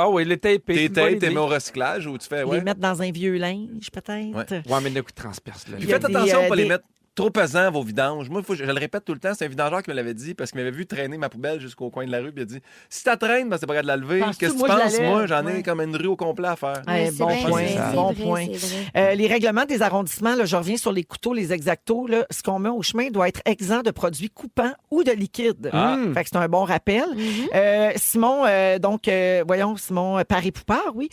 S4: Oui, les tapés.
S6: T'es
S4: c'est une bonne
S6: tape,
S4: idée.
S6: t'es mis au recyclage ou tu fais,
S5: Les
S6: ouais.
S5: mettre dans un vieux linge, peut-être.
S6: Ouais.
S4: Ouais, mais le coup de transperce, là.
S5: Il
S6: Puis
S5: y a
S6: faites
S5: des,
S6: attention pour
S5: des-
S6: les mettre trop pesants, vos vidanges. Moi, je le répète tout le temps, c'est un vidangeur qui me l'avait dit parce qu'il m'avait vu traîner ma poubelle jusqu'au coin de la rue. Puis il a dit si t'as traîne, ben, c'est pas grave de la lever.
S5: Penses-tu,
S6: Qu'est-ce que tu
S5: moi, je la
S6: penses?
S5: lève?
S6: Moi, j'en ai
S5: Ouais.
S6: comme une rue au complet à faire.
S5: Ouais,
S3: c'est
S5: bon
S3: vrai,
S5: point,
S3: c'est
S5: bon
S3: vrai,
S5: point.
S3: c'est vrai.
S5: Les règlements des arrondissements, là, je reviens sur les couteaux, les exactos. Là, ce qu'on met au chemin doit être exempt de produits coupants ou de liquides.
S6: Ah.
S5: Fait que c'est un bon rappel. Simon, Simon Paré-Poupard, oui,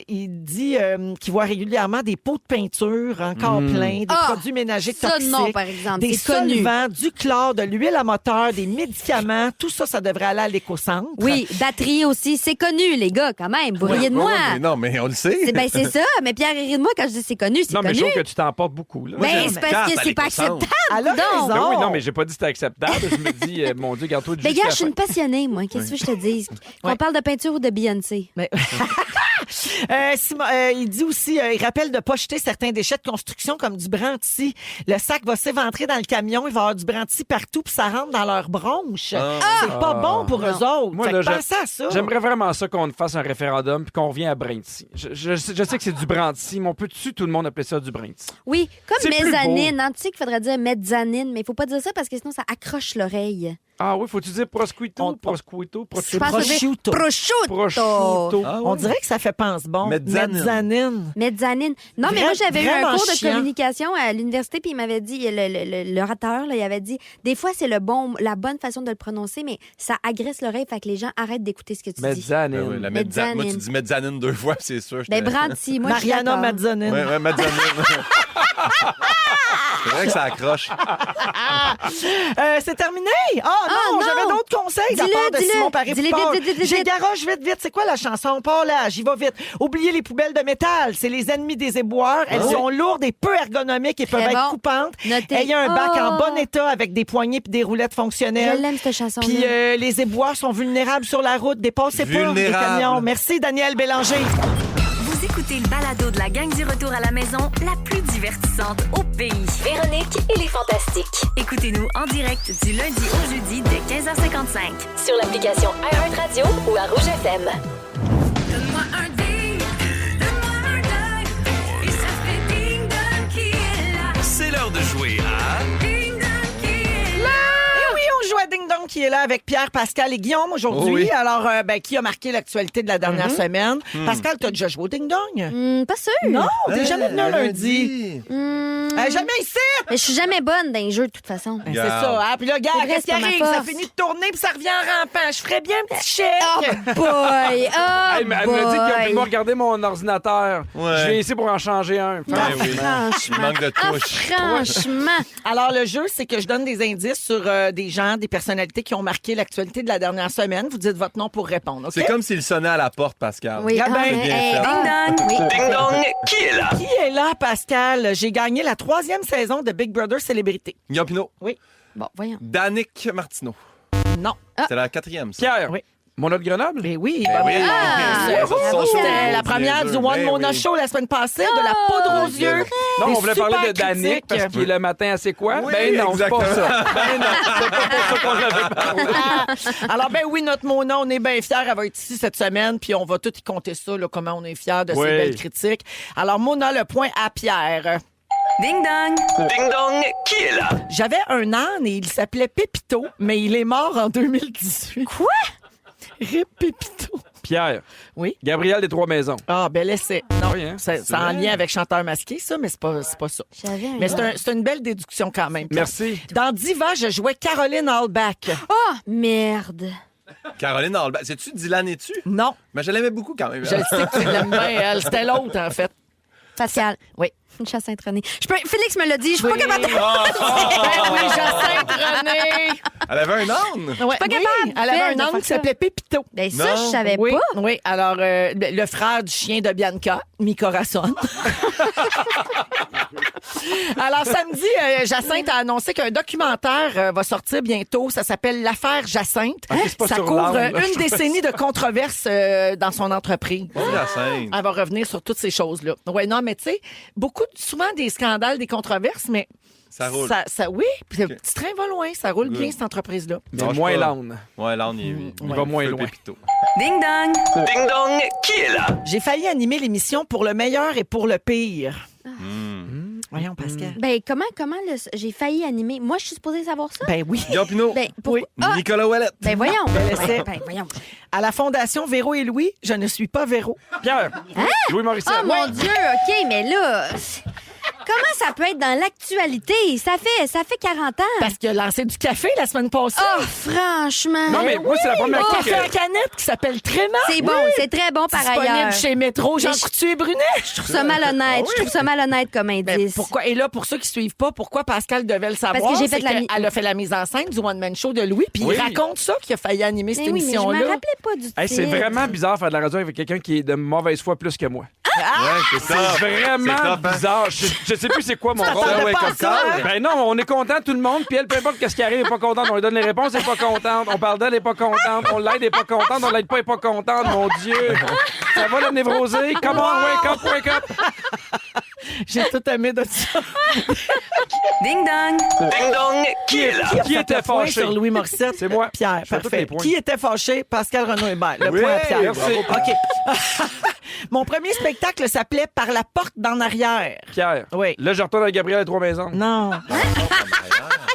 S5: il dit qu'il voit régulièrement des pots de peinture encore pleins, des
S3: Ah,
S5: produits ménagers
S3: Ça,
S5: toxiques.
S3: non, par exemple.
S5: Des
S3: C'est connu.
S5: solvants, du chlore, de l'huile à moteur, des médicaments, tout ça, ça devrait aller à l'éco-centre.
S3: Oui, batterie aussi. C'est connu, les gars, quand même. Vous riez de moi.
S6: mais non, mais on le sait.
S3: C'est ça. Mais Pierre, il rit de moi quand je dis c'est connu. C'est
S4: Non, mais
S3: connu.
S4: je trouve que tu t'en portes beaucoup, là.
S3: Ben,
S6: j'aime
S3: c'est parce
S6: quand
S3: que
S6: à
S3: c'est pas
S6: l'éco-centre.
S3: acceptable.
S5: Elle a
S3: donc.
S5: raison.
S4: Ben oui, non, mais j'ai pas dit que c'était acceptable. Je me dis, mon Dieu, garde-toi de
S3: Mais
S4: jusqu'à
S3: gars,
S4: la
S3: je suis
S4: fin.
S3: une passionnée, moi. Qu'est-ce que je te dis? Qu'on
S5: Ouais.
S3: parle de peinture ou de Beyoncé?
S5: Mais- Simon, il dit aussi, il rappelle de ne pas jeter certains déchets de construction comme du branti. Le sac va s'éventrer dans le camion, il va y avoir du branti partout, puis ça rentre dans leurs bronches. C'est pas bon pour eux autres.
S4: Moi,
S5: Fait
S4: là,
S5: que pensez à ça.
S4: J'aimerais vraiment ça qu'on fasse un référendum puis qu'on revient à Brinty. Je sais que c'est du Branty, mais on peut-tu tout le monde appeler ça du Brinty?
S3: Oui,
S4: C'est
S3: comme
S4: plus
S3: mezzanine. Hein? Tu sais qu'il faudrait dire mezzanine, mais il faut pas dire ça parce que sinon, ça accroche l'oreille.
S4: Ah oui, faut-tu dire prosciutto?
S3: Je pense que c'est prosciutto.
S6: Ah,
S5: On
S6: ouais.
S5: dirait que ça fait pense-bon.
S6: Mezzanine.
S3: Mezzanine. Non, mais moi, j'avais eu un
S5: Vraiment
S3: cours de
S5: chiant.
S3: communication à l'université, puis il m'avait dit, l'orateur, là, il avait dit, des fois, c'est la bonne façon de le prononcer, mais ça agresse l'oreille, fait que les gens arrêtent d'écouter ce que tu dis.
S4: Mezzanine.
S6: Ben oui, la
S3: Mezzanine.
S6: Moi, tu dis mezzanine 2 fois, c'est sûr.
S3: Ben, Brandy, moi, je suis
S5: Mariana
S3: d'accord.
S5: Mezzanine.
S6: Ouais, mezzanine. C'est vrai que ça accroche.
S5: C'est terminé? Oh non,
S3: non.
S5: j'avais d'autres conseils de la
S3: Dis-le,
S5: part de
S3: dis-le.
S5: Simon Paré.
S3: Dis-le vite.
S5: J'ai garoche vite. C'est quoi la chanson? Pas là, j'y vais vite. Oubliez les poubelles de métal. C'est les ennemis des éboueurs. Elles sont lourdes et peu ergonomiques et peuvent
S3: Très
S5: être
S3: bon.
S5: coupantes.
S3: Notez.
S5: Ayez un bac en
S3: Oh.
S5: bon état avec des poignées puis des roulettes fonctionnelles.
S3: Je l'aime, cette chanson-là.
S5: Puis les éboueurs sont vulnérables sur la route. Dépassez pas les
S6: Vulnérables.
S5: camions. Merci, Daniel Bélanger.
S2: Vous écoutez le balado de la gang du retour à la maison, la plus divertissante au pays.
S11: Véronique et les Fantastiques.
S2: Écoutez-nous en direct du lundi au jeudi dès 15h55.
S11: Sur l'application iHeartRadio ou à Rouge FM.
S2: Donne-moi un ding, donne-moi un ding, et ça fait ding dong qui est là.
S12: C'est l'heure de jouer à...
S2: Ding dong qui est là.
S5: Eh oui, on joue à Ding Dong qui est là avec Pierre, Pascal et Guillaume aujourd'hui.
S6: Oh oui.
S5: Alors, qui a marqué l'actualité de la dernière semaine? Pascal, t'as déjà joué au Ding Dong?
S3: Pas sûr.
S5: Non, t'es jamais venu un lundi. Jamais ici!
S3: Mais je suis jamais bonne dans les jeux, de toute façon.
S5: C'est ça, hein? Puis là, gars,
S3: C'est vrai,
S5: qu'est-ce qui
S3: c'est pas ma
S5: arrive? Ça
S3: force.
S5: finit de tourner puis ça revient en rampant. Je ferais bien un petit chèque.
S3: Oh boy! Oh
S4: Elle me dit
S3: boy!
S4: qu'il m'a regardé mon ordinateur.
S6: Ouais.
S4: Je viens ici pour en changer un.
S6: Ben oui. Il
S3: Franchement.
S6: manque de
S3: Ah,
S6: touche.
S3: franchement.
S5: Alors, le jeu, c'est que je donne des indices sur des gens, des personnalités qui ont marqué l'actualité de la dernière semaine. Vous dites votre nom pour répondre, OK?
S6: C'est comme s'il sonnait à la porte, Pascal.
S3: Oui,
S5: Ah ben,
S3: mais,
S6: bien
S3: hey,
S6: fait.
S3: ding dong. Oui.
S12: Ding dong, qui est là?
S5: Qui est là, Pascal? J'ai gagné la 3e saison de Big Brother Célébrité.
S6: Guillaume Pinot.
S3: Bon, voyons.
S6: Danick Martineau.
S5: Non.
S6: C'est la 4e, ça.
S4: Pierre,
S5: Oui.
S4: mon autre Grenoble?
S5: Mais oui,
S6: Ben oui.
S3: Ah!
S6: Bien sûr.
S3: Bravo,
S6: Son show.
S5: C'était la
S6: Dieu,
S5: première
S6: Dieu.
S5: du One
S6: Ben
S5: Mona
S6: oui.
S5: Show la semaine passée, de la poudre aux yeux.
S4: Non,
S5: Des
S4: on voulait parler de
S5: super
S4: Danick
S5: critiques.
S4: parce qu'il est le matin à C'est quoi?
S6: Oui,
S4: Ben non, c'est pas
S6: exactement.
S4: ça. Ben non, c'est pas pour ça qu'on l'avait parlé.
S5: Alors, ben oui, notre Mona, on est bien fiers. Elle va être ici cette semaine, puis on va tout y compter ça, là, comment on est fiers de
S4: Oui.
S5: ces belles critiques. Alors, Mona, le point à Pierre.
S2: Ding dong.
S12: Ding dong, qui est là?
S5: J'avais un âne et il s'appelait Pépito, mais il est mort en 2018. Quoi? Rip Pépito.
S4: Pierre,
S5: Oui.
S4: Gabriel des Trois-Maisons.
S5: Ah, ben laissez. Non,
S4: Oui, hein?
S5: c'est en lien avec Chanteur masqué, ça, mais c'est pas ça.
S3: J'avais un
S5: Mais c'est une belle déduction quand même. Pierre.
S4: Merci.
S5: Dans Diva, je jouais Caroline Hallback.
S3: Oh, merde.
S6: Caroline Hallback. C'est-tu Dylan et-tu?
S5: Non,
S6: Mais je l'aimais beaucoup quand même.
S5: je le sais que tu l'aimes bien, elle. C'était l'autre, en fait.
S3: Pascal.
S5: Oui.
S3: Une chasse René. Félix me l'a dit, je suis pas capable de...
S5: Ben oui, Jacinthe René.
S6: Elle avait un âne.
S5: Ouais,
S3: pas
S5: oui,
S3: capable,
S5: elle avait
S3: Phil, de
S5: un âne
S3: faire
S5: qui
S3: ça.
S5: s'appelait Pépito.
S3: Ben ça,
S6: Non.
S3: je savais
S5: Oui,
S3: pas.
S5: oui. Alors, le frère du chien de Bianca, Mi Corazon. Alors, samedi, Jacinthe a annoncé qu'un documentaire va sortir bientôt. Ça s'appelle L'affaire Jacinthe.
S4: c'est pas
S5: Ça
S4: sur
S5: couvre
S4: l'âne, là.
S5: une décennie de controverses dans son entreprise.
S6: Oh, Jacinthe.
S5: Elle va revenir sur toutes ces choses-là. Oui, non, mais tu sais, souvent des scandales, des controverses, mais...
S6: Ça roule.
S5: Oui, puis le petit train va loin. Ça roule bien, cette entreprise-là.
S4: Mais
S6: Lâche
S4: moins
S6: pas.
S4: l'âne.
S6: Ouais, l'âne, il
S4: va moins
S6: feu
S4: loin.
S6: Pépito.
S2: Ding dong.
S12: Ding dong, qui est là?
S5: J'ai failli animer l'émission pour le meilleur et pour le pire. Voyons, Pascal.
S3: Ben, comment j'ai failli animer? Moi, je suis supposée savoir ça?
S5: Ben oui.
S6: Guillaume Pinot.
S3: Ben, pourquoi?
S5: Oui.
S3: Ah,
S6: Nicolas Ouellette.
S3: ben, voyons.
S5: essai.
S3: Voyons.
S5: À la Fondation Véro et Louis, je ne suis pas Véro.
S4: Pierre, Louis Morissette.
S3: Oh mon Dieu, OK, mais là... Comment ça peut être dans l'actualité? Ça fait 40 ans.
S5: Parce qu'il a lancé du café la semaine passée.
S3: Oh, franchement.
S4: Non, mais moi, c'est la première
S5: Un
S4: fois
S5: café à
S4: que...
S5: canette qui s'appelle Tréma.
S3: C'est bon, c'est très bon par
S5: Disponible
S3: ailleurs.
S5: chez Métro, Jean
S3: Mais je-
S5: Coutu Brunet.
S3: Je trouve ça malhonnête. Je trouve ça malhonnête comme
S5: Ben,
S3: indice.
S5: pourquoi? Et là, pour ceux qui suivent pas, pourquoi Pascal devait le savoir?
S3: Parce que j'ai fait
S5: c'est
S3: la mi-
S5: qu'elle a fait la mise en scène du One Man Show de Louis, puis
S4: Oui.
S5: il raconte ça qu'il a failli animer cette
S3: Mais oui, mais je
S5: émission-là.
S3: me rappelais pas du
S4: Hey, c'est
S3: titre.
S4: vraiment bizarre de faire de la radio avec quelqu'un qui est de mauvaise foi plus que moi.
S6: Ouais, c'est ça.
S4: C'est vraiment
S6: C'est top, hein?
S4: bizarre. Je sais plus c'est quoi mon
S5: Ça
S4: rôle.
S5: t'attendait
S6: ouais,
S5: pas
S6: comme
S5: à ça,
S6: ça.
S5: hein?
S4: Ben non, on est content tout le monde, puis elle, peu importe qu'est-ce qui arrive, elle est pas contente. On lui donne les réponses, elle est pas contente. On parle d'elle, elle est pas contente. On l'aide, elle est pas contente. On l'aide pas, elle est pas contente. Mon Dieu. Ça va la névrosée? Come on, wake up.
S5: J'ai tout aimé de ça.
S2: Ding dong.
S12: Ding dong, qui est là?
S4: Qui était
S5: Le point
S4: fâché?
S5: sur Louis Morissette.
S4: C'est moi.
S5: Pierre,
S4: Je fais tous
S5: parfait.
S4: les points.
S5: Qui était fâché? Pascal Renaud Hébert. Le
S6: Oui,
S5: point à Pierre.
S4: merci.
S5: OK. Mon premier spectacle s'appelait Par la porte d'en arrière.
S4: Pierre.
S5: Oui.
S4: Là, je retourne avec Gabriel à Trois-Maisons.
S5: Non.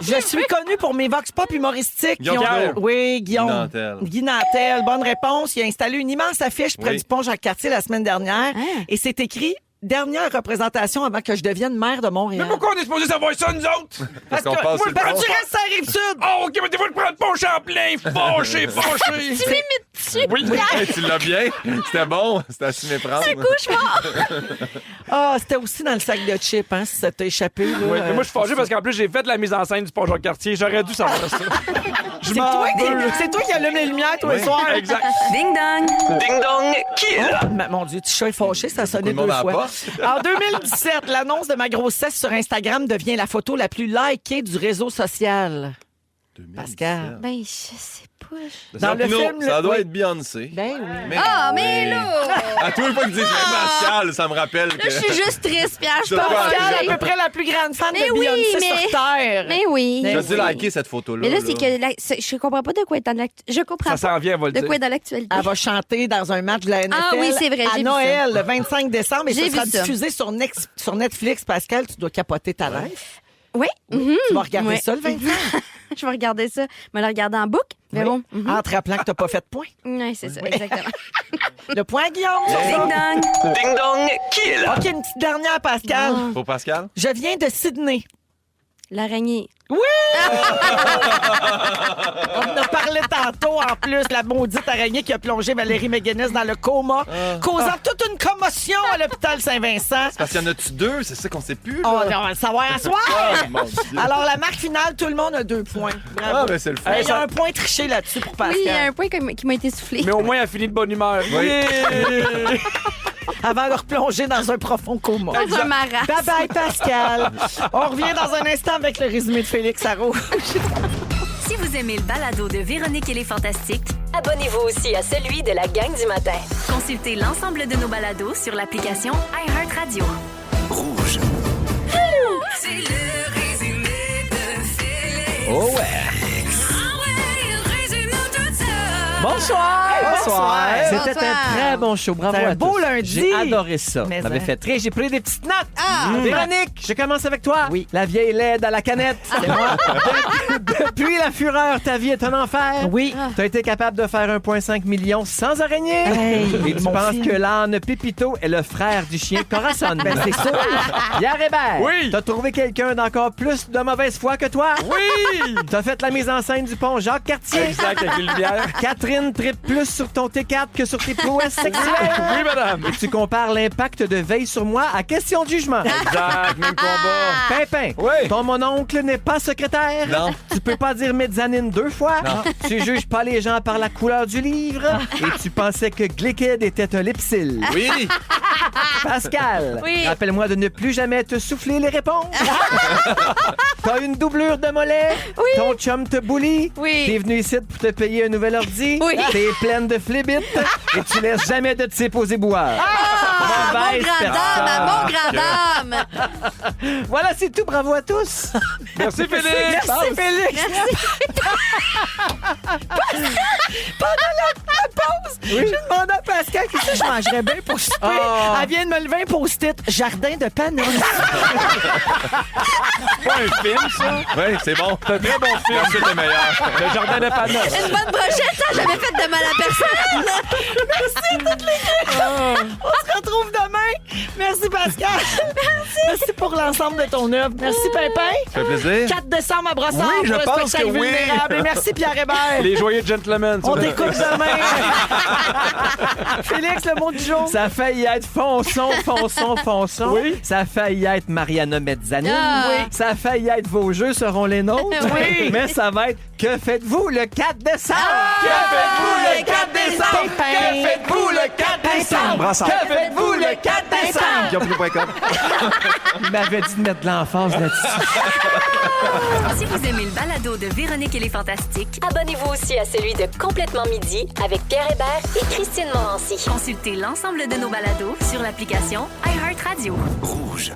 S5: Je suis connu pour mes vox pop humoristiques.
S6: Guillaume Couture.
S5: Oui, Guillaume.
S6: Guy Nantel.
S5: Guy Nantel. Bonne réponse. Il a installé une immense affiche près
S6: Oui.
S5: du pont Jacques-Cartier la semaine dernière.
S3: Hein?
S5: Et c'est écrit « Dernière représentation avant que je devienne maire de Montréal ».
S4: Mais pourquoi on est supposé savoir ça, nous autres?
S6: Parce qu'on passe sur le
S5: Parce
S6: pont.
S5: que tu restes à la Rive-Sud.
S4: Oh, OK, mais des fois, je prends le pont Champlain. Fâché.
S3: Tu m'imites dessus.
S4: Oui.
S6: Hey, tu l'as bien. C'était bon. C'était à s'y méprendre.
S5: Ah, c'était aussi dans le sac de chips, hein, si ça t'a échappé. Là,
S4: Oui, mais moi, je suis fâché parce qu'en plus, j'ai fait la mise en scène du pont Jacques-Cartier. J'aurais dû savoir ça.
S5: C'est toi qui allume les lumières tous les soirs.
S4: Exact.
S2: Ding dong!
S12: Ding dong, qui est là?
S5: Mon Dieu, tu chat est fâché, ça a sonné
S6: Beaucoup de
S5: 2
S6: monde
S5: fois.
S6: à
S5: En 2017, l'annonce de ma grossesse sur Instagram devient la photo la plus likée du réseau social. Pascal.
S3: Ben, je sais pas.
S5: Dans le film,
S6: ça doit
S5: oui.
S6: être Beyoncé.
S5: Ben oui.
S3: Mais
S6: oui.
S3: là!
S6: À tous les fois qu'ils disent Pascal, ça me rappelle
S3: Là,
S6: que...
S3: je suis juste triste, Pierre. Je
S6: De
S3: peux
S6: quoi?
S3: pas
S5: Pascal,
S3: parler.
S5: à peu près la plus grande fan
S3: Mais
S5: de
S3: oui,
S5: Beyoncé
S3: mais-
S5: sur Terre.
S3: Mais oui.
S6: J'ai
S5: Mais
S6: dû liker cette photo-là.
S3: Mais là, c'est
S6: là.
S3: que je comprends pas de quoi est dans l'actualité. Je comprends
S4: Ça
S3: pas
S4: s'en vient, elle va le
S3: de
S4: dire.
S3: quoi est dans l'actualité.
S5: Elle va chanter dans un match de la NFL
S3: Ah oui, c'est vrai,
S5: à
S3: j'ai vu
S5: Noël, le 25 décembre. Et
S3: J'ai
S5: ça sera
S3: vu ça.
S5: diffusé sur Netflix. Pascal, tu dois capoter ta life.
S3: Oui. Mhm.
S5: Tu vas regarder
S3: Ouais.
S5: ça le 25?
S3: Je vais regarder ça. Je vais le regarder en boucle. Mais bon.
S5: En te rappelant que tu n'as pas fait de point.
S3: Oui, c'est ça, exactement.
S5: Le point, Guillaume. sur
S2: Ding
S5: ça.
S2: dong!
S12: Ding dong, qui est là?
S5: OK, une petite dernière, Pascal.
S6: Pour Pascal?
S5: Je viens de Sydney.
S3: L'araignée.
S5: On en a parlé tantôt, en plus, la maudite araignée qui a plongé Valérie McGuinness dans le coma, causant toute une commotion à l'hôpital Saint-Vincent.
S6: Parce qu'il y en a-tu 2? C'est ça qu'on sait plus,
S5: On
S6: là.
S5: va le savoir à soir.
S6: Ah, mon Dieu.
S5: Alors, la marque finale, tout le monde a 2 points. Bravo.
S6: Ah, ben c'est le fun.
S5: Il y a un point triché là-dessus pour Pascal.
S3: Oui, il y a un point qui m'a été soufflé.
S4: Mais au moins, elle finit de bonne humeur.
S6: Oui.
S5: Avant de replonger dans un profond coma.
S3: Dans un maras.
S5: Bye bye, Pascal. On revient dans un instant avec le résumé de Félix Sarro.
S2: Si vous aimez le balado de Véronique et les Fantastiques,
S11: Abonnez-vous aussi à celui de la gang du matin.
S2: consultez l'ensemble de nos balados sur l'application iHeartRadio.
S12: Rouge.
S2: C'est le résumé de Félix.
S14: Oh ouais. Bonsoir!
S5: Bonsoir.
S14: C'était
S3: Bonsoir.
S14: un très bon show. Bravo
S5: C'était un
S14: à
S5: beau
S14: tous.
S5: lundi.
S14: J'ai adoré ça.
S5: Mais
S14: Vous m'avez
S5: hein.
S14: fait rire. J'ai pris des petites notes.
S3: Ah!
S14: Véronique, je commence avec toi.
S5: Oui.
S14: La vieille laide à la canette. C'est moi. Depuis la fureur, ta vie est un enfer.
S5: Oui.
S14: Tu as été capable de faire 1,5 million sans araignée.
S5: Hey,
S14: Et tu
S5: mon
S14: penses
S5: film.
S14: que l'âne Pépito est le frère du chien Corazon.
S5: Ben, c'est ça.
S14: Pierre Hébert,
S4: Oui.
S14: t'as trouvé quelqu'un d'encore plus de mauvaise foi que toi.
S4: Oui!
S14: T'as fait la mise en scène du pont Jacques-Cartier.
S4: Exact, avec les lumières.
S14: Catherine tripe plus sur ton T4 que sur tes prouesses sexuelles.
S4: Oui, madame.
S14: Et tu compares l'impact de Veille sur moi à Question de jugement.
S4: Exact, même combat.
S14: Pimpin,
S4: Oui.
S14: ton mononcle n'est pas secrétaire.
S6: Non.
S14: Tu peux pas dire mezzanine 2 fois. Tu juges pas les gens par la couleur du livre. Et tu pensais que Glickhead était un lipsil.
S6: Oui.
S14: Pascal,
S3: Oui.
S14: rappelle-moi de ne plus jamais te souffler les réponses. T'as une doublure de mollet.
S3: Oui.
S14: Ton chum te bully.
S3: Oui.
S14: T'es venu ici pour te payer un nouvel ordi.
S3: Oui.
S14: T'es pleine de flibit. Et tu laisses jamais de te poser boire.
S3: Ah, mon
S14: Mauvaise
S3: grand dame,
S14: personne.
S3: mon grand dame.
S14: Voilà, c'est tout. Bravo à tous.
S4: Merci, Félix.
S5: Merci, Félix. Pendant la pause, je demandais à Pascal qu'est-ce que je mangerais bien pour souper. Elle vient de me lever un post-it. Jardin de Panos.
S4: Pas un film, ça.
S6: Oui, c'est bon.
S4: C'est un très bon film.
S6: C'est le meilleur.
S4: Le jardin de Panos.
S3: Une bonne brochette, ça, j'avais fait de mal à personne.
S5: On se retrouve demain. Merci, Pascal. Merci pour l'ensemble de ton œuvre. Merci, Pimpin.
S6: Ça fait plaisir.
S5: 4 décembre à Brossard
S6: Oui, je
S5: pour le
S6: pense
S5: spectacle
S6: que oui.
S5: Vulnérable. Et merci, Pierre Hébert.
S4: Les joyeux gentlemen.
S5: On
S4: ça.
S5: t'écoute demain. Félix, le mot du jour.
S14: Ça a failli être Fonçon.
S4: Oui.
S14: Ça a failli être Mariana Mezzanine.
S3: Ah.
S14: Oui. Ça a failli être Vos jeux seront les nôtres.
S3: Oui.
S14: Mais ça va être Que faites-vous le 4 décembre?
S3: Ah.
S14: Que faites-vous le 4 décembre?
S5: Pimpin.
S14: Que faites-vous le 4 décembre?
S6: Brassard.
S14: Que faites-vous le 4 décembre?
S6: Guillaume.com.
S14: Il m'avait dit de mettre de l'emphase là-dessus.
S2: Si vous aimez le balado de Véronique et les Fantastiques,
S11: Abonnez-vous aussi à celui de Complètement Midi avec Pierre Hébert et Christine Morancy.
S2: consultez l'ensemble de nos balados sur l'application iHeartRadio.
S12: Rouge.